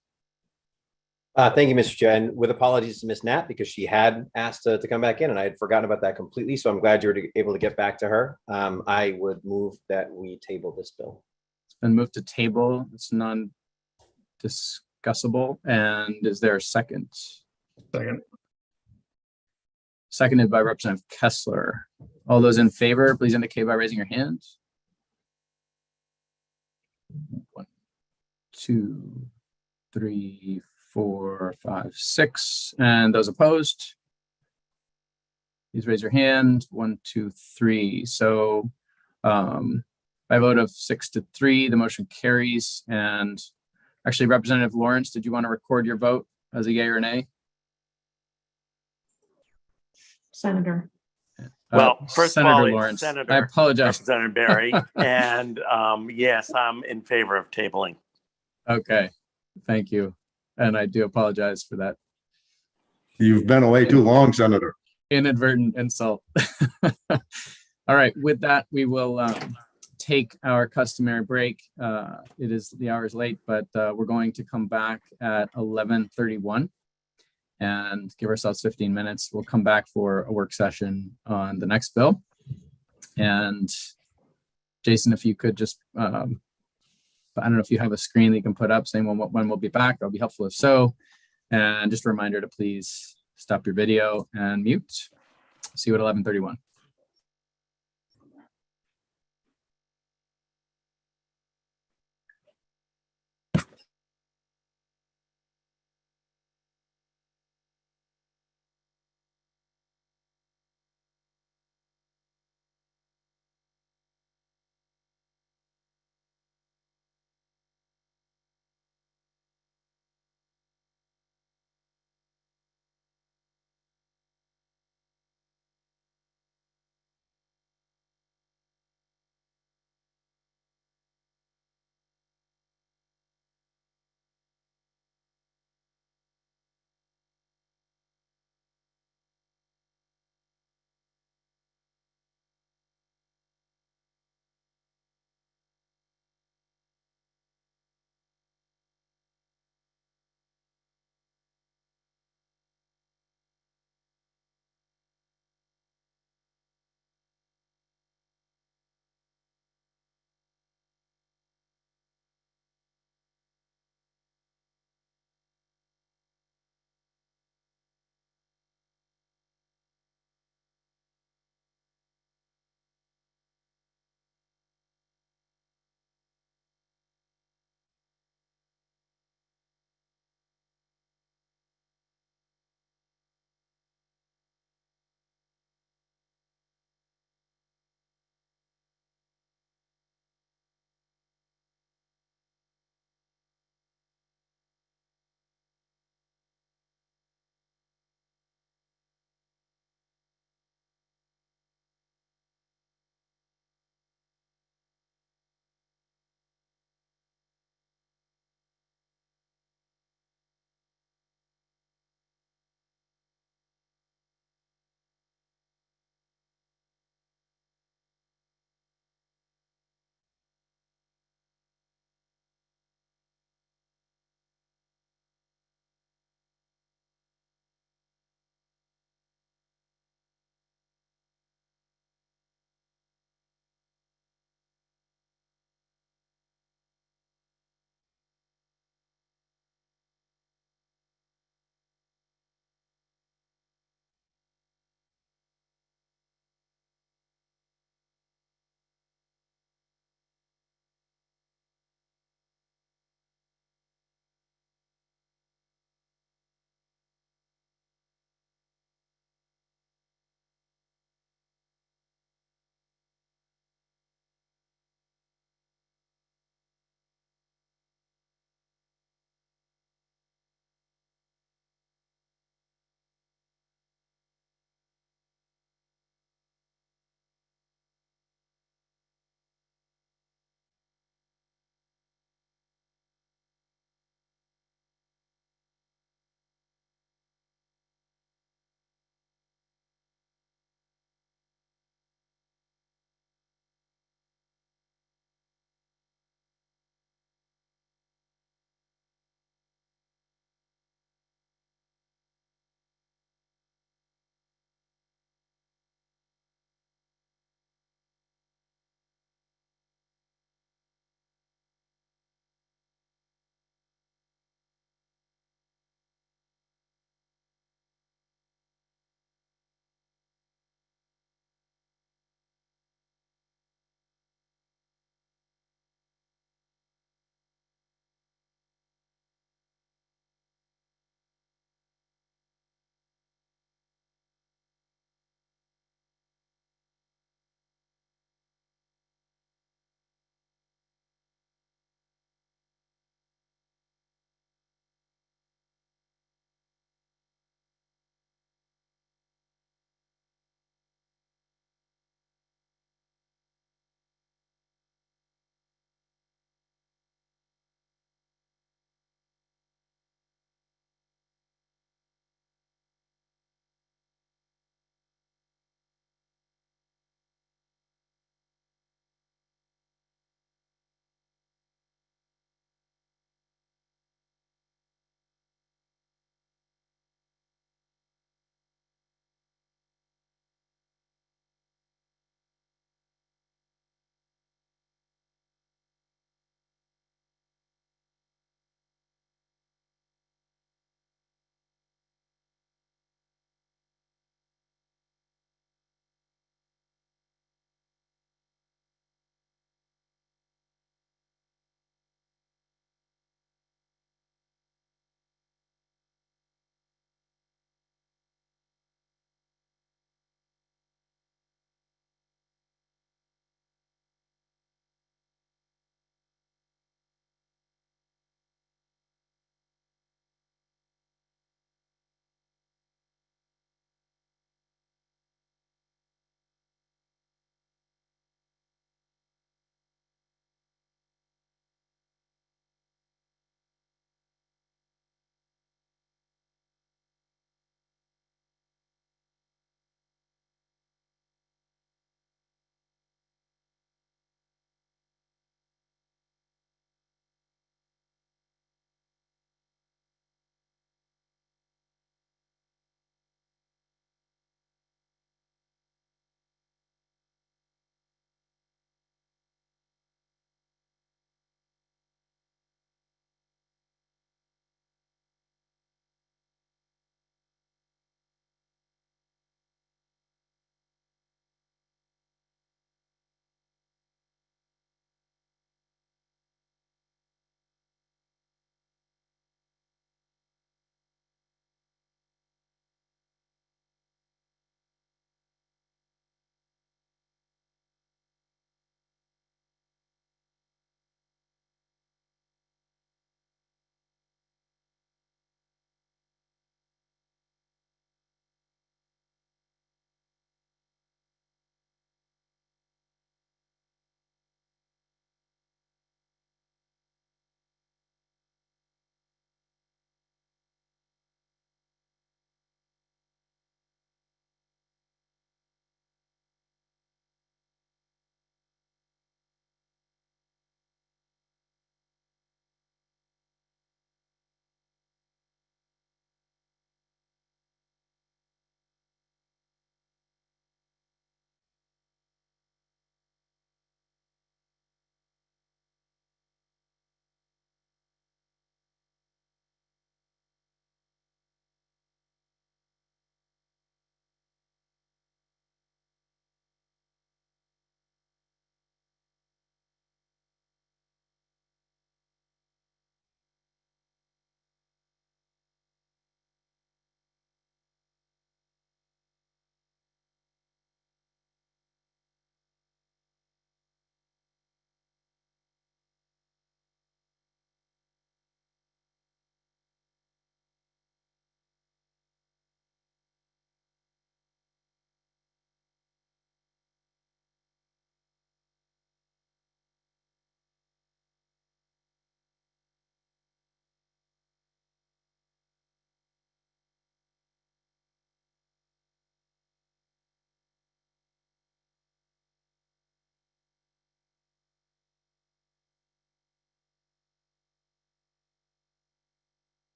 Thank you, Mr. Chair, and with apologies to Ms. Knapp because she had asked to come back in and I had forgotten about that completely. So I'm glad you were able to get back to her. I would move that we table this bill. It's been moved to table. It's non-discussable. And is there a second? Second. Seconded by Representative Kessler. All those in favor, please indicate by raising your hand. 1, 2, 3, 4, 5, 6. And those opposed, please raise your hand. 1, 2, 3. So by a vote of 6-3, the motion carries. And actually, Representative Lawrence, did you want to record your vote as a yay or nay? Senator. Well, first Senator of all, Lawrence, Senator, I apologize. Representative Barry, and yes, I'm in favor of tabling. Okay, thank you. And I do apologize for that. You've been away too long, Senator. Inadvertent insult. All right, with that, we will take our customary break. It is the hour is late, but we're going to come back at 11:31 and give ourselves 15 minutes. We'll come back for a work session on the next bill. And Jason, if you could just, I don't know if you have a screen that you can put up saying when we'll be back, that'll be helpful if so. And just a reminder to please stop your video and mute. See you at 11:31.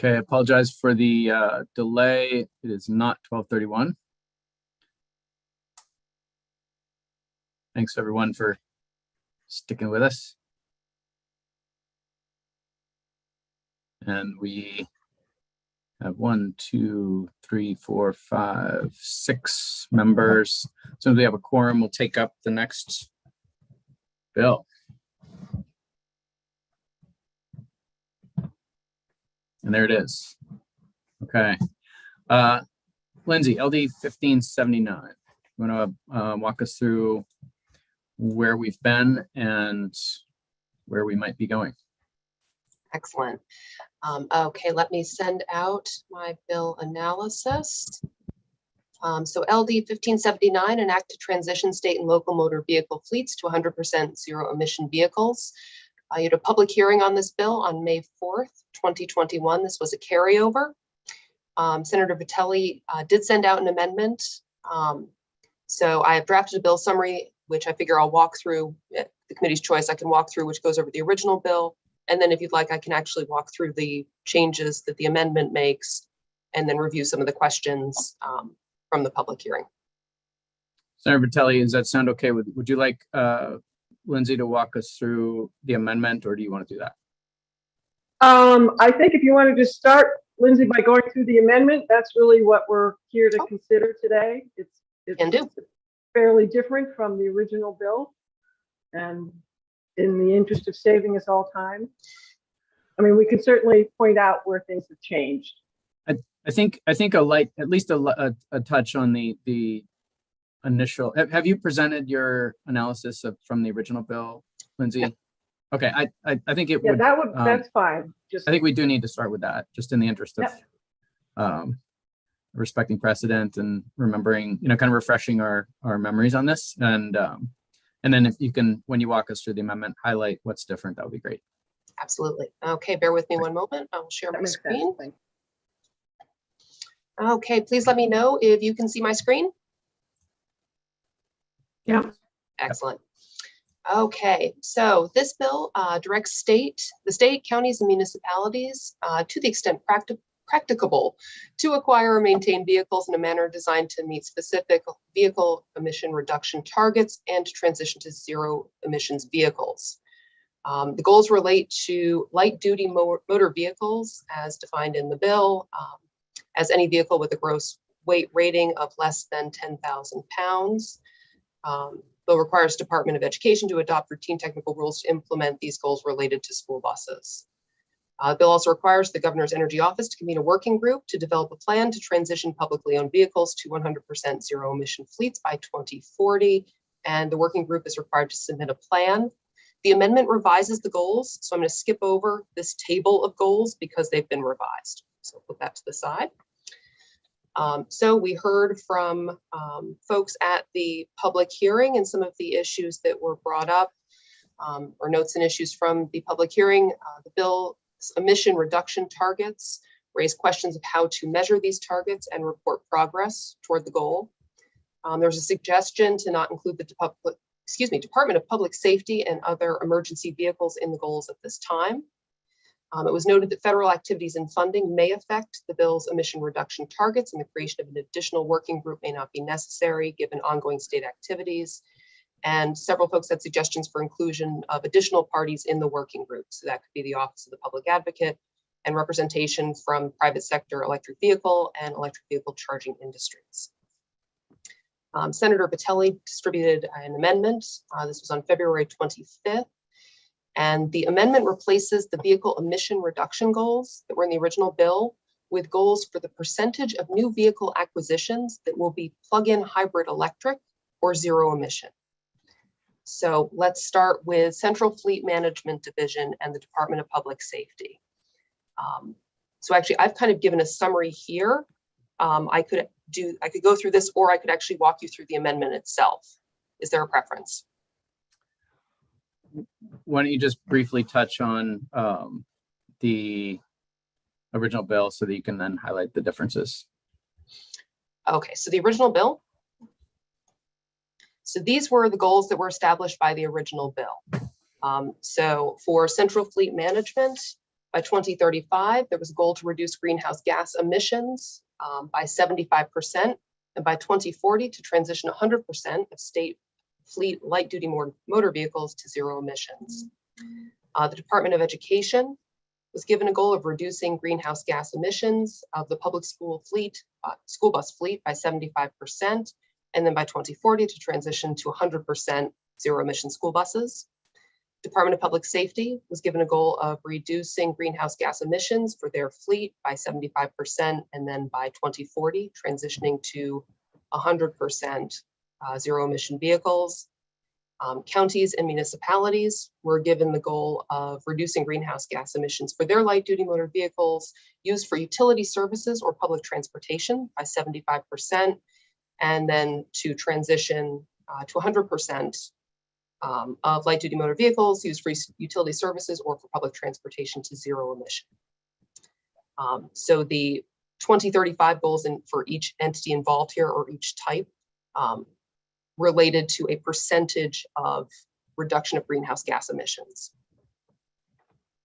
Okay, I apologize for the delay. It is not 12:31. Thanks everyone for sticking with us. And we have 1, 2, 3, 4, 5, 6 members. As soon as we have a quorum, we'll take up the next bill. And there it is. Okay. Lindsay, LD 1579. You want to walk us through where we've been and where we might be going? Excellent. Okay, let me send out my bill analysis. So LD 1579, an act to transition state and local motor vehicle fleets to 100% zero emission vehicles. You had a public hearing on this bill on May 4th, 2021. This was a carryover. Senator Vitelli did send out an amendment. So I have drafted a bill summary, which I figure I'll walk through at the committee's choice. I can walk through which goes over the original bill. And then if you'd like, I can actually walk through the changes that the amendment makes and then review some of the questions from the public hearing. Senator Vitelli, does that sound okay? Would you like Lindsay to walk us through the amendment, or do you want to do that? I think if you want to just start, Lindsay, by going through the amendment, that's really what we're here to consider today. It's fairly different from the original bill, and in the interest of saving us all time, I mean, we can certainly point out where things have changed. I think at least a touch on the initial. Have you presented your analysis from the original bill, Lindsay? Yeah. Okay, I think it would. Yeah, that's fine. I think we do need to start with that, just in the interest of respecting precedent and remembering, kind of refreshing our memories on this. And then if you can, when you walk us through the amendment, highlight what's different, that would be great. Absolutely. Okay, bear with me one moment. I will share my screen. Okay, please let me know if you can see my screen. Yeah. Excellent. Okay, so this bill directs the state, counties, and municipalities to the extent practicable to acquire or maintain vehicles in a manner designed to meet specific vehicle emission reduction targets and to transition to zero emissions vehicles. The goals relate to light duty motor vehicles as defined in the bill, as any vehicle with a gross weight rating of less than 10,000 pounds. Bill requires Department of Education to adopt routine technical rules to implement these goals related to school buses. The bill also requires the Governor's Energy Office to convene a working group to develop a plan to transition publicly owned vehicles to 100% zero emission fleets by 2040. And the working group is required to submit a plan. The amendment revises the goals. So I'm going to skip over this table of goals because they've been revised. So put that to the side. So we heard from folks at the public hearing and some of the issues that were brought up, or notes and issues from the public hearing. The bill's emission reduction targets raise questions of how to measure these targets and report progress toward the goal. There's a suggestion to not include the Department of Public Safety and other emergency vehicles in the goals at this time. It was noted that federal activities and funding may affect the bill's emission reduction targets, and the creation of an additional working group may not be necessary given ongoing state activities. And several folks had suggestions for inclusion of additional parties in the working group. So that could be the Office of the Public Advocate and representation from private sector electric vehicle and electric vehicle charging industries. Senator Vitelli distributed an amendment. This was on February 25th. And the amendment replaces the vehicle emission reduction goals that were in the original bill with goals for the percentage of new vehicle acquisitions that will be plug-in hybrid electric or zero emission. So let's start with Central Fleet Management Division and the Department of Public Safety. So actually, I've kind of given a summary here. I could go through this, or I could actually walk you through the amendment itself. Is there a preference? Why don't you just briefly touch on the original bill so that you can then highlight the differences? Okay, so the original bill. So these were the goals that were established by the original bill. So for Central Fleet Management, By 2035, there was a goal to reduce greenhouse gas emissions by 75%, and by 2040 to transition 100% of state fleet light-duty motor vehicles to zero emissions. The Department of Education was given a goal of reducing greenhouse gas emissions of the public school bus fleet by 75%, and then by 2040 to transition to 100% zero-emission school buses. Department of Public Safety was given a goal of reducing greenhouse gas emissions for their fleet by 75%, and then by 2040, transitioning to 100% zero-emission vehicles. Counties and municipalities were given the goal of reducing greenhouse gas emissions for their light-duty motor vehicles used for utility services or public transportation by 75%, and then to transition to 100% of light-duty motor vehicles used for utility services or for public transportation to zero emission. So the 2035 goals for each entity involved here, or each type, related to a percentage of reduction of greenhouse gas emissions.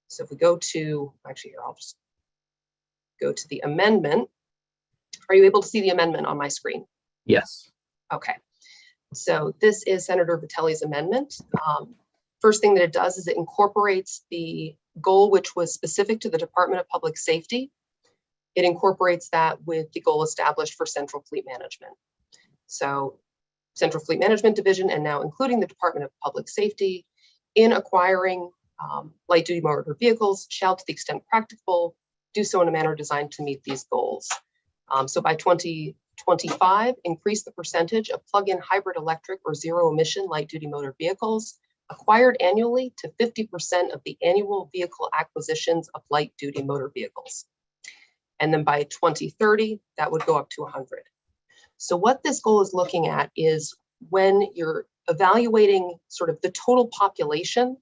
So if we go to, actually here, I'll just go to the amendment. Are you able to see the amendment on my screen? Yes. Okay. So this is Senator Vitelli's amendment. First thing that it does is it incorporates the goal, which was specific to the Department of Public Safety. It incorporates that with the goal established for Central Fleet Management. So Central Fleet Management Division, and now including the Department of Public Safety, in acquiring light-duty motor vehicles, shall, to the extent practicable, do so in a manner designed to meet these goals. So by 2025, increase the percentage of plug-in hybrid electric or zero-emission light-duty motor vehicles acquired annually to 50% of the annual vehicle acquisitions of light-duty motor vehicles. And then by 2030, that would go up to 100. So what this goal is looking at is when you're evaluating sort of the total population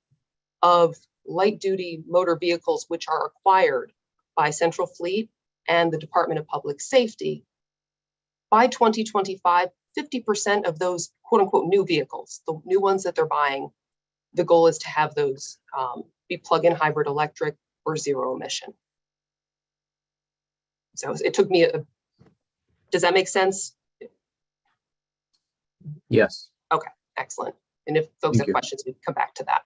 of light-duty motor vehicles which are acquired by Central Fleet and the Department of Public Safety, by 2025, 50% of those quote unquote new vehicles, the new ones that they're buying, the goal is to have those be plug-in hybrid electric or zero emission. So it took me does that make sense? Yes. Okay, excellent. And if folks have questions, we can come back to that.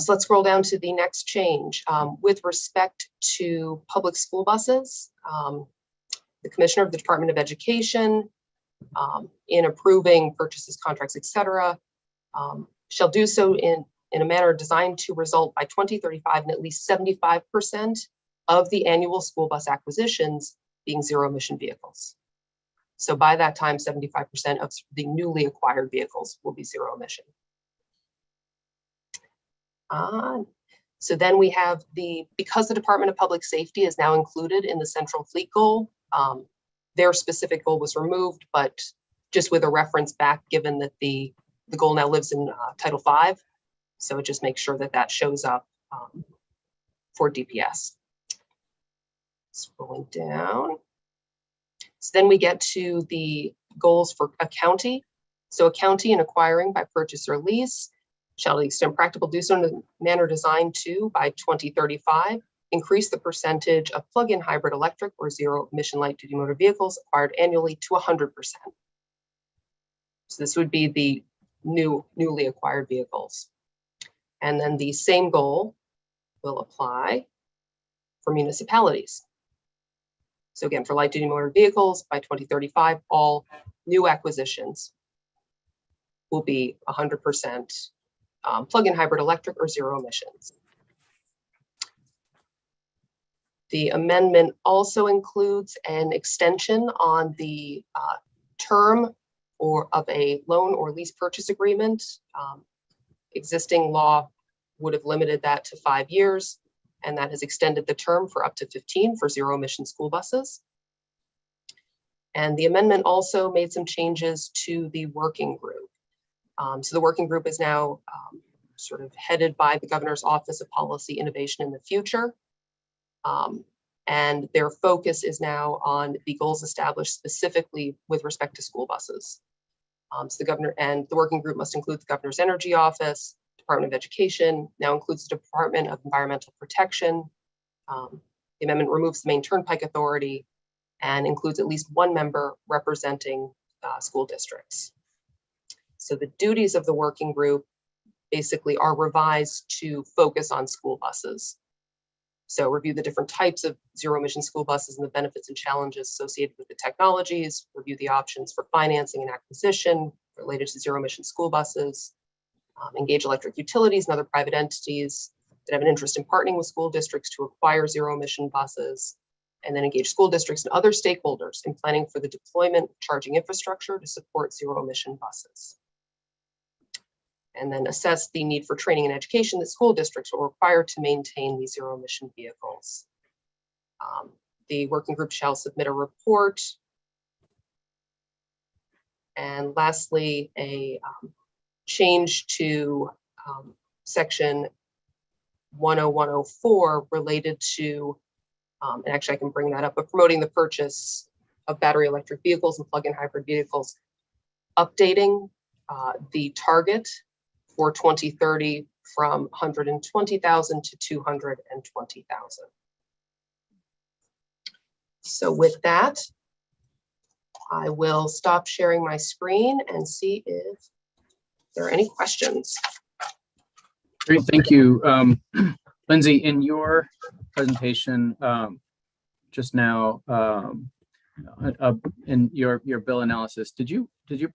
So let's scroll down to the next change. With respect to public school buses, the Commissioner of the Department of Education, in approving purchases, contracts, etc., shall do so in a manner designed to result by 2035 in at least 75% of the annual school bus acquisitions being zero-emission vehicles. So by that time, 75% of the newly acquired vehicles will be zero emission. So then we have because the Department of Public Safety is now included in the Central Fleet goal, their specific goal was removed, but just with a reference back, given that the goal now lives in Title V. So it just makes sure that that shows up for DPS. Scrolling down. So then we get to the goals for a county. So a county in acquiring by purchase or lease shall, to the extent practical, do so in a manner designed to, by 2035, increase the percentage of plug-in hybrid electric or zero-emission light-duty motor vehicles acquired annually to 100%. So this would be the newly acquired vehicles. And then the same goal will apply for municipalities. So again, for light-duty motor vehicles, by 2035, all new acquisitions will be 100% plug-in hybrid electric or zero emissions. The amendment also includes an extension on the term of a loan or lease purchase agreement. Existing law would have limited that to 5 years, and that has extended the term for up to 15 for zero emission school buses. And the amendment also made some changes to the working group. So the working group is now sort of headed by the Governor's Office of Policy, Innovation in the Future. And their focus is now on the goals established specifically with respect to school buses. So the governor and the working group must include the Governor's Energy Office, Department of Education, now includes the Department of Environmental Protection. The amendment removes the main turnpike authority and includes at least one member representing school districts. So the duties of the working group basically are revised to focus on school buses. So review the different types of zero emission school buses and the benefits and challenges associated with the technologies, review the options for financing and acquisition related to zero emission school buses, engage electric utilities and other private entities that have an interest in partnering with school districts to acquire zero emission buses, and then engage school districts and other stakeholders in planning for the deployment of charging infrastructure to support zero emission buses. And then assess the need for training and education that school districts will require to maintain these zero emission vehicles. The working group shall submit a report. And lastly, a change to section 10104 related to, and actually I can bring that up, but promoting the purchase of battery electric vehicles and plug-in hybrid vehicles, updating the target for 2030 from 120,000 to 220,000. So with that, I will stop sharing my screen and see if there are any questions. Great, thank you. Lindsay, in your presentation just now, in your bill analysis, did you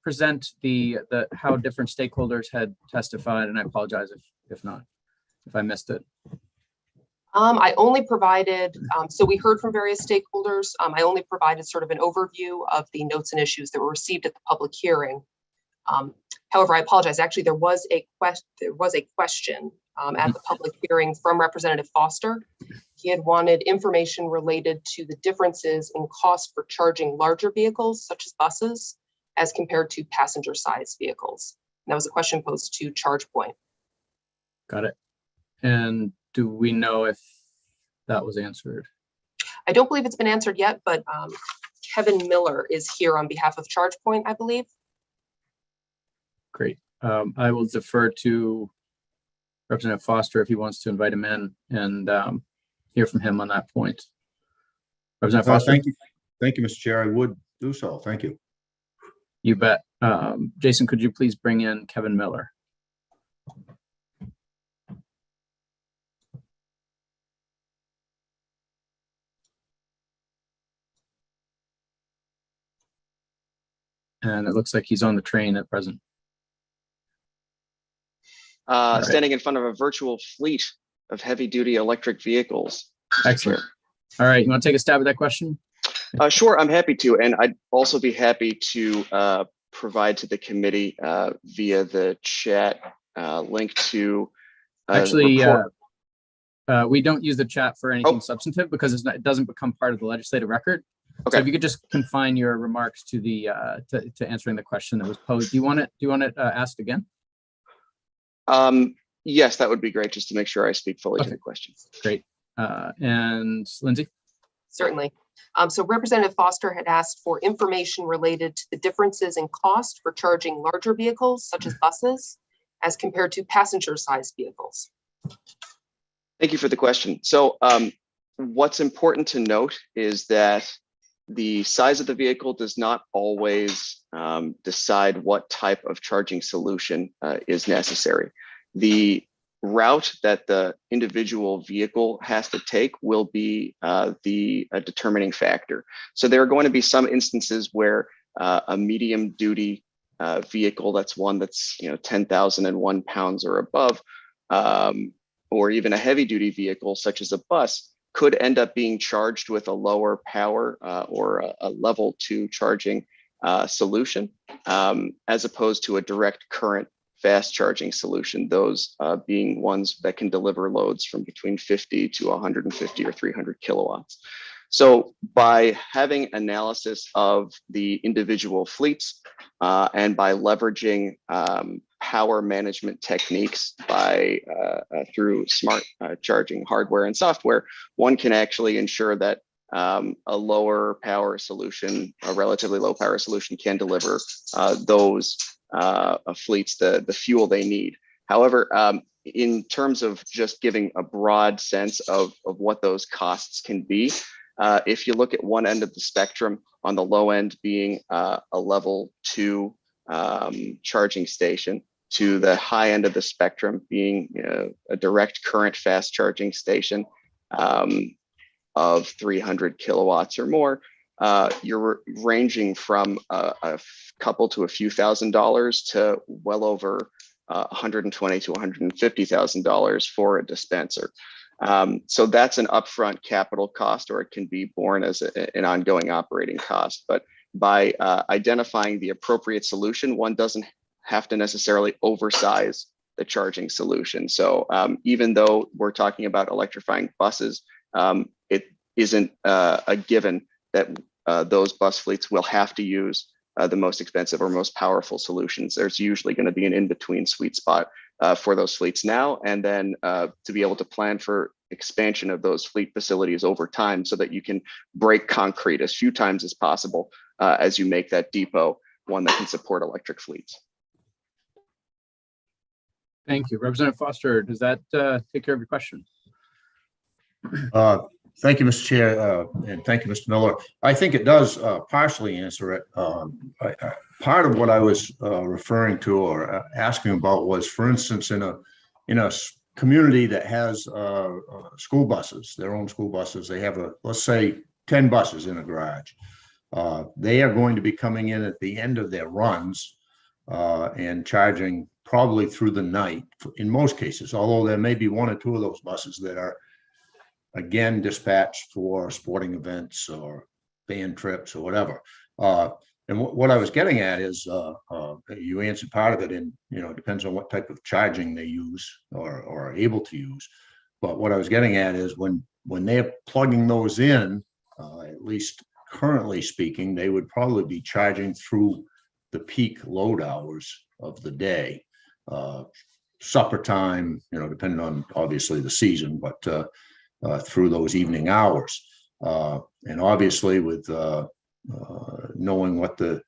present the how different stakeholders had testified? And I apologize if not, if I missed it. I only provided, so we heard from various stakeholders. I only provided sort of an overview of the notes and issues that were received at the public hearing. However, I apologize. Actually, there was a question at the public hearing from Representative Foster. He had wanted information related to the differences in cost for charging larger vehicles, such as buses, as compared to passenger-sized vehicles. And that was a question posed to ChargePoint. Got it. And do we know if that was answered? I don't believe it's been answered yet, but Kevin Miller is here on behalf of ChargePoint, I believe. Great. I will defer to Representative Foster if he wants to invite him in and hear from him on that point. Representative Foster. Thank you, Mr. Chair. I would do so. Thank you. You bet. Jason, could you please bring in Kevin Miller? And it looks like he's on the train at present. Right. Standing in front of a virtual fleet of heavy-duty electric vehicles. Excellent. All right, you want to take a stab at that question? Sure, I'm happy to, and I'd also be happy to provide to the committee via the chat link to. Actually, we don't use the chat for anything substantive because it doesn't become part of the legislative record. Okay. So if you could just confine your remarks to the to answering the question that was posed. Do you want it asked again? Yes, that would be great, just to make sure I speak fully to the question. Great. And Lindsay? Certainly. So Representative Foster had asked for information related to the differences in cost for charging larger vehicles, such as buses, as compared to passenger-sized vehicles. Thank you for the question. So what's important to note is that the size of the vehicle does not always decide what type of charging solution is necessary. The route that the individual vehicle has to take will be the determining factor. So there are going to be some instances where a medium duty vehicle, that's one that's 10,001 pounds or above, or even a heavy duty vehicle such as a bus, could end up being charged with a lower power or a level 2 charging solution, as opposed to a direct current fast charging solution, those being ones that can deliver loads from between 50 to 150 or 300 kilowatts. So by having analysis of the individual fleets and by leveraging power management techniques through smart charging hardware and software, one can actually ensure that a lower power solution, a relatively low power solution, can deliver those fleets the fuel they need. However, in terms of just giving a broad sense of what those costs can be, if you look at one end of the spectrum, on the low end being a level 2 charging station, to the high end of the spectrum being a direct current fast charging station of 300 kilowatts or more, you're ranging from a couple to a few $1,000s to well over $120,000 to $150,000 for a dispenser. So that's an upfront capital cost, or it can be borne as an ongoing operating cost. But by identifying the appropriate solution, one doesn't have to necessarily oversize the charging solution. So even though we're talking about electrifying buses, it isn't a given that those bus fleets will have to use the most expensive or most powerful solutions. There's usually going to be an in-between sweet spot for those fleets now, and then to be able to plan for expansion of those fleet facilities over time so that you can break concrete as few times as possible as you make that depot one that can support electric fleets. Thank you. Representative Foster, does that take care of your question? Thank you, Mr. Chair, and thank you, Mr. Miller. I think it does partially answer it. Part of what I was referring to or asking about was, for instance, in a community that has school buses, their own school buses, they have let's say 10 buses in a garage. They are going to be coming in at the end of their runs and charging probably through the night in most cases, although there may be one or two of those buses that are again dispatched for sporting events or band trips or whatever. And what I was getting at is you answered part of it, and it depends on what type of charging they use or are able to use. But what I was getting at is when they're plugging those in, at least currently speaking, they would probably be charging through the peak load hours of the day, supper time, depending on obviously the season, but through those evening hours. And obviously with knowing what the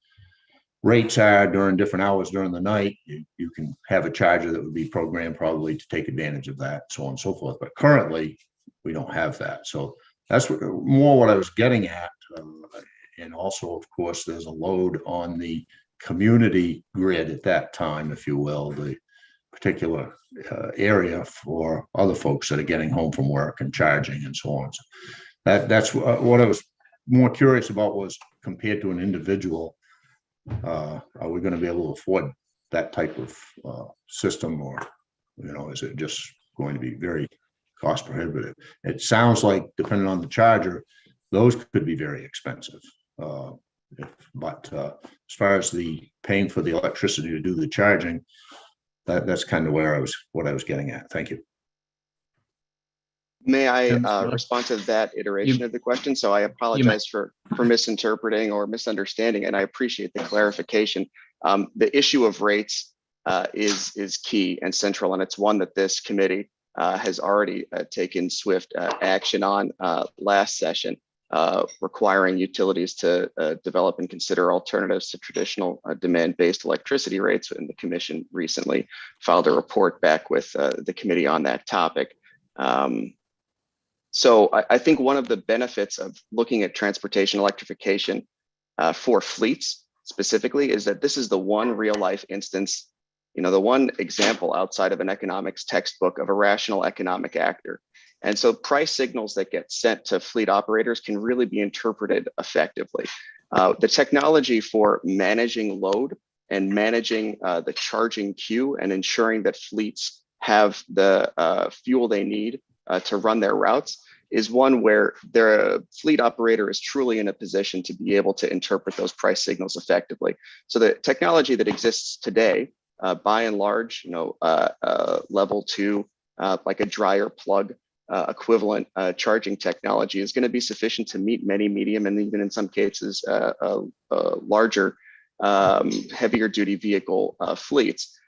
rates are during different hours during the night, you can have a charger that would be programmed probably to take advantage of that, so on and so forth. But currently, we don't have that. So that's more what I was getting at. And also, of course, there's a load on the community grid at that time, if you will, the particular area for other folks that are getting home from work and charging and so on. So that's what I was more curious about, was compared to an individual, are we going to be able to afford that type of system, or is it just going to be very cost prohibitive? It sounds like, depending on the charger, those could be very expensive. But as far as the paying for the electricity to do the charging, that's kind of what I was getting at. Thank you. May I respond to that iteration of the question? So I apologize for misinterpreting or misunderstanding, and I appreciate the clarification. The issue of rates is key and central, and it's one that this committee has already taken swift action on last session, requiring utilities to develop and consider alternatives to traditional demand-based electricity rates. And the commission recently filed a report back with the committee on that topic. So I think one of the benefits of looking at transportation electrification for fleets specifically is that this is the one real life instance, the one example outside of an economics textbook of a rational economic actor. And so price signals that get sent to fleet operators can really be interpreted effectively. The technology for managing load and managing the charging queue and ensuring that fleets have the fuel they need to run their routes is one where their fleet operator is truly in a position to be able to interpret those price signals effectively. So the technology that exists today, by and large, level 2, like a dryer plug equivalent charging technology, is going to be sufficient to meet many medium and even in some cases larger, heavier duty vehicle fleets.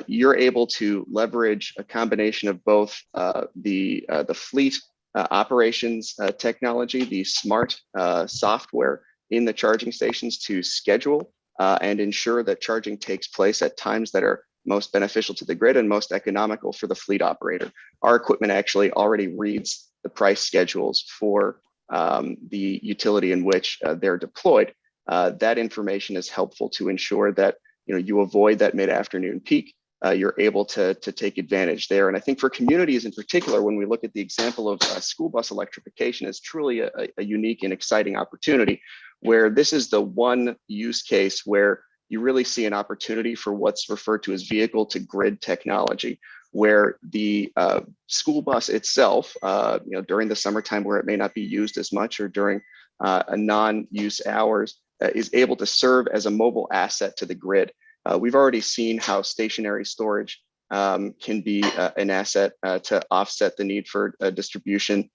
You're able to leverage a combination of both the fleet operations technology, the smart software in the charging stations to schedule and ensure that charging takes place at times that are most beneficial to the grid and most economical for the fleet operator. Our equipment actually already reads the price schedules for the utility in which they're deployed. That information is helpful to ensure that you avoid that mid-afternoon peak. You're able to take advantage there. And I think for communities in particular, when we look at the example of school bus electrification, is truly a unique and exciting opportunity where this is the one use case where you really see an opportunity for what's referred to as vehicle to grid technology, where the school bus itself, during the summertime where it may not be used as much or during a non-use hours, is able to serve as a mobile asset to the grid. We've already seen how stationary storage can be an asset to offset the need for distribution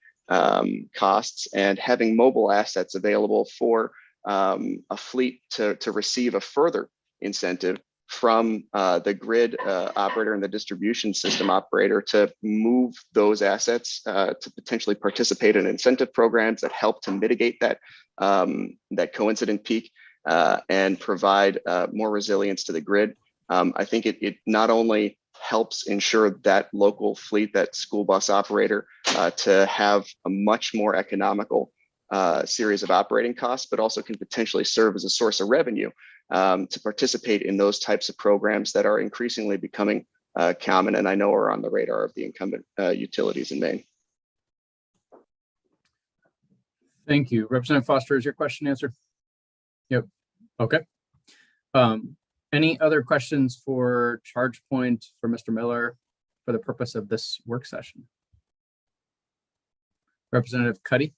costs, and having mobile assets available for a fleet to receive a further incentive from the grid operator and the distribution system operator to move those assets to potentially participate in incentive programs that help to mitigate that coincident peak and provide more resilience to the grid. I think it not only helps ensure that local fleet, that school bus operator, to have a much more economical series of operating costs, but also can potentially serve as a source of revenue to participate in those types of programs that are increasingly becoming common, and I know are on the radar of the incumbent utilities in Maine. Thank you. Representative Foster, is your question answered? Yep. Okay. Any other questions for ChargePoint for Mr. Miller for the purpose of this work session? Representative Cuddy.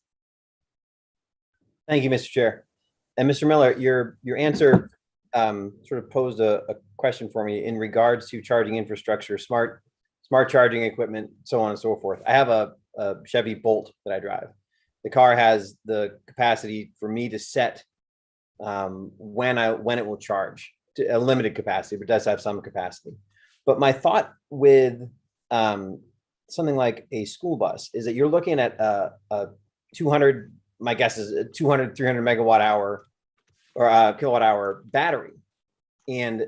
Thank you, Mr. Chair. And Mr. Miller, your answer sort of posed a question for me in regards to charging infrastructure, smart charging equipment, so on and so forth. I have a Chevy Bolt that I drive. The car has the capacity for me to set when it will charge, to a limited capacity, but does have some capacity. But my thought with something like a school bus is that you're looking at a 200, my guess is a 200, 300 megawatt hour or kilowatt hour battery. And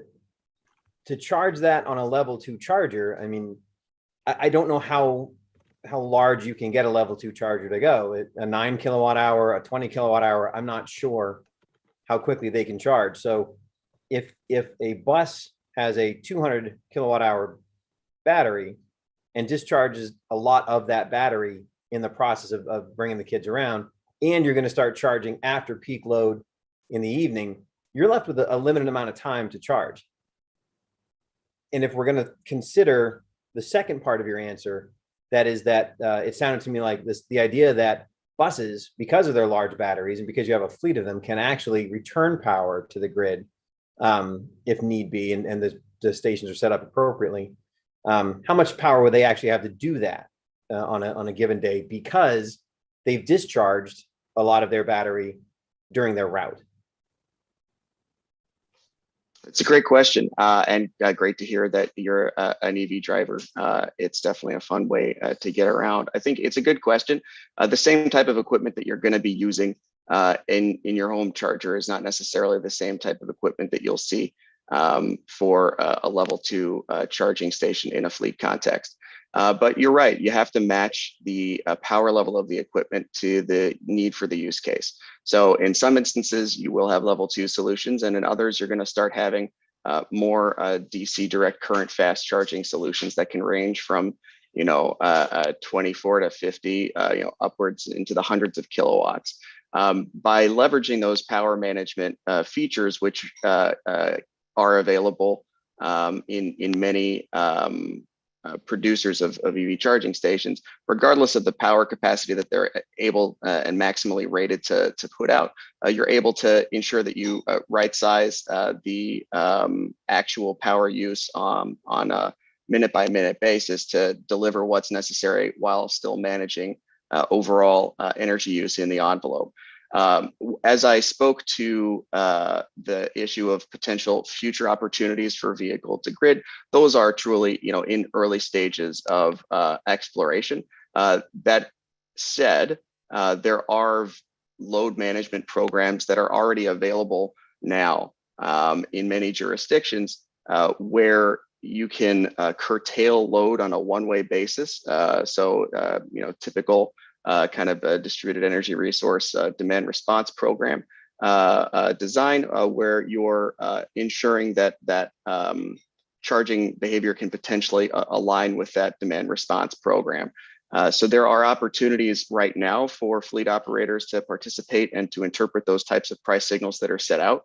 to charge that on a level 2 charger, I mean, I don't know how large you can get a level 2 charger to go. A 9 kilowatt hour, a 20 kilowatt hour, I'm not sure how quickly they can charge. So if a bus has a 200 kilowatt hour battery and discharges a lot of that battery in the process of bringing the kids around, and you're going to start charging after peak load in the evening, you're left with a limited amount of time to charge. And if we're going to consider the second part of your answer, that is that it sounded to me like the idea that buses, because of their large batteries and because you have a fleet of them, can actually return power to the grid if need be, and the stations are set up appropriately. How much power would they actually have to do that on a given day, because they've discharged a lot of their battery during their route? It's a great question, and great to hear that you're an EV driver. It's definitely a fun way to get around. I think it's a good question. The same type of equipment that you're going to be using in your home charger is not necessarily the same type of equipment that you'll see for a level 2 charging station in a fleet context. But you're right, you have to match the power level of the equipment to the need for the use case. So in some instances, you will have level 2 solutions, and in others, you're going to start having more DC direct current fast charging solutions that can range from 24 to 50, upwards into the hundreds of kilowatts. By leveraging those power management features, which are available in many producers of EV charging stations, regardless of the power capacity that they're able and maximally rated to put out, you're able to ensure that you right size the actual power use on a minute by minute basis to deliver what's necessary while still managing overall energy use in the envelope. As I spoke to the issue of potential future opportunities for vehicle to grid, those are truly, in early stages of exploration. That said, there are load management programs that are already available now in many jurisdictions where you can curtail load on a one-way basis. Typical kind of a distributed energy resource demand response program design where you're ensuring that charging behavior can potentially align with that demand response program. So there are opportunities right now for fleet operators to participate and to interpret those types of price signals that are set out.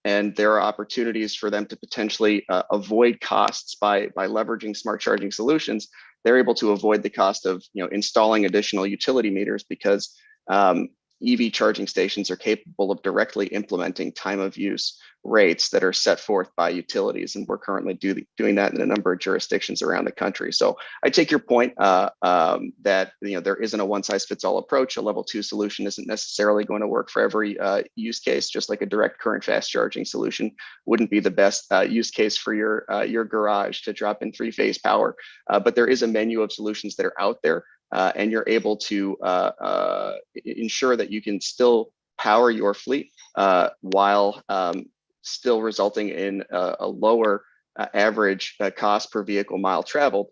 And there are opportunities for them to potentially avoid costs by leveraging smart charging solutions. They're able to avoid the cost of installing additional utility meters because EV charging stations are capable of directly implementing time of use rates that are set forth by utilities. And we're currently doing that in a number of jurisdictions around the country. So I take your point that there isn't a one size fits all approach. A level 2 solution isn't necessarily going to work for every use case, just like a direct current fast charging solution wouldn't be the best use case for your garage to drop in 3-phase power. But there is a menu of solutions that are out there. And you're able to ensure that you can still power your fleet while still resulting in a lower average cost per vehicle mile traveled,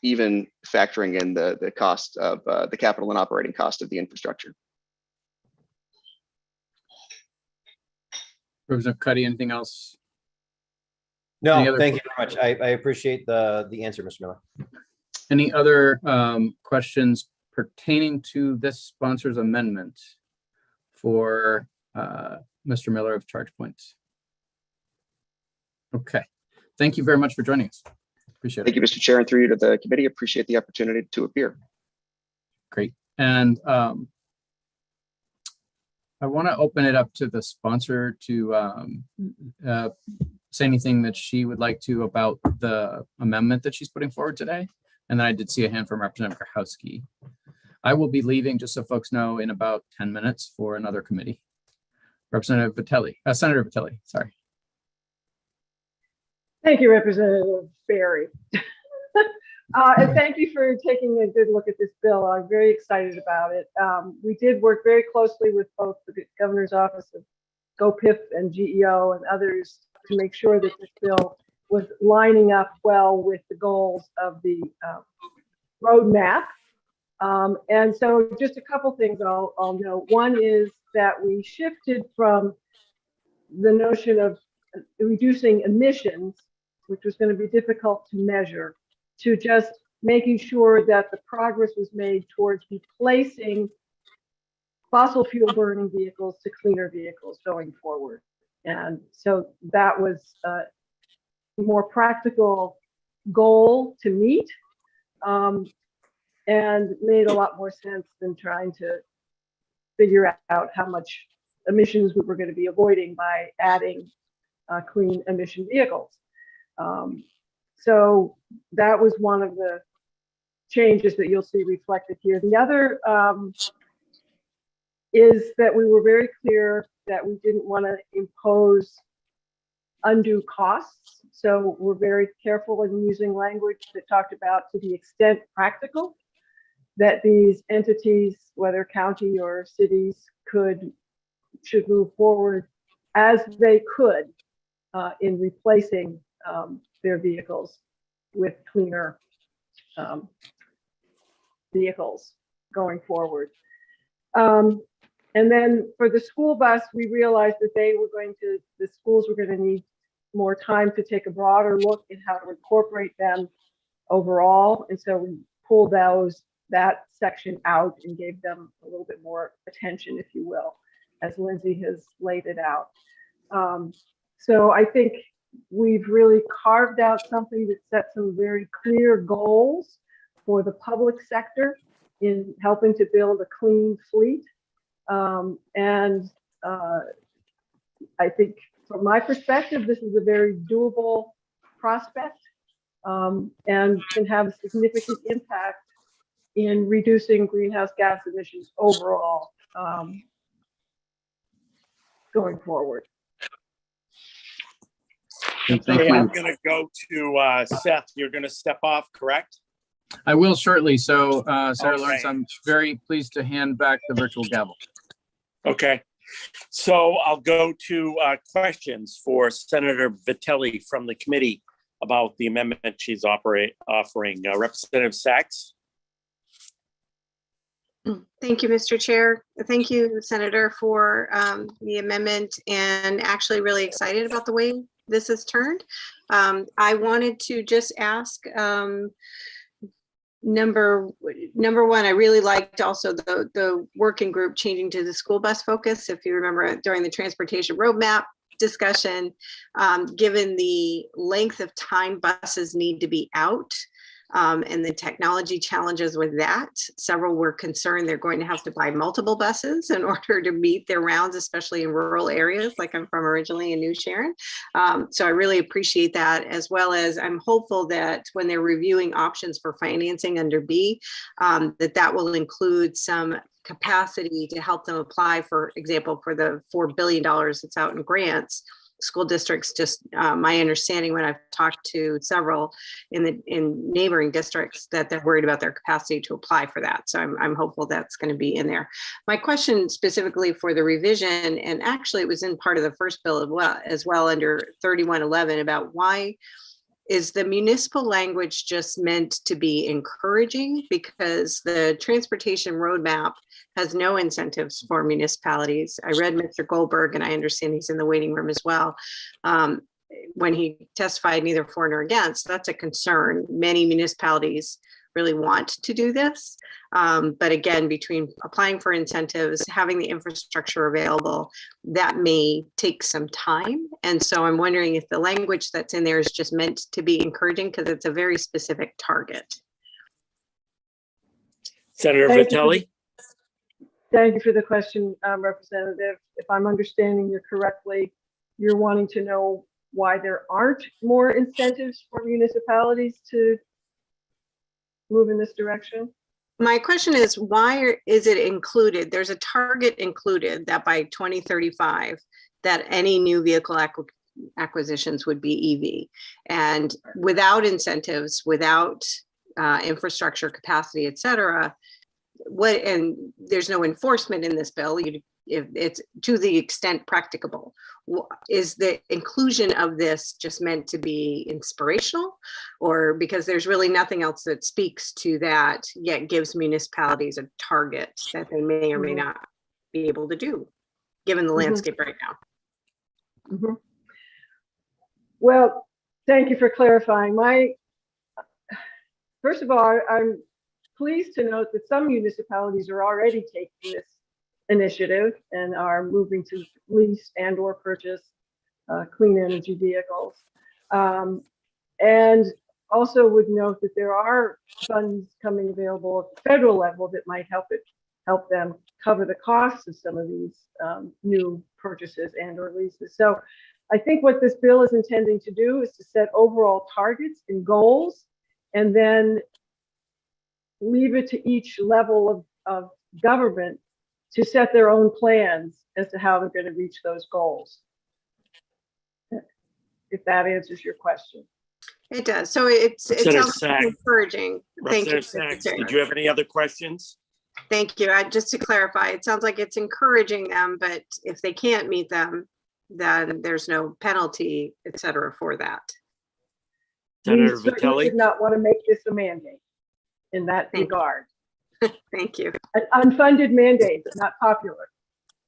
even factoring in the cost of the capital and operating cost of the infrastructure. Representative Cuddy, anything else? No, thank you very much. I appreciate the answer, Mr. Miller. Any other questions pertaining to this sponsor's amendment for Mr. Miller of ChargePoint? Okay, thank you very much for joining us. Appreciate it. Thank you, Mr. Chair, and through you to the committee. Appreciate the opportunity to appear. Great. And I want to open it up to the sponsor to say anything that she would like to about the amendment that she's putting forward today. And then I did see a hand from Representative Grahowski. I will be leaving, just so folks know, in about 10 minutes for another committee. Representative Vitelli, Senator Vitelli, sorry. Thank you, Representative Berry. And thank you for taking a good look at this bill. I'm very excited about it. We did work very closely with both the Governor's Office of GOPIF and GEO and others to make sure that this bill was lining up well with the goals of the roadmap. And so just a couple things I'll note. One is that we shifted from the notion of reducing emissions, which was going to be difficult to measure, to just making sure that the progress was made towards replacing fossil fuel burning vehicles to cleaner vehicles going forward. And so that was a more practical goal to meet, and made a lot more sense than trying to figure out how much emissions we were going to be avoiding by adding clean emission vehicles. So that was one of the changes that you'll see reflected here. The other is that we were very clear that we didn't want to impose undue costs. So we're very careful in using language that talked about, to the extent practical, that these entities, whether county or cities, should move forward as they could in replacing their vehicles with cleaner vehicles going forward. And then for the school bus, we realized that the schools were going to need more time to take a broader look at how to incorporate them overall. And so we pulled that section out and gave them a little bit more attention, if you will, as Lindsay has laid it out. So I think we've really carved out something that sets some very clear goals for the public sector in helping to build a clean fleet. And I think from my perspective, this is a very doable prospect and can have a significant impact in reducing greenhouse gas emissions overall going forward. Okay, I'm going to go to Seth. You're going to step off, correct? I will shortly. So, Sarah Okay. Lawrence, I'm very pleased to hand back the virtual gavel. Okay. So I'll go to questions for Senator Vitelli from the committee about the amendment she's offering. Representative Sachs. Thank you, Mr. Chair. Thank you, Senator, for the amendment, and actually really excited about the way this has turned. I wanted to just ask, number one, I really liked also the working group changing to the school bus focus. If you remember during the transportation roadmap discussion, given the length of time buses need to be out, and the technology challenges with that, several were concerned they're going to have to buy multiple buses in order to meet their rounds, especially in rural areas like I'm from originally in New Sharon. So I really appreciate that, as well as I'm hopeful that when they're reviewing options for financing under B, that will include some capacity to help them apply, for example, for the $4 billion that's out in grants. School districts, just my understanding when I've talked to several in neighboring districts, that they're worried about their capacity to apply for that. So I'm hopeful that's going to be in there. My question specifically for the revision, and actually it was in part of the first bill as well under 3111, about why is the municipal language just meant to be encouraging, because the transportation roadmap has no incentives for municipalities. I read Mr. Goldberg, and I understand he's in the waiting room as well. When he testified neither for nor against, that's a concern. Many municipalities really want to do this. But again, between applying for incentives, having the infrastructure available, that may take some time. And so I'm wondering if the language that's in there is just meant to be encouraging, because it's a very specific target. Senator Vitelli. Thank you for the question, Representative. If I'm understanding you correctly, you're wanting to know why there aren't more incentives for municipalities to move in this direction? My question is, why is it included? There's a target included that by 2035, that any new vehicle acquisitions would be EV. And without incentives, without infrastructure capacity, et cetera, and there's no enforcement in this bill, if it's to the extent practicable. Is the inclusion of this just meant to be inspirational, or because there's really nothing else that speaks to that yet gives municipalities a target that they may or may not be able to do, given the landscape right now? Well, thank you for clarifying. First of all, I'm pleased to note that some municipalities are already taking this initiative and are moving to lease and or purchase clean energy vehicles. And also would note that there are funds coming available at the federal level that might help them cover the costs of some of these new purchases and or leases. So I think what this bill is intending to do is to set overall targets and goals, and then leave it to each level of government to set their own plans as to how they're going to reach those goals. If that answers your question. It does. So it sounds encouraging. Thank you. Sachs, did you have any other questions? Thank you. Just to clarify, it sounds like it's encouraging them, but if they can't meet them, then there's no penalty, et cetera, for that. Senator Vitelli did not want to make this a mandate in that regard. Thank you. An unfunded mandate, not popular.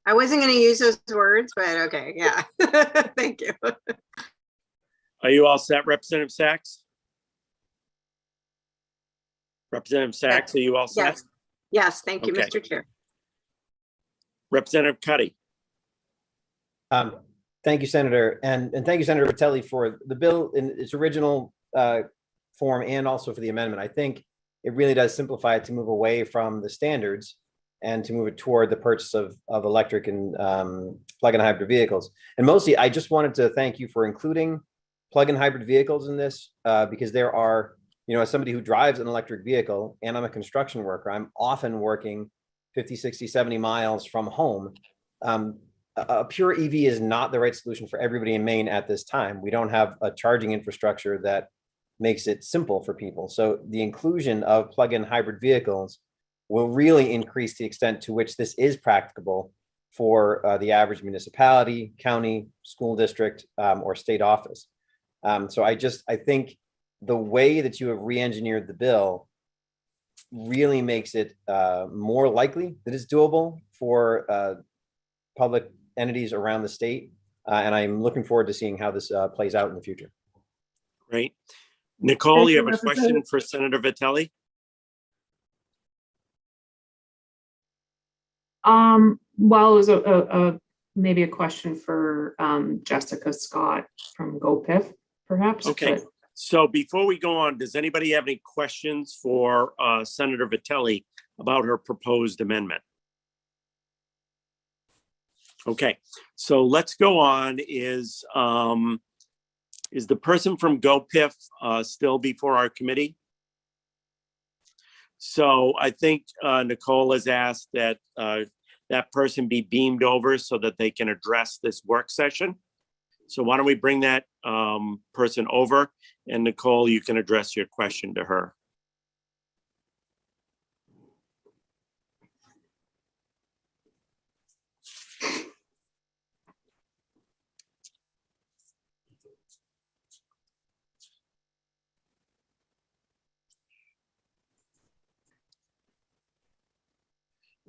I wasn't going to use those words, but okay, yeah. Thank you. Are you all set, Representative Sachs? Representative Sachs, are you all set? Yes, yes, thank you, Mr. Chair. Representative Cuddy. Thank you, Senator, and thank you, Senator Vitelli, for the bill in its original form and also for the amendment. I think it really does simplify it to move away from the standards and to move it toward the purchase of electric and plug-in hybrid vehicles. And mostly, I just wanted to thank you for including plug-in hybrid vehicles in this, because there are, as somebody who drives an electric vehicle and I'm a construction worker, I'm often working 50, 60, 70 miles from home. A pure EV is not the right solution for everybody in Maine at this time. We don't have a charging infrastructure that makes it simple for people. So the inclusion of plug-in hybrid vehicles will really increase the extent to which this is practicable for the average municipality, county, school district, or state office. So I think the way that you have re-engineered the bill really makes it more likely that it's doable for public entities around the state. And I'm looking forward to seeing how this plays out in the future. Great. Nicole, you have a question for Senator Vitelli? Well, it was maybe a question for Jessica Scott from GoPIF, perhaps. Okay. But... So before we go on, does anybody have any questions for Senator Vitelli about her proposed amendment? Okay, so let's go on. Is the person from GoPIF still before our committee? So I think Nicole has asked that that person be beamed over so that they can address this work session. So why don't we bring that person over, and Nicole, you can address your question to her.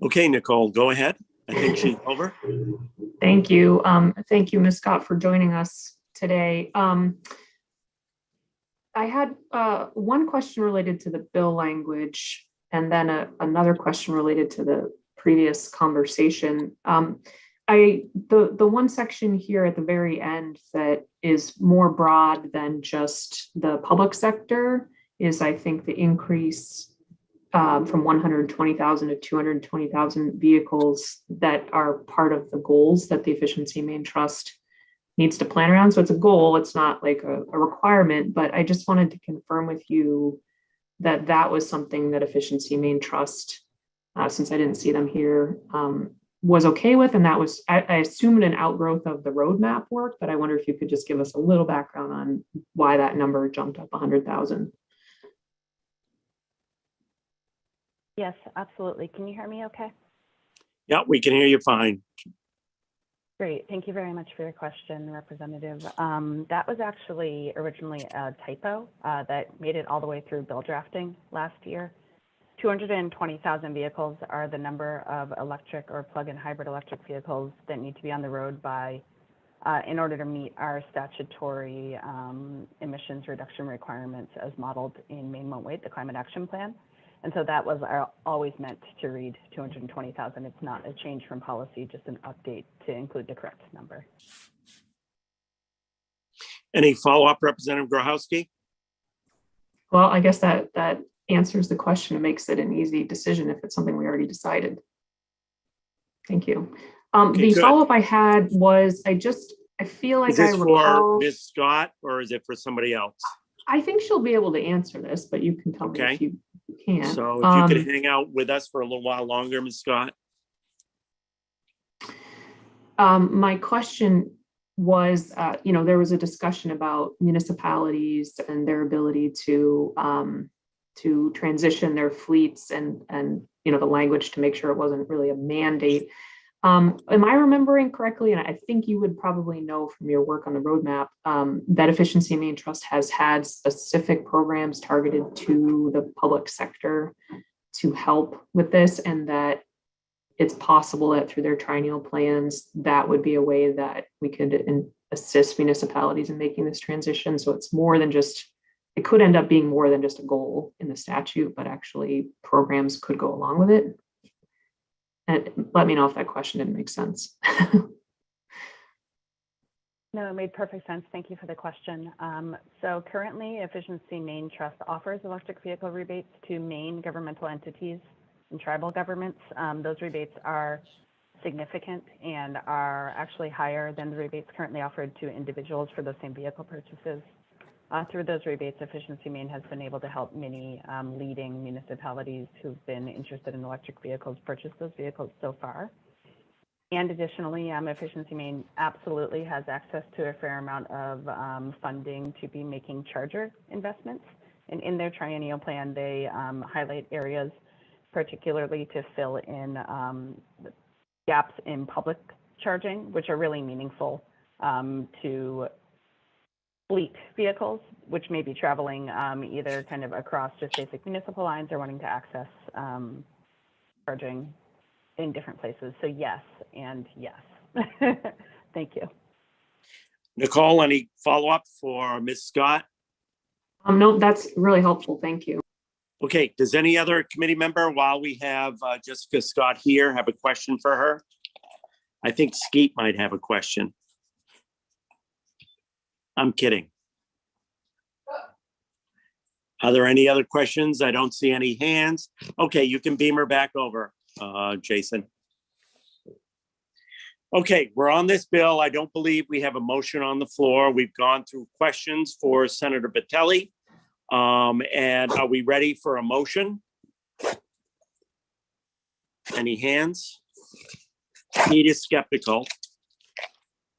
Okay, Nicole, go ahead. I think she's over. Thank you. Thank you, Ms. Scott, for joining us today. I had one question related to the bill language, and then another question related to the previous conversation. The one section here at the very end that is more broad than just the public sector is, I think, the increase from 120,000 to 220,000 vehicles that are part of the goals that the Efficiency Main Trust needs to plan around. So it's a goal, it's not like a requirement, but I just wanted to confirm with you that that was something that Efficiency Main Trust, since I didn't see them here, was okay with. And that was, I assumed, an outgrowth of the roadmap work, but I wonder if you could just give us a little background on why that number jumped up 100,000. Yes, absolutely. Can you hear me okay? Yeah, we can hear you fine. Great. Thank you very much for your question, Representative. That was actually originally a typo that made it all the way through bill drafting last year. 220,000 vehicles are the number of electric or plug-in hybrid electric vehicles that need to be on the road by in order to meet our statutory emissions reduction requirements as modeled in Maine Won't Wait, the Climate Action Plan. And so that was always meant to read 220,000. It's not a change from policy, just an update to include the correct number. Any follow-up, Representative Grochowski? Well, I guess that answers the question. It makes it an easy decision if it's something we already decided. Thank you. Okay, the follow-up I had was, I feel like is this I recall. for Ms. Scott, or is it for somebody else? I think she'll be able to answer this, but you can tell me if you can. So if you could hang out with us for a little while longer, Ms. Scott. My question was, there was a discussion about municipalities and their ability to transition their fleets and the language to make sure it wasn't really a mandate. Am I remembering correctly? And I think you would probably know from your work on the roadmap that Efficiency Main Trust has had specific programs targeted to the public sector to help with this, and that it's possible that through their triennial plans, that would be a way that we could assist municipalities in making this transition. So it's more than just, it could end up being more than just a goal in the statute, but actually programs could go along with it. And let me know if that question didn't make sense. No, it made perfect sense. Thank you for the question. So currently, Efficiency Main Trust offers electric vehicle rebates to Maine governmental entities and tribal governments. Those rebates are significant and are actually higher than the rebates currently offered to individuals for those same vehicle purchases. Through those rebates, Efficiency Maine has been able to help many leading municipalities who've been interested in electric vehicles purchase those vehicles so far. And additionally, Efficiency Maine absolutely has access to a fair amount of funding to be making charger investments. And in their triennial plan, they highlight areas particularly to fill in gaps in public charging, which are really meaningful to fleet vehicles, which may be traveling either kind of across just basic municipal lines or wanting to access charging in different places. So yes, and yes. Thank you. Nicole, any follow-up for Ms. Scott? No, that's really helpful. Thank you. Okay, does any other committee member, while we have Jessica Scott here, have a question for her? I think Skeet might have a question. I'm kidding. Are there any other questions? I don't see any hands. Okay, you can beam her back over, Jason. Okay, we're on this bill. I don't believe we have a motion on the floor. We've gone through questions for Senator Battelli. And are we ready for a motion? Any hands? Pete is skeptical.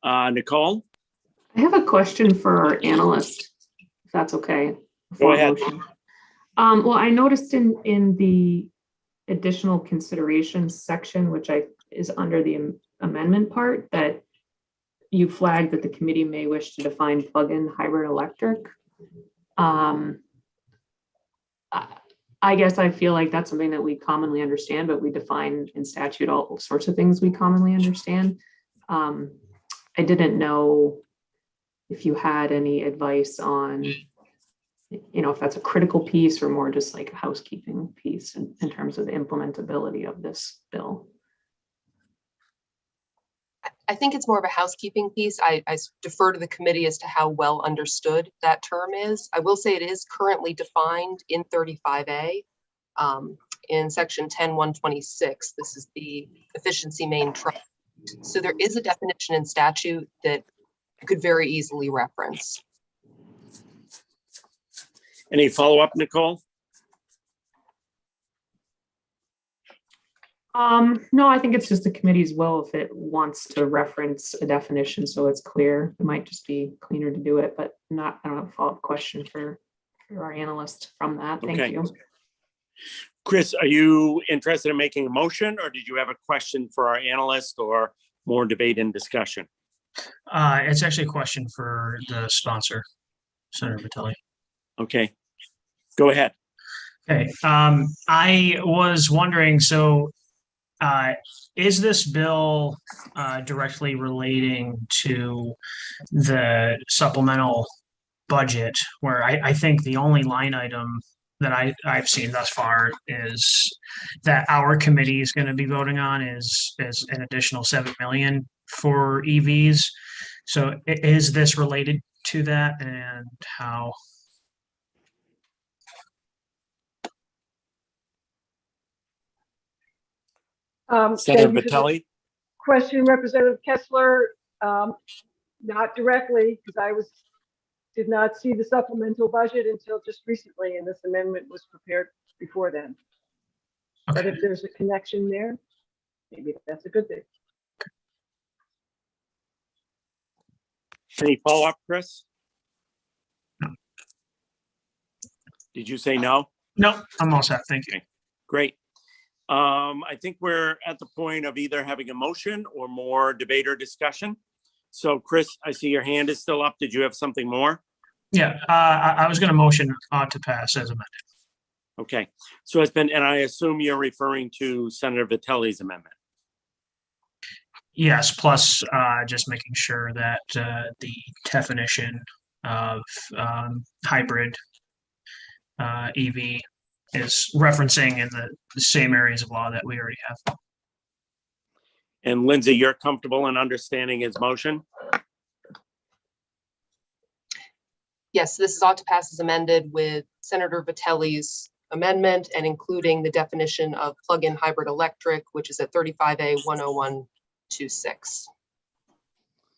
Nicole? I have a question for our analyst, if that's okay. Go ahead. Well, I noticed in the additional considerations section, which is under the amendment part, that you flagged that the committee may wish to define plug-in hybrid electric. I guess I feel like that's something that we commonly understand, but we define in statute all sorts of things we commonly understand. I didn't know if you had any advice on, if that's a critical piece or more just like a housekeeping piece in terms of the implementability of this bill. I think it's more of a housekeeping piece. I defer to the committee as to how well understood that term is. I will say it is currently defined in 35A in section 10.126. This is the efficiency main trust. So there is a definition in statute that you could very easily reference. Any follow-up, Nicole? No, I think it's just the committee's will if it wants to reference a definition so it's clear. It might just be cleaner to do it, but I don't have a follow-up question for our analyst from that. Thank you. Chris, are you interested in making a motion, or did you have a question for our analyst or more debate and discussion? It's actually a question for the sponsor, Senator Battelli. Okay, go ahead. Okay, I was wondering, so is this bill directly relating to the supplemental budget, where I think the only line item that I've seen thus far is that our committee is going to be voting on is an additional 7 million for EVs. So is this related to that, and how? Senator Battelli? Question, Representative Kessler. Not directly, because did not see the supplemental budget until just recently, and this amendment was prepared before then. Okay. But if there's a connection there, maybe that's a good thing. Any follow-up, Chris? Did you say no? No, I'm all set. Thank you. Okay, great. I think we're at the point of either having a motion or more debate or discussion. So Chris, I see your hand is still up. Did you have something more? Yeah, I was going to motion to pass as amended. Okay, so it's been, and I assume you're referring to Senator Battelli's amendment. Yes, plus just making sure that the definition of hybrid EV is referencing in the same areas of law that we already have. And Lindsay, you're comfortable in understanding his motion? Yes, this is ought to pass as amended with Senator Battelli's amendment and including the definition of plug-in hybrid electric, which is at 35A 10126.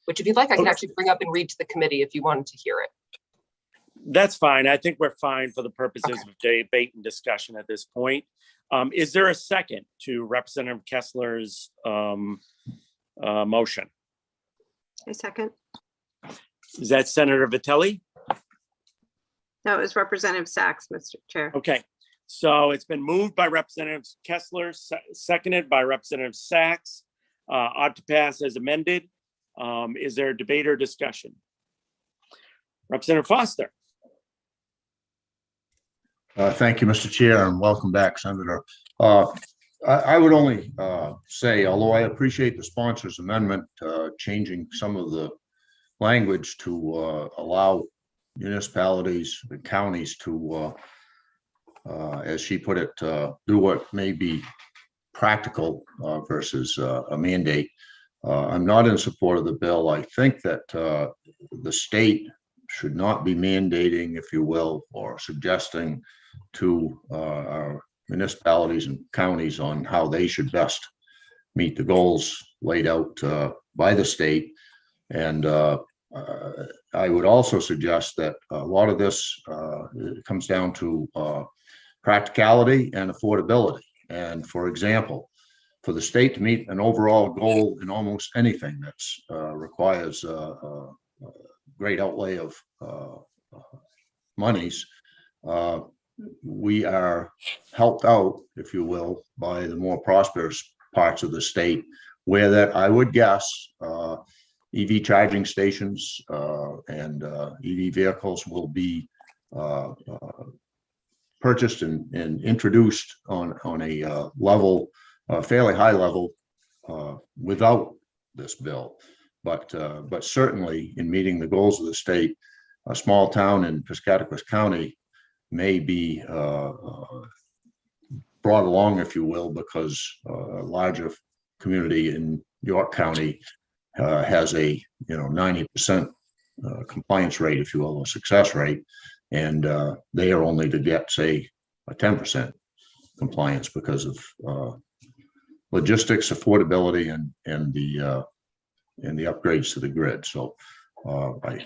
Which, if you'd like, I can actually bring up and read to the committee if you wanted to hear it. That's fine. I think we're fine for the purposes of debate and discussion at this point. Is there a second to Representative Kessler's motion? A second. Is that Senator Battelli? No, it was Representative Sachs, Mr. Chair. Okay, so it's been moved by Representative Kessler, seconded by Representative Sachs. ought to pass as amended. Is there a debate or discussion? Representative Foster. Thank you, Mr. Chair, and welcome back, Senator. I would only say, although I appreciate the sponsor's amendment, changing some of the language to allow municipalities and counties to, as she put it, do what may be practical versus a mandate. I'm not in support of the bill. I think that the state should not be mandating, if you will, or suggesting to our municipalities and counties on how they should best meet the goals laid out by the state. And I would also suggest that a lot of this comes down to practicality and affordability. And for example, for the state to meet an overall goal in almost anything that's requires a great outlay of monies, we are helped out, if you will, by the more prosperous parts of the state, where that I would guess EV charging stations and EV vehicles will be purchased and introduced on a level, fairly high level, without this bill. But certainly in meeting the goals of the state, a small town in Piscataquis County may be brought along, if you will, because a larger community in York County has a 90% compliance rate, if you will, or success rate, and they are only to get, say, a 10% compliance because of logistics, affordability, and the upgrades to the grid. So I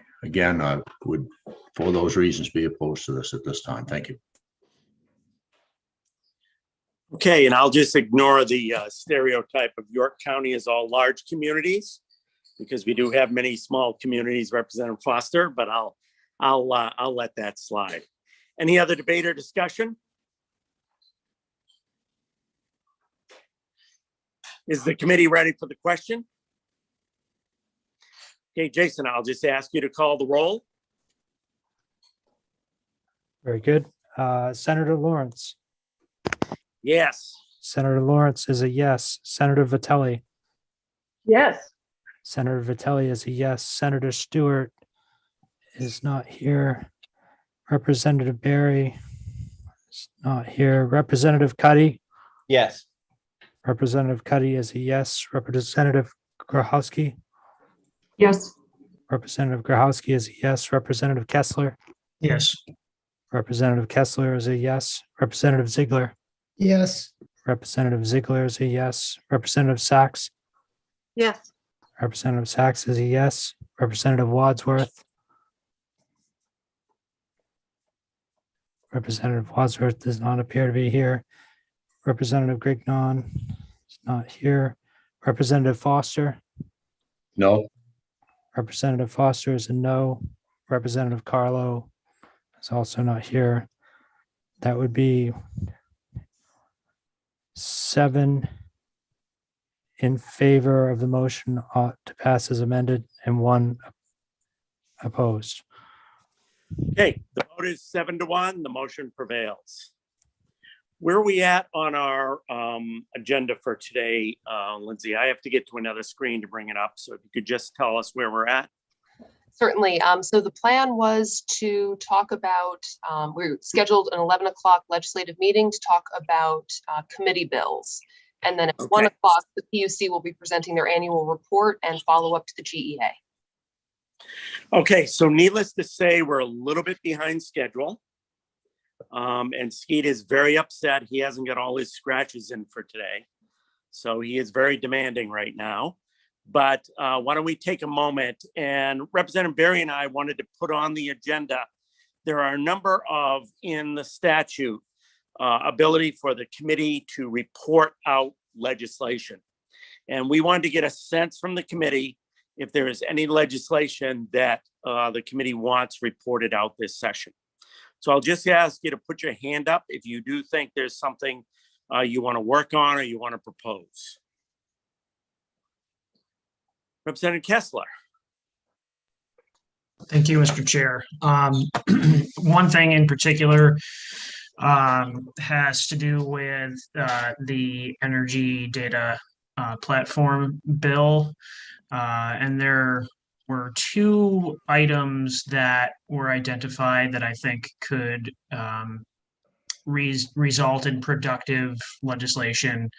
would, for those reasons, be opposed to this at this time. Thank you. Okay, and I'll just ignore the stereotype of York County as all large communities, because we do have many small communities, Representative Foster, but I'll let that slide. Any other debate or discussion? Is the committee ready for the question? Okay, Jason, I'll just ask you to call the roll. Very good. Senator Lawrence. Yes. Senator Lawrence is a yes. Senator Vitelli. Yes. Senator Vitelli is a yes. Senator Stewart is not here. Representative Barry is not here. Representative Cuddy. Yes. Representative Cuddy is a yes. Representative Grahowski. Yes. Representative Grahowski is a yes. Representative Kessler. Yes. Representative Kessler is a yes. Representative Ziegler. Yes. Representative Ziegler is a yes. Representative Sachs. Yes. Representative Sachs is a yes. Representative Wadsworth. Representative Wadsworth does not appear to be here. Representative Grignon is not here. Representative Foster. No. Representative Foster is a no. Representative Carlo is also not here. That would be 7 in favor of the motion ought to pass as amended and 1 opposed. Okay, the vote is 7-1. The motion prevails. Where are we at on our agenda for today, Lindsay? I have to get to another screen to bring it up. So if you could just tell us where we're at. Certainly. So the plan was to talk about, we scheduled an 11 o'clock legislative meeting to talk about committee bills. And then at 1 o'clock, the PUC will be presenting their annual report and follow up to the GEA. Okay, so needless to say, we're a little bit behind schedule. And Skeet is very upset. He hasn't got all his scratches in for today. So he is very demanding right now. But why don't we take a moment, and Representative Barry and I wanted to put on the agenda. There are a number of, in the statute, ability for the committee to report out legislation. And we wanted to get a sense from the committee if there is any legislation that the committee wants reported out this session. So I'll just ask you to put your hand up if you do think there's something you want to work on or you want to propose. Representative Kessler. Thank you, Mr. Chair. One thing in particular has to do with the energy data platform bill. And there were two items that were identified that I think could result in productive legislation.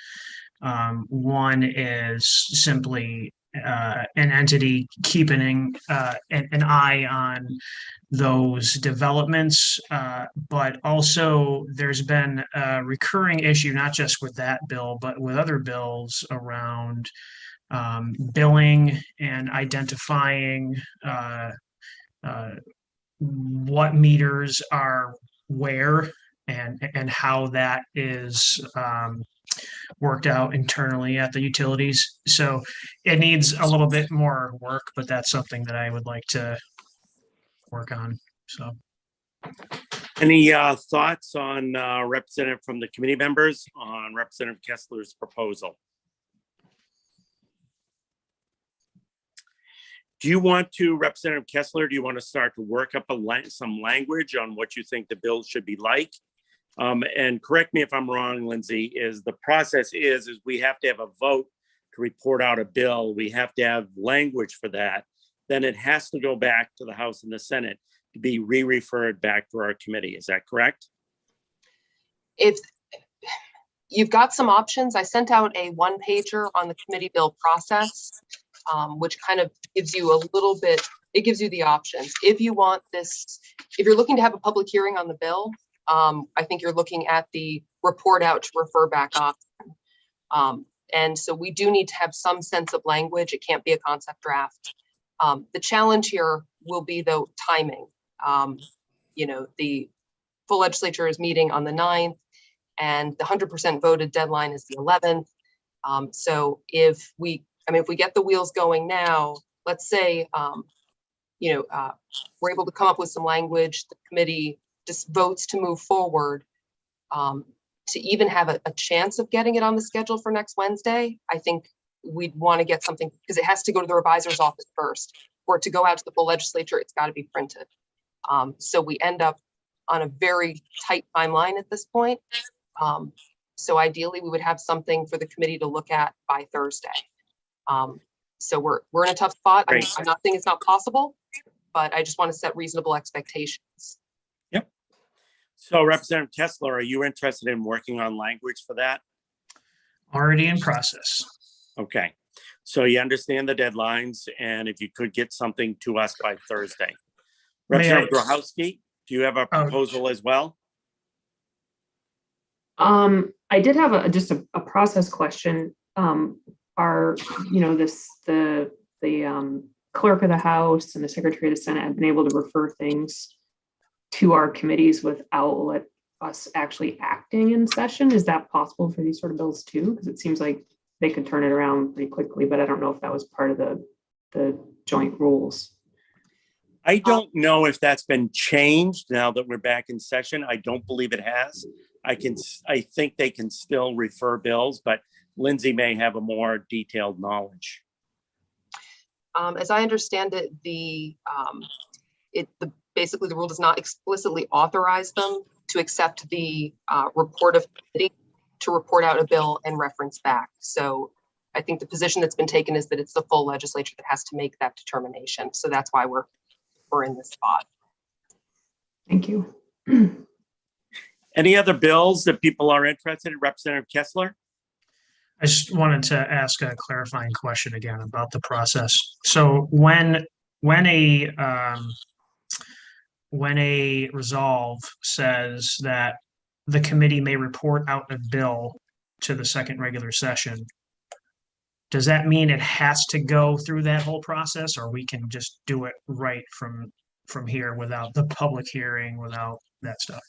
One is simply an entity keeping an eye on those developments, but also there's been a recurring issue, not just with that bill, but with other bills around billing and identifying what meters are where and how that is worked out internally at the utilities. So it needs a little bit more work, but that's something that I would like to work on. So, any thoughts on representative from the committee members on Representative Kessler's proposal? Do you want to, Representative Kessler, do you want to start to work up some language on what you think the bill should be like? And correct me if I'm wrong, Lindsay, is the process is we have to have a vote to report out a bill. We have to have language for that. Then it has to go back to the House and the Senate to be re-referred back to our committee. Is that correct? If you've got some options, I sent out a one-pager on the committee bill process, which kind of gives you a little bit, it gives you the options. If you want this, if you're looking to have a public hearing on the bill, I think you're looking at the report out to refer back option. And so we do need to have some sense of language. It can't be a concept draft. The challenge here will be the timing. You know, the full legislature is meeting on the 9th and the 100% voted deadline is the 11th. So if we get the wheels going now, let's say, we're able to come up with some language, the committee just votes to move forward, to even have a chance of getting it on the schedule for next Wednesday, I think we'd want to get something, because it has to go to the revisor's office first. For it to go out to the full legislature, it's got to be printed. So we end up on a very tight timeline at this point. So ideally, we would have something for the committee to look at by Thursday. So we're in a tough spot. I'm not saying it's not possible, but I just want to set reasonable expectations. Yep. So Representative Kessler, are you interested in working on language for that? Already in process. Okay. So you understand the deadlines, and if you could get something to us by Thursday. Representative Grochowski, do you have a proposal as well? I did have just a process question. The clerk of the House and the Secretary of the Senate have been able to refer things to our committees without us actually acting in session. Is that possible for these sort of bills too? Because it seems like they could turn it around pretty quickly, but I don't know if that was part of the joint rules. I don't know if that's been changed now that we're back in session. I don't believe it has. I think they can still refer bills, but Lindsay may have a more detailed knowledge. As I understand it, basically the rule does not explicitly authorize them to accept the report of committee to report out a bill and reference back. So I think the position that's been taken is that it's the full legislature that has to make that determination. So that's why we're in this spot. Thank you. Any other bills that people are interested in? Representative Kessler? I just wanted to ask a clarifying question again about the process. So when a resolve says that the committee may report out a bill to the second regular session, does that mean it has to go through that whole process, or we can just do it right from here without the public hearing, without that stuff?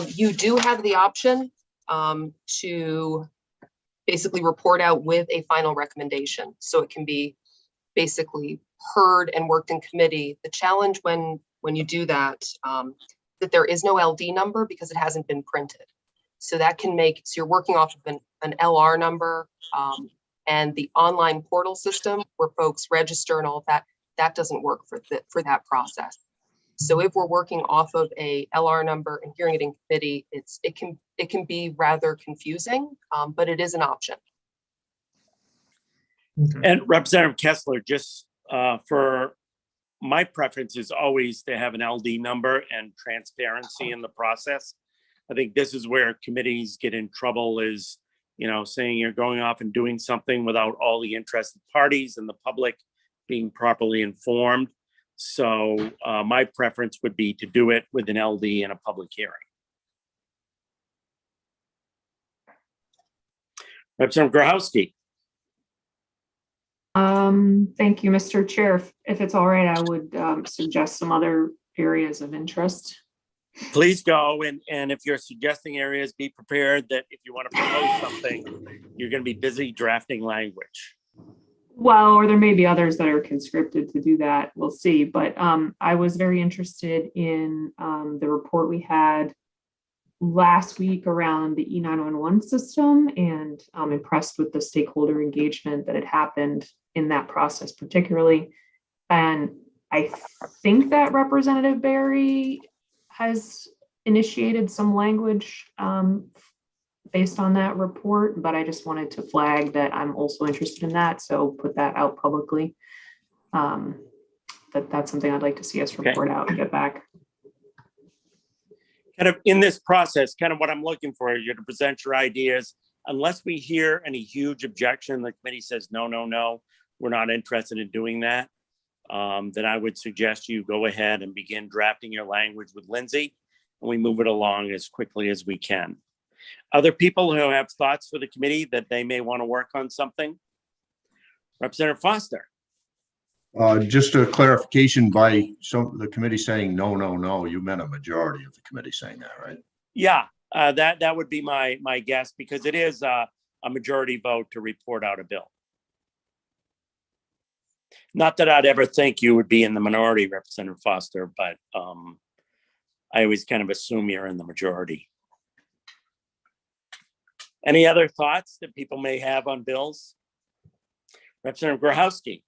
You do have the option to basically report out with a final recommendation. So it can be basically heard and worked in committee. The challenge when you do that, that there is no LD number because it hasn't been printed. So that can so you're working off of an LR number. And the online portal system where folks register and all of that, that doesn't work for that process. So if we're working off of a LR number and hearing it in committee, it can be rather confusing, but it is an option. And Representative Kessler, just for my preference is always to have an LD number and transparency in the process. I think this is where committees get in trouble is, saying you're going off and doing something without all the interested parties and the public being properly informed. So my preference would be to do it with an LD in a public hearing. Representative Grochowski. Thank you, Mr. Chair. If it's all right, I would suggest some other areas of interest. Please go, and if you're suggesting areas, be prepared that if you want to propose something, you're going to be busy drafting language. Well, or there may be others that are conscripted to do that. We'll see. But I was very interested in the report we had last week around the E911 system, and I'm impressed with the stakeholder engagement that had happened in that process particularly. And I think that Representative Berry has initiated some language based on that report, but I just wanted to flag that I'm also interested in that, so put that out publicly. That's something I'd like to see us report out and get back. Kind of in this process, kind of what I'm looking for is you to present your ideas. Unless we hear any huge objection, the committee says, no, we're not interested in doing that. Then I would suggest you go ahead and begin drafting your language with Lindsay, and we move it along as quickly as we can. Other people who have thoughts for the committee that they may want to work on something? Representative Foster. Just a clarification by the committee saying no, you meant a majority of the committee saying that, right? Yeah, that would be my guess, because it is a majority vote to report out a bill. Not that I'd ever think you would be in the minority, Representative Foster, but I always kind of assume you're in the majority. Any other thoughts that people may have on bills? Representative Grochowski.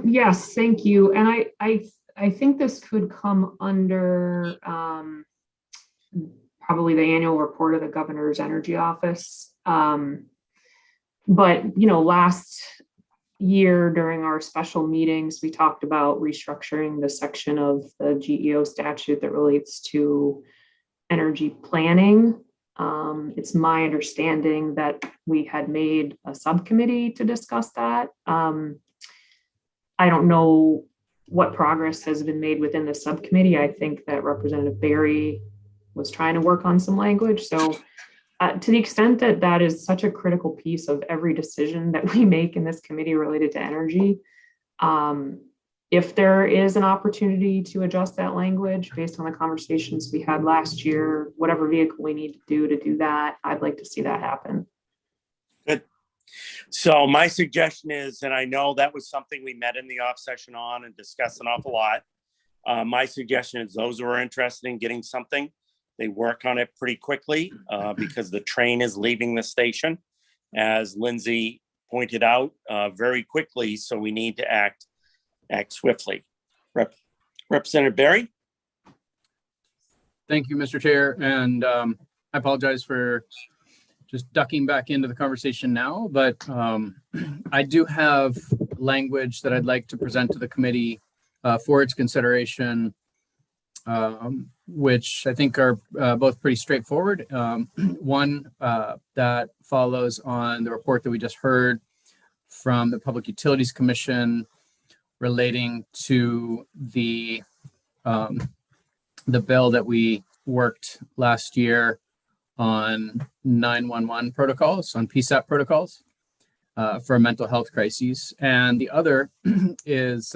Yes, thank you. And I think this could come under probably the annual report of the governor's energy office. But, last year during our special meetings, we talked about restructuring the section of the GEO statute that relates to energy planning. It's my understanding that we had made a subcommittee to discuss that. I don't know what progress has been made within the subcommittee. I think that Representative Berry was trying to work on some language. So to the extent that that is such a critical piece of every decision that we make in this committee related to energy, if there is an opportunity to adjust that language based on the conversations we had last year, whatever vehicle we need to do that, I'd like to see that happen. Good. So my suggestion is, and I know that was something we met in the off session on and discussed an awful lot. My suggestion is those who are interested in getting something, they work on it pretty quickly because the train is leaving the station, as Lindsay pointed out, very quickly. So we need to act swiftly. Representative Berry. Thank you, Mr. Chair. And I apologize for just ducking back into the conversation now, but I do have language that I'd like to present to the committee for its consideration, which I think are both pretty straightforward. One that follows on the report that we just heard from the Public Utilities Commission relating to the bill that we worked last year on 911 protocols, on PSAP protocols for mental health crises. And the other is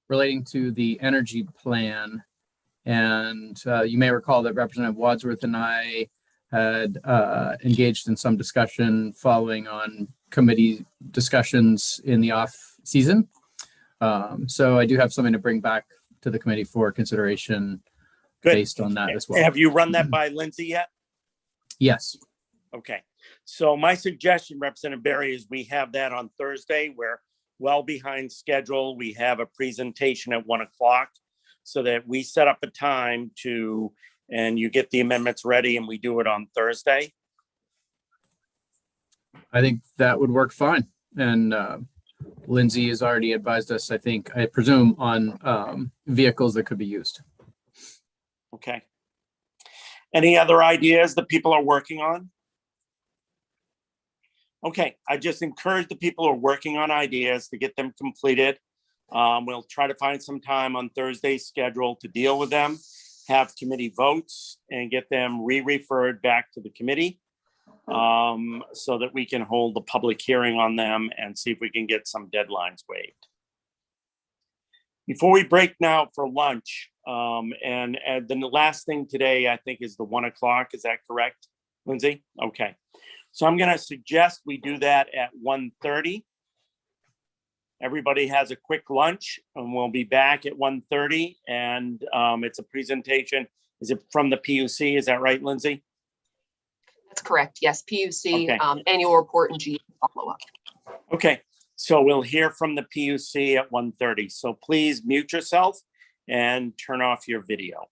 relating to the energy plan. And you may recall that Representative Wadsworth and I had engaged in some discussion following on committee discussions in the off season. So I do have something to bring back to the committee for consideration. Good. Based on that as well. Have you run that by Lindsay yet? Yes. Okay. So my suggestion, Representative Berry, is we have that on Thursday. We're well behind schedule. We have a presentation at 1 o'clock so that we set up a time to, and you get the amendments ready and we do it on Thursday. I think that would work fine. And Lindsay has already advised us, I presume, on vehicles that could be used. Okay. Any other ideas that people are working on? Okay, I just encourage the people who are working on ideas to get them completed. We'll try to find some time on Thursday's schedule to deal with them, have committee votes, and get them re-referred back to the committee so that we can hold the public hearing on them and see if we can get some deadlines waived. Before we break now for lunch, and then the last thing today, I think, is the 1 o'clock. Is that correct, Lindsay? Okay. So I'm going to suggest we do that at 1:30. Everybody has a quick lunch and we'll be back at 1:30. And it's a presentation. Is it from the PUC? Is that right, Lindsay? That's correct. Yes, PUC, Okay. annual report and G follow-up. Okay, so we'll hear from the PUC at 1:30. So please mute yourself and turn off your video.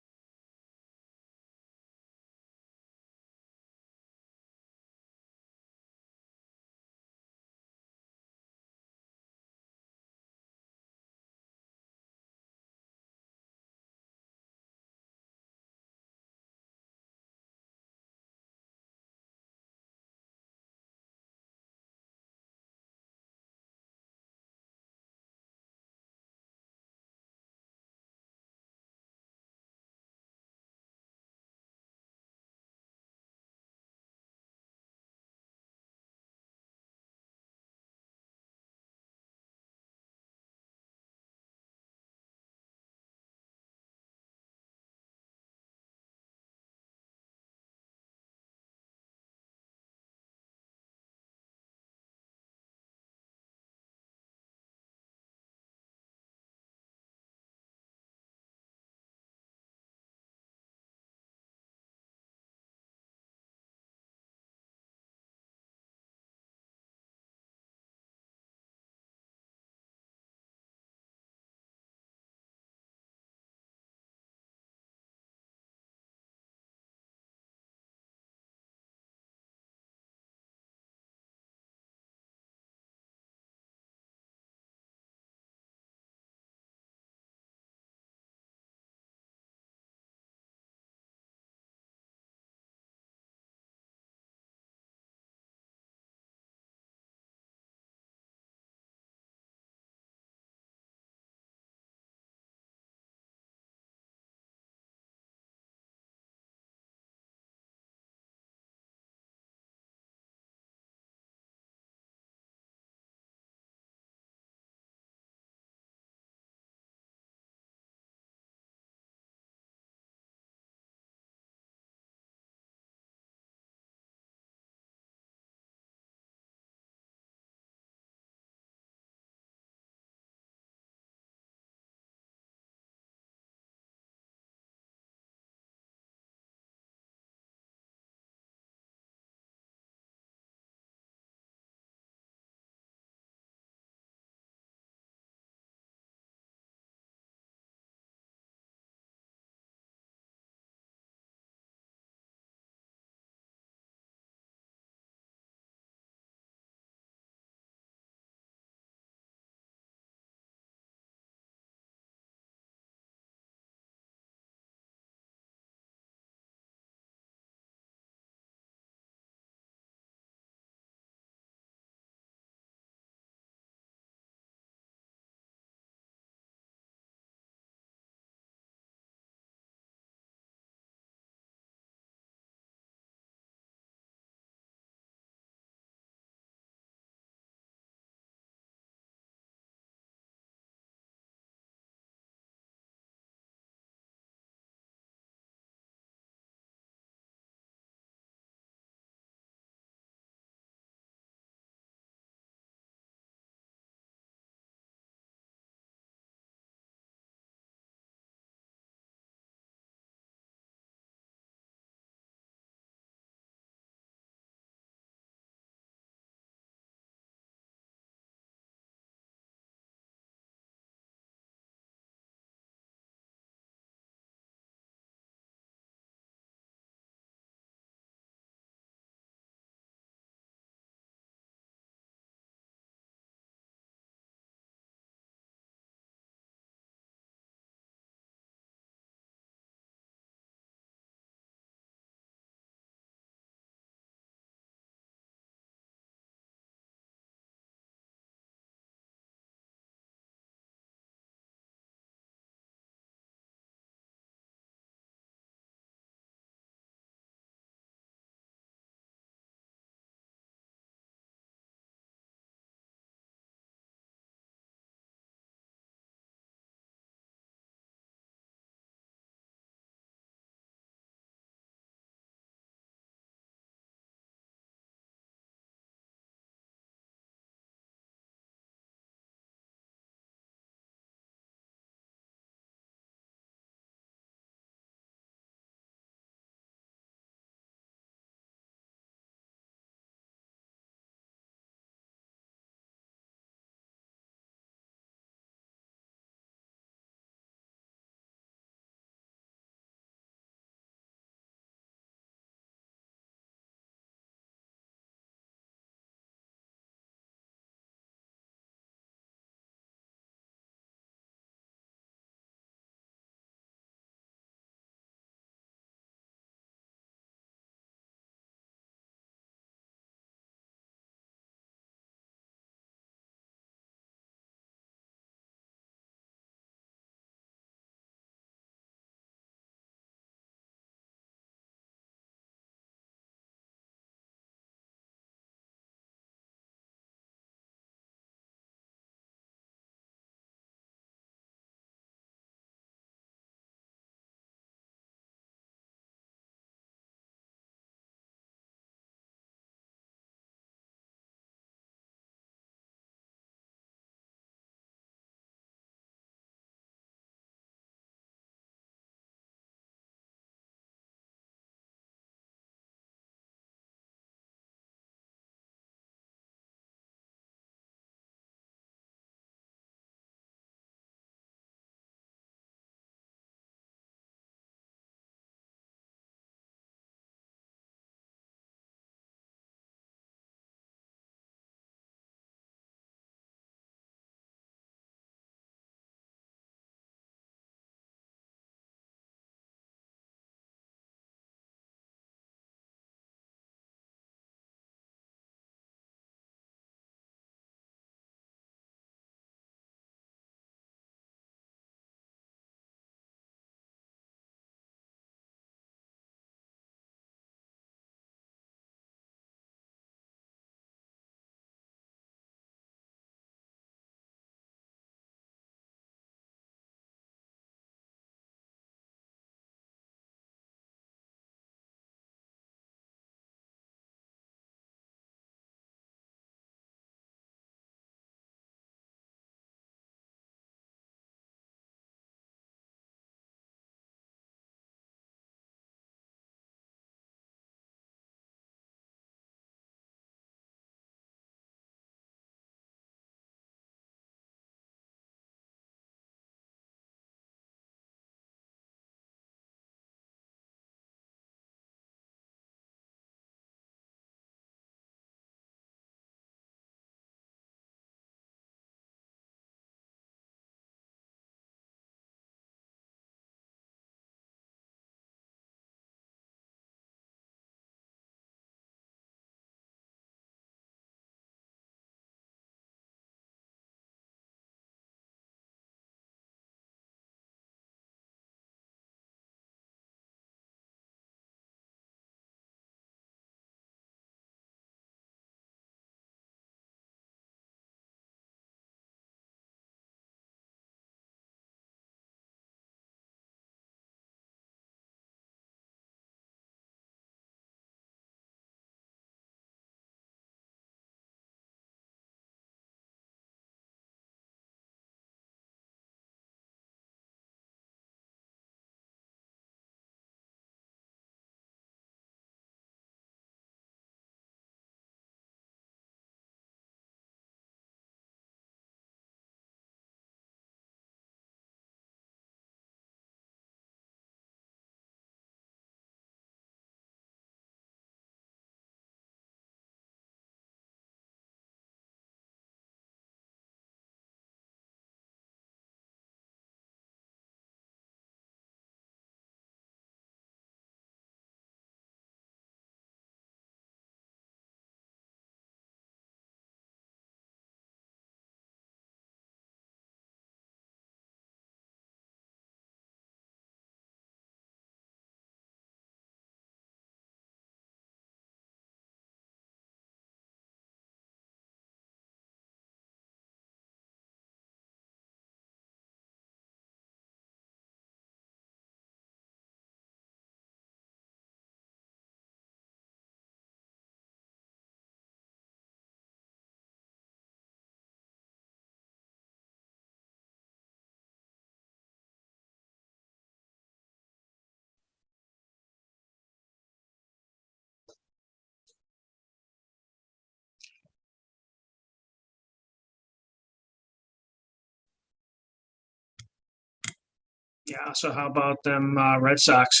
Yeah, so how about them Red Sox?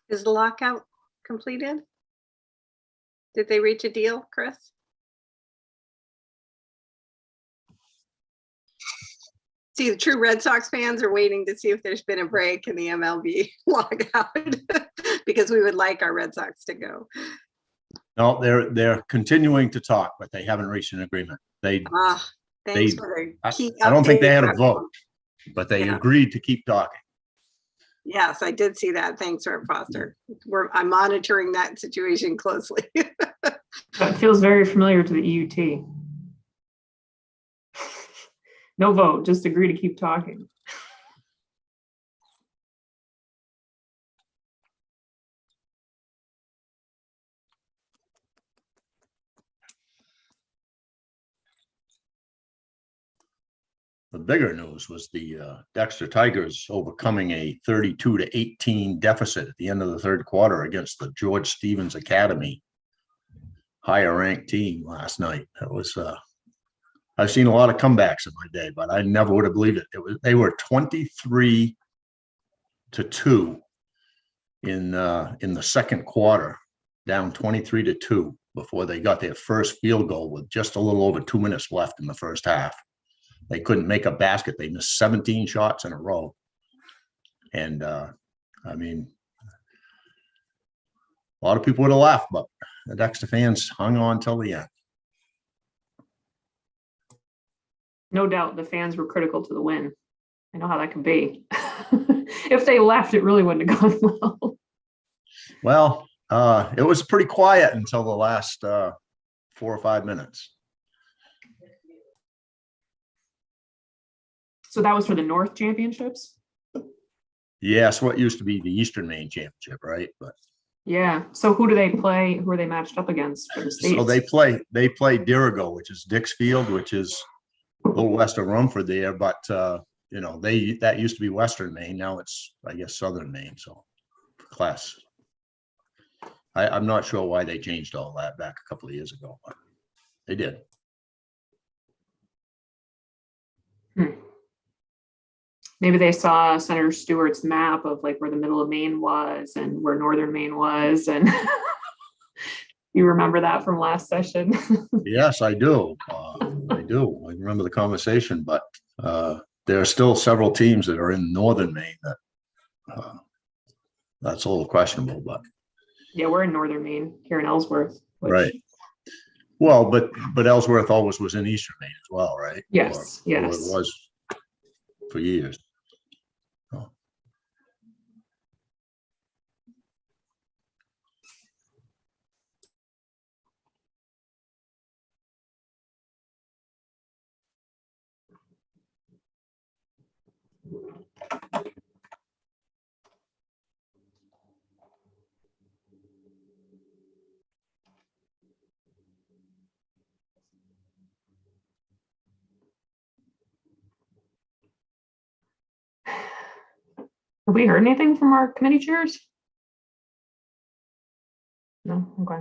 Is the lockout completed? Did they reach a deal, Chris? See, the true Red Sox fans are waiting to see if there's been a break in the MLB lockout because we would like our Red Sox to go. No, they're continuing to talk, but they haven't reached an agreement. Thanks for the key I don't think they had a update. vote, but they Yeah. agreed to keep talking. Yes, I did see that. Thanks, Rep Foster. I'm monitoring that situation closely. That feels very familiar to the EUT. No vote, just agree to keep talking. The bigger news was the Dexter Tigers overcoming a 32-18 deficit at the end of the third quarter against the George Stevens Academy higher ranked team last night. That was I've seen a lot of comebacks in my day, but I never would have believed it. They were 23-2 in the second quarter, down 23-2 before they got their first field goal with just a little over 2 minutes left in the first half. They couldn't make a basket. They missed 17 shots in a row. And I mean, a lot of people would have laughed, but the Dexter fans hung on till the end. No doubt the fans were critical to the win. I know how that could be. If they left, it really wouldn't have gone well. Well, it was pretty quiet until the last 4 or 5 minutes. So that was for the North Championships? Yes, what used to be the Eastern Maine Championship, right? But Yeah. So who do they play? Who are they matched up against for the states? so they play Dirigo, which is Dixfield, which is a little west of Rumford there, but you know, that used to be Western Maine. Now it's, I guess, Southern Maine. So class. I'm not sure why they changed all that back a couple of years ago, but they did. Maybe they saw Senator Stewart's map of like where the middle of Maine was and where northern Maine was, and you remember that from last session? Yes, I do. I do. I remember the conversation, but there are still several teams that are in northern Maine that that's a little questionable, but Yeah, we're in northern Maine, here in Ellsworth. right. Well, but Ellsworth always was in eastern Maine as well, right? Yes, Or yes. it was for years. Oh. Have we heard anything from our committee chairs? No, okay.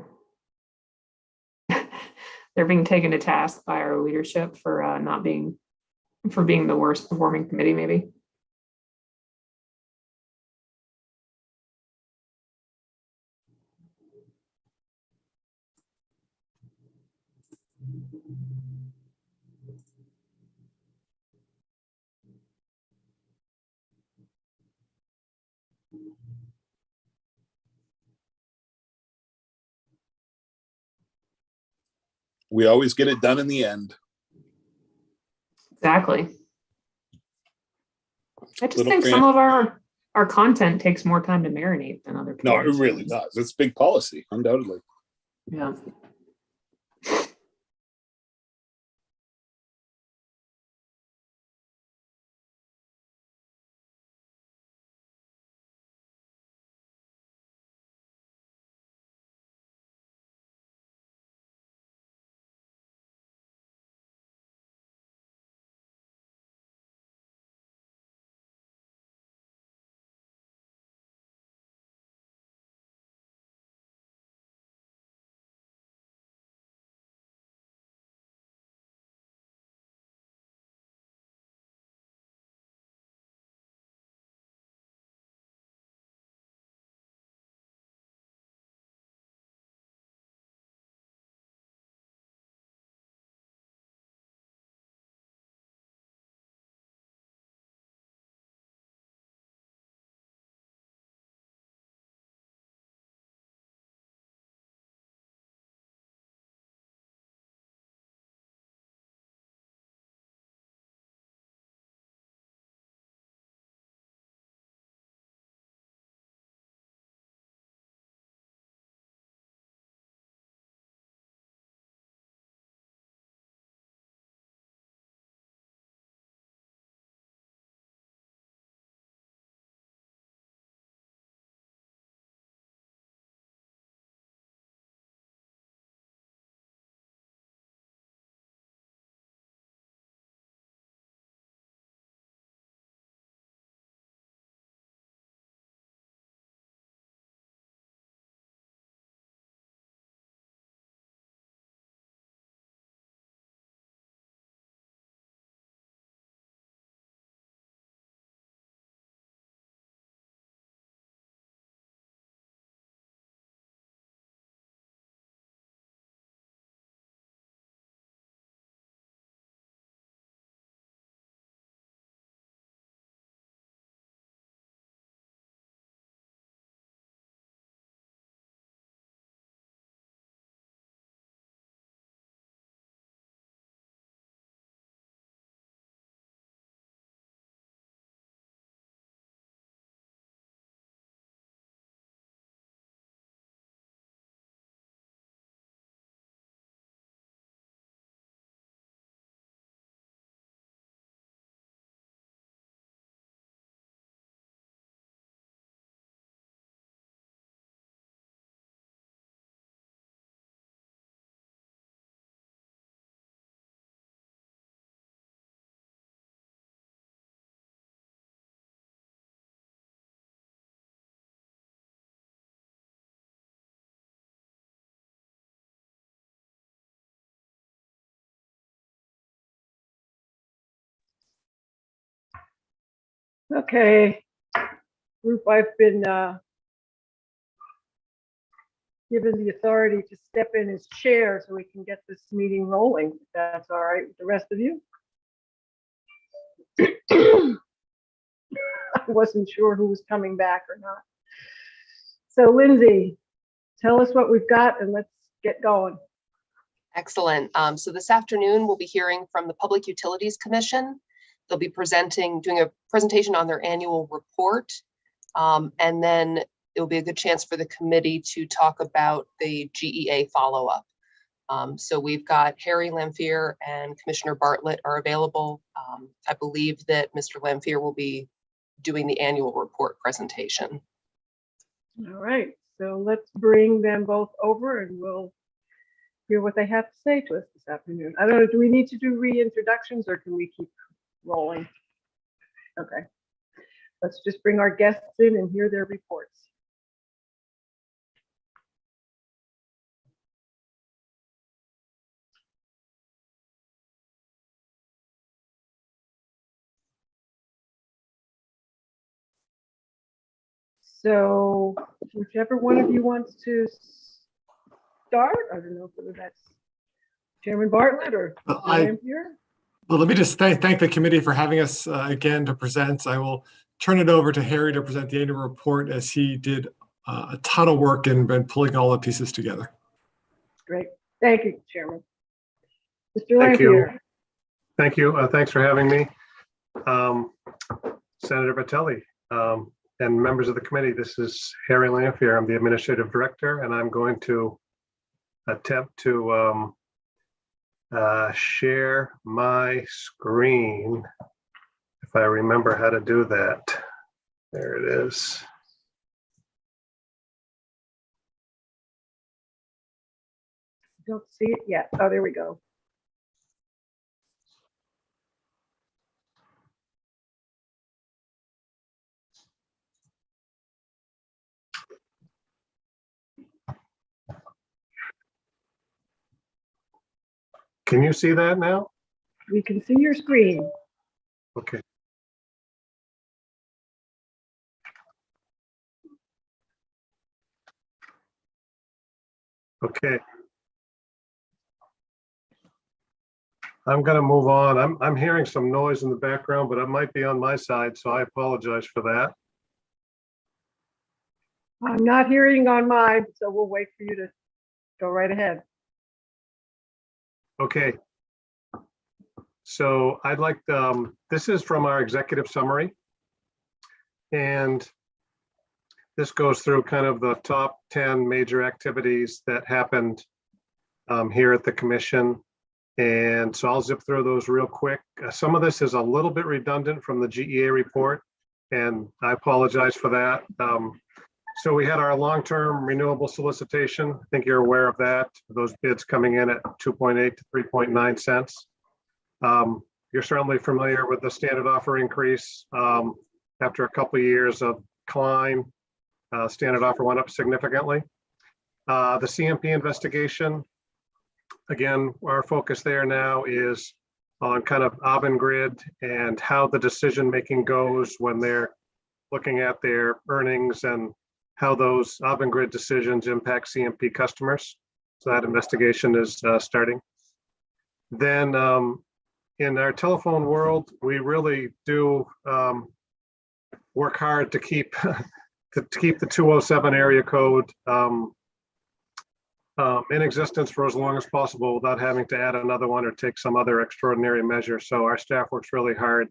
They're being taken to task by our leadership for being the worst performing committee, maybe. We always get it done in the end. Exactly. I just Little think cramp. some of our content takes more time to marinate than other No, it committees. really does. It's big policy, undoubtedly. Yeah. Okay, group, I've been given the authority to step in as chair so we can get this meeting rolling, if that's all right with the rest of you. I wasn't sure who was coming back or not. So Lindsay, tell us what we've got and let's get going. Excellent. So this afternoon, we'll be hearing from the Public Utilities Commission. They'll be doing a presentation on their annual report. And then it'll be a good chance for the committee to talk about the GEA follow-up. So we've got Harry Lamphere and Commissioner Bartlett are available. I believe that Mr. Lamphere will be doing the annual report presentation. All right, so let's bring them both over and we'll hear what they have to say to us this afternoon. I don't know, do we need to do reintroductions or can we keep rolling? Okay, let's just bring our guests in and hear their reports. So whichever one of you wants to start, I don't know whether that's Chairman Bartlett or Lamphere. Well, let me just thank the committee for having us again to present. I will turn it over to Harry to present the annual report as he did a ton of work and been pulling all the pieces together. Great. Thank you, Chairman. Mr. Thank you. Lamphere. Thank you. Thanks for having me. Senator Battelli and members of the committee, this is Harry Lamphere. I'm the administrative director, and I'm going to attempt to share my screen, if I remember how to do that. There it is. Don't see it yet. Oh, there we go. Can you see that now? We can see your screen. Okay. Okay. I'm going to move on. I'm hearing some noise in the background, but it might be on my side, so I apologize for that. I'm not hearing on mine, so we'll wait for you to go right ahead. Okay. So I'd like, this is from our executive summary. And this goes through kind of the top 10 major activities that happened here at the commission. And so I'll zip through those real quick. Some of this is a little bit redundant from the GEA report, and I apologize for that. So we had our long-term renewable solicitation. I think you're aware of that. Those bids coming in at 2.8 to 3.9 cents. You're certainly familiar with the standard offer increase. After a couple of years of climb, standard offer went up significantly. The CMP investigation, again, our focus there now is on kind of Avangrid and how the decision-making goes when they're looking at their earnings and how those Avangrid decisions impact CMP customers. So that investigation is starting. Then in our telephone world, we really do work hard to keep the 207 area code in existence for as long as possible without having to add another one or take some other extraordinary measure. So our staff works really hard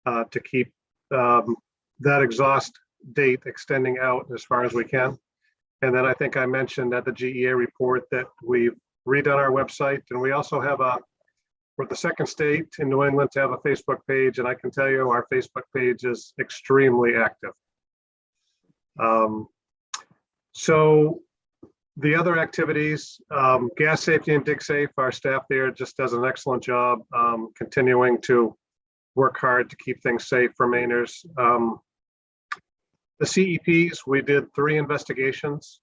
to keep that exhaust date extending out as far as we can. And then I think I mentioned at the GEA report that we've redone our website, and we also have we're the second state in New England to have a Facebook page, and I can tell you our Facebook page is extremely active. So the other activities, gas safety and dig safe, our staff there just does an excellent job continuing to work hard to keep things safe for Mainers. The CEPs, we did 3 investigations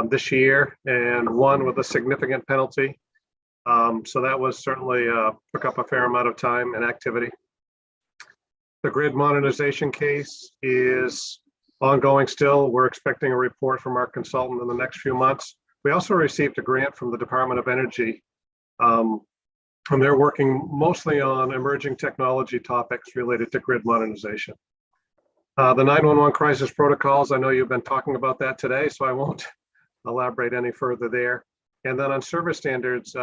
this year and 1 with a significant penalty. So that was certainly took up a fair amount of time and activity. The grid modernization case is ongoing still. We're expecting a report from our consultant in the next few months. We also received a grant from the Department of Energy, and they're working mostly on emerging technology topics related to grid modernization. The 911 crisis protocols, I know you've been talking about that today, so I won't elaborate any further there. And then on service standards,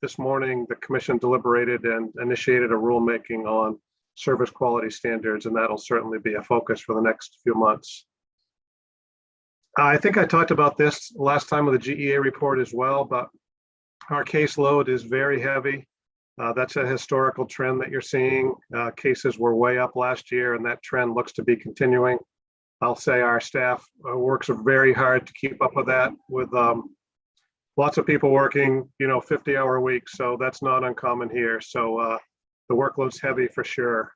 this morning, the commission deliberated and initiated a rulemaking on service quality standards, and that'll certainly be a focus for the next few months. I think I talked about this last time with the GEA report as well, but our caseload is very heavy. That's a historical trend that you're seeing. Cases were way up last year, and that trend looks to be continuing. I'll say our staff works very hard to keep up with that, with lots of people working, 50-hour weeks. So that's not uncommon here. So the workload's heavy for sure.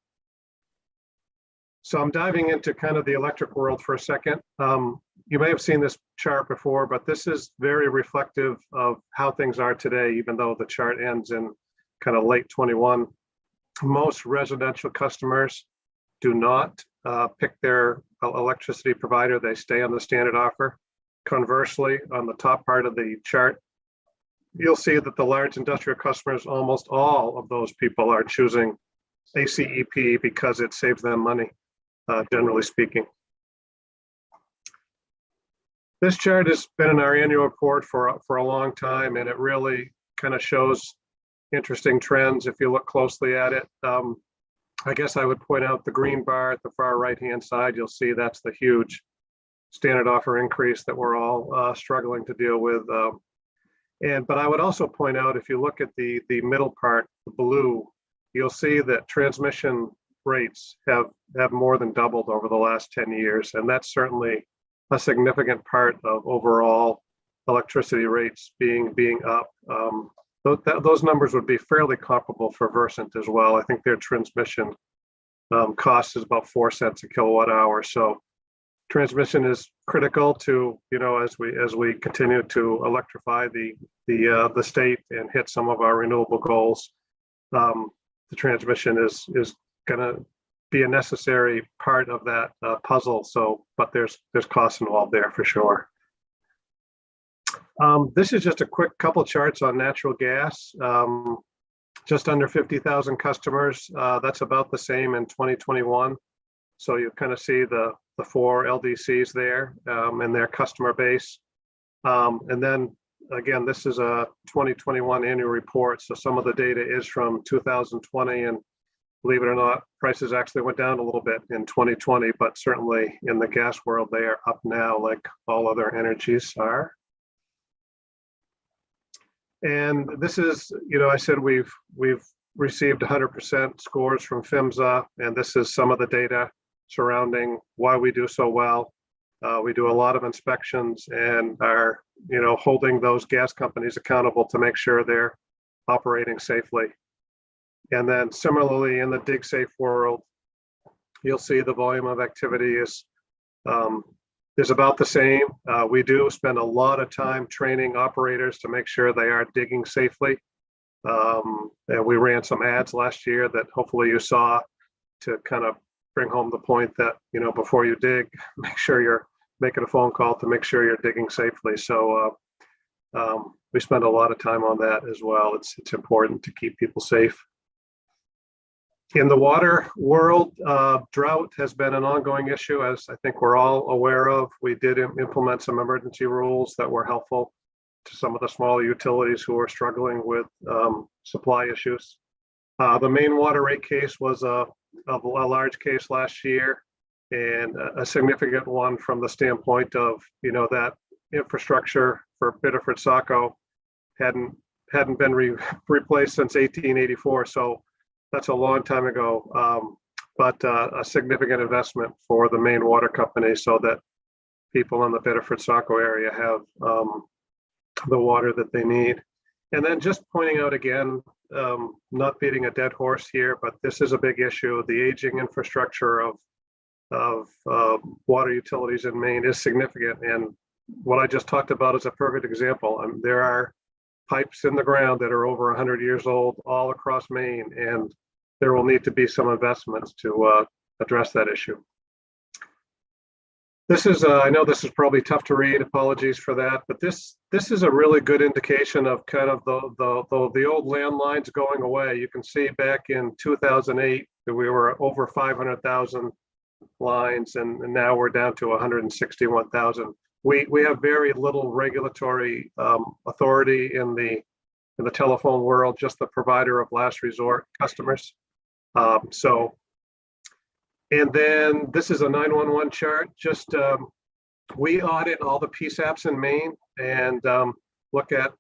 So I'm diving into kind of the electric world for a second. You may have seen this chart before, but this is very reflective of how things are today, even though the chart ends in kind of late 21. Most residential customers do not pick their electricity provider. They stay on the standard offer. Conversely, on the top part of the chart, you'll see that the large industrial customers, almost all of those people are choosing ACEP because it saves them money, generally speaking. This chart has been in our annual report for a long time, and it really kind of shows interesting trends if you look closely at it. I guess I would point out the green bar at the far right-hand side. You'll see that's the huge standard offer increase that we're all struggling to deal with. But I would also point out, if you look at the middle part, the blue, you'll see that transmission rates have more than doubled over the last 10 years. And that's certainly a significant part of overall electricity rates being up. Those numbers would be fairly comparable for Versant as well. I think their transmission cost is about 4 cents a kilowatt hour. So transmission is critical to, as we continue to electrify the state and hit some of our renewable goals. The transmission is going to be a necessary part of that puzzle. So, but there's costs involved there for sure. This is just a quick couple charts on natural gas. Just under 50,000 customers. That's about the same in 2021. So you kind of see the 4 LDCs there and their customer base. And then again, this is a 2021 annual report. So some of the data is from 2020, and believe it or not, prices actually went down a little bit in 2020, but certainly in the gas world, they are up now like all other energies are. And this is, I said we've received 100% scores from PHMSA, and this is some of the data surrounding why we do so well. We do a lot of inspections and are, holding those gas companies accountable to make sure they're operating safely. And then similarly in the DigSafe world, you'll see the volume of activity is about the same. We do spend a lot of time training operators to make sure they are digging safely. And we ran some ads last year that hopefully you saw to kind of bring home the point that, before you dig, make sure you're making a phone call to make sure you're digging safely. So we spend a lot of time on that as well. It's important to keep people safe. In the water world, drought has been an ongoing issue, as I think we're all aware of. We did implement some emergency rules that were helpful to some of the smaller utilities who are struggling with supply issues. The main water rate case was a large case last year, and a significant one from the standpoint of, that infrastructure for Biddeford-Saco hadn't been replaced since 1884. So that's a long time ago, but a significant investment for the main water company so that people in the Biddeford-Saco area have the water that they need. And then just pointing out again, not beating a dead horse here, but this is a big issue. The aging infrastructure of water utilities in Maine is significant. And what I just talked about is a perfect example. There are pipes in the ground that are over 100 years old all across Maine, and there will need to be some investments to address that issue. This is, I know this is probably tough to read, apologies for that, but this is a really good indication of kind of the old landlines going away. You can see back in 2008 that we were over 500,000 lines, and now we're down to 161,000. We have very little regulatory authority in the telephone world, just the provider of last resort customers. And then this is a 911 chart. Just we audit all the PSAPs in Maine and look at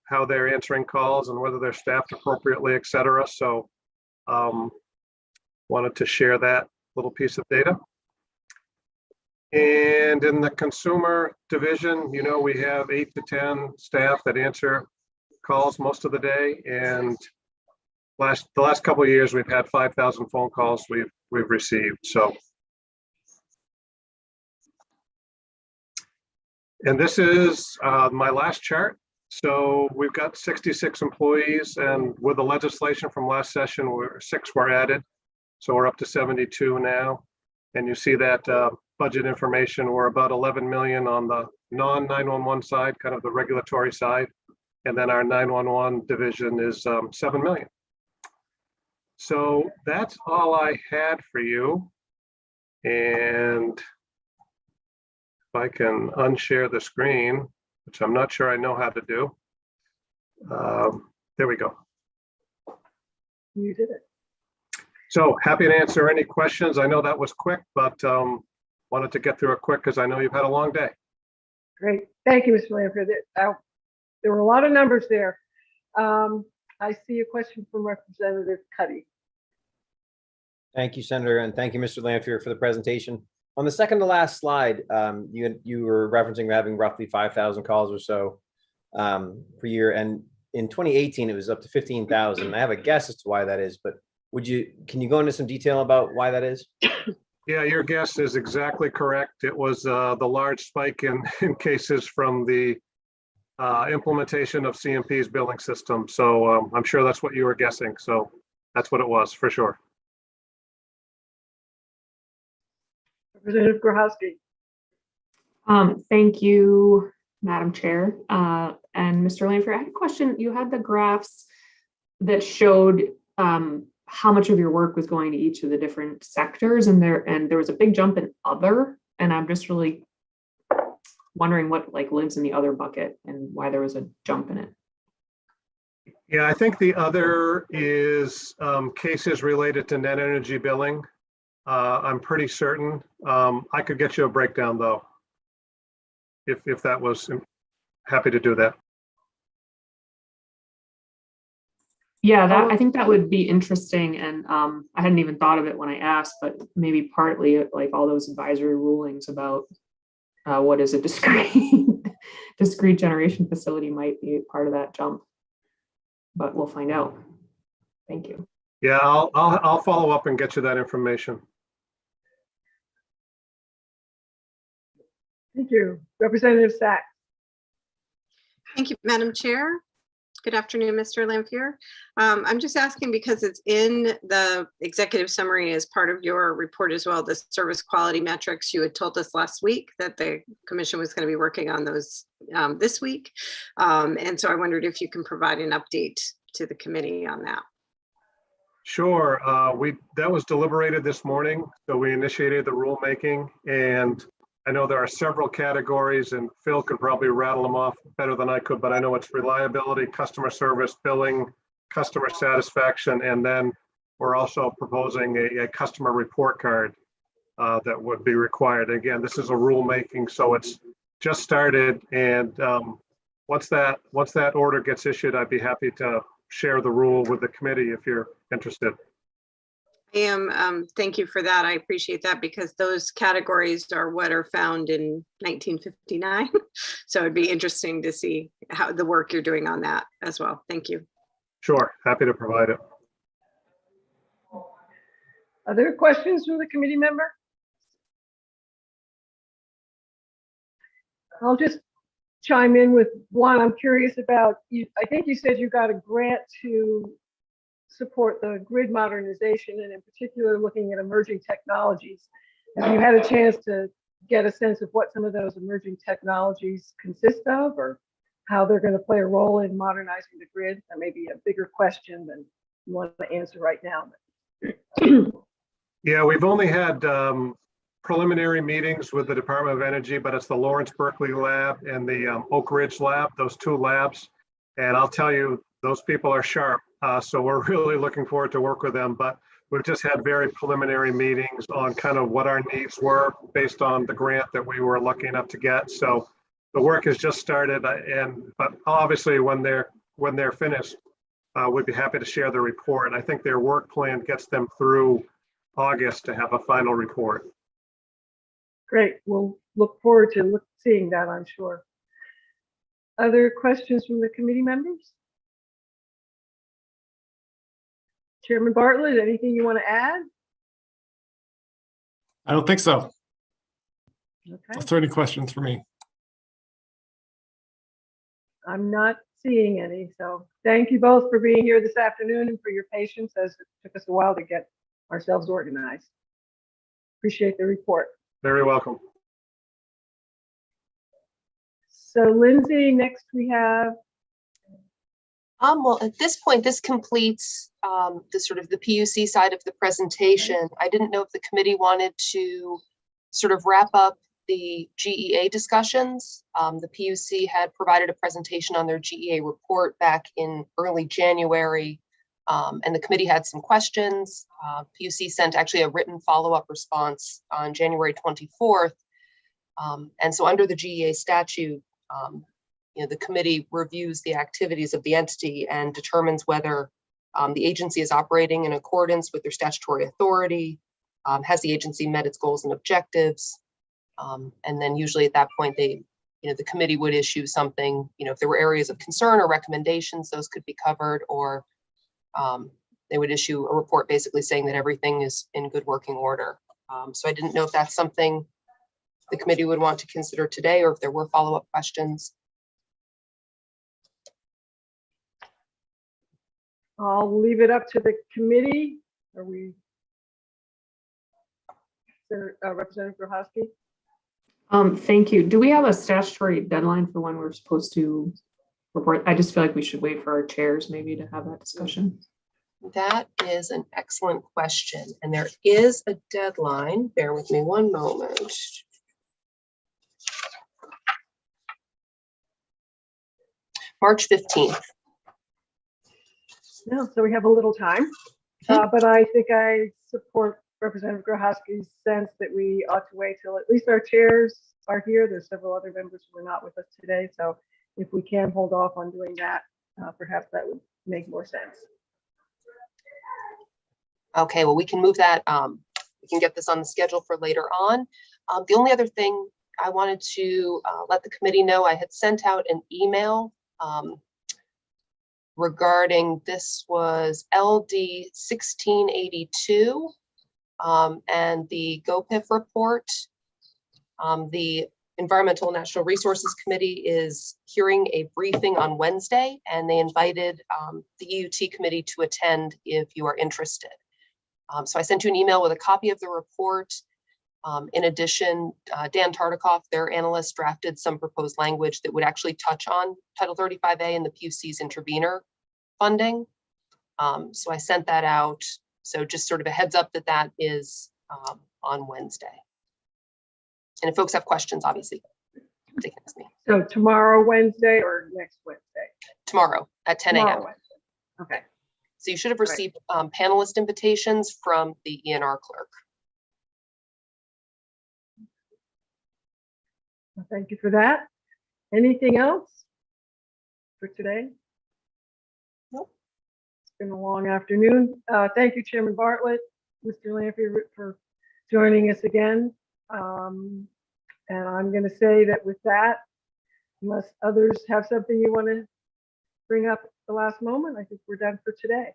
how they're answering calls and whether they're staffed appropriately, et cetera. So wanted to share that little piece of data. And in the consumer division, you know, we have 8 to 10 staff that answer calls most of the day. And the last couple of years, we've had 5,000 phone calls we've received. So, and this is my last chart. So we've got 66 employees, and with the legislation from last session, 6 were added. So we're up to 72 now. And you see that budget information, we're about 11 million on the non-911 side, kind of the regulatory side. And then our 911 division is 7 million. So that's all I had for you. And if I can unshare the screen, which I'm not sure I know how to do. There we go. You did it. So happy to answer any questions. I know that was quick, but wanted to get through it quick because I know you've had a long day. Great. Thank you, Mr. Lanfear. There were a lot of numbers there. I see a question from Representative Cuddy. Thank you, Senator, and thank you, Mr. Lanfear, for the presentation. On the second to last slide, you were referencing having roughly 5,000 calls or so per year, and in 2018 it was up to 15,000. I have a guess as to why that is, but can you go into some detail about why that is? Yeah, your guess is exactly correct. It was the large spike in cases from the implementation of CMP's billing system. So I'm sure that's what you were guessing. So that's what it was for sure. Representative Grochowski. Thank you, Madam Chair. And Mr. Lanfear, I had a question. You had the graphs that showed how much of your work was going to each of the different sectors, and there was a big jump in other, and I'm just really wondering what lives in the other bucket and why there was a jump in it. Yeah, I think the other is cases related to net energy billing. I'm pretty certain. I could get you a breakdown though, if that was, happy to do that. Yeah, I think that would be interesting, and I hadn't even thought of it when I asked, but maybe partly like all those advisory rulings about what is a discrete generation facility might be part of that jump, but we'll find out. Thank you. Yeah, I'll follow up and get you that information. Thank you. Representative Sachs. Thank you, Madam Chair. Good afternoon, Mr. Lanfear. I'm just asking because it's in the executive summary as part of your report as well, the service quality metrics. You had told us last week that the commission was going to be working on those this week. And so I wondered if you can provide an update to the committee on that. Sure. That was deliberated this morning. So we initiated the rulemaking, and I know there are several categories, and Phil could probably rattle them off better than I could, but I know it's reliability, customer service, billing, customer satisfaction, and then we're also proposing a customer report card that would be required. Again, this is a rulemaking, so it's just started, and once that order gets issued, I'd be happy to share the rule with the committee if you're interested. I am. Thank you for that. I appreciate that because those categories are what are found in 1959. So it'd be interesting to see how the work you're doing on that as well. Thank you. Sure. Happy to provide it. Other questions from the committee member? I'll just chime in with one I'm curious about. I think you said you got a grant to support the grid modernization and in particular looking at emerging technologies. Have you had a chance to get a sense of what some of those emerging technologies consist of or how they're going to play a role in modernizing the grid? That may be a bigger question than you want to answer right now. Yeah, we've only had preliminary meetings with the Department of Energy, but it's the Lawrence Berkeley Lab and the Oak Ridge Lab, those two labs. And I'll tell you, those people are sharp. So we're really looking forward to work with them. But we've just had very preliminary meetings on kind of what our needs were based on the grant that we were lucky enough to get. So the work has just started, but obviously when they're finished, we'd be happy to share the report. I think their work plan gets them through August to have a final report. Great. We'll look forward to seeing that, I'm sure. Other questions from the committee members? Chairman Bartlett, anything you want to add? I don't think so. Okay. Are there any questions for me? I'm not seeing any. So thank you both for being here this afternoon and for your patience as it took us a while to get ourselves organized. Appreciate the report. Very welcome. So Lindsay, next we have. Well, at this point, this completes the sort of the PUC side of the presentation. I didn't know if the committee wanted to sort of wrap up the GEA discussions. The PUC had provided a presentation on their GEA report back in early January, and the committee had some questions. PUC sent actually a written follow-up response on January 24th. And so under the GEA statute, the committee reviews the activities of the entity and determines whether the agency is operating in accordance with their statutory authority, has the agency met its goals and objectives, and then usually at that point the committee would issue something. If there were areas of concern or recommendations, those could be covered, or they would issue a report basically saying that everything is in good working order. So I didn't know if that's something the committee would want to consider today, or if there were follow-up questions. I'll leave it up to the committee. Are we, Representative Grohowski? Thank you. Do we have a statutory deadline for when we're supposed to report? I just feel like we should wait for our chairs maybe to have that discussion. That is an excellent question. And there is a deadline. Bear with me one moment. March 15th. No, so we have a little time, but I think I support Representative Grohowski's sense that we ought to wait till at least our chairs are here. There's several other members who are not with us today. So if we can hold off on doing that, perhaps that would make more sense. Okay, well, we can move that. We can get this on the schedule for later on. The only other thing I wanted to let the committee know, I had sent out an email regarding, this was LD 1682 and the GOPIF report. The Environmental Natural Resources Committee is hearing a briefing on Wednesday, and they invited the EUT committee to attend if you are interested. So I sent you an email with a copy of the report. In addition, Dan Tartikoff, their analyst, drafted some proposed language that would actually touch on Title 35A and the PUC's intervenor funding. So I sent that out. So just sort of a heads up that that is on Wednesday. And if folks have questions, obviously, they can ask me. So tomorrow, Wednesday, or next Wednesday? Tomorrow at 10 a.m. Okay. So you should have received panelist invitations from the ENR clerk. Well, thank you for that. Anything else for today? Nope. It's been a long afternoon. Thank you, Chairman Bartlett, Mr. Lamphy, for joining us again. And I'm going to say that with that, unless others have something you want to bring up at the last moment, I think we're done for today.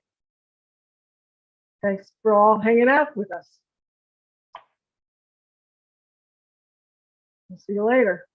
Thanks for all hanging out with us. We'll see you later.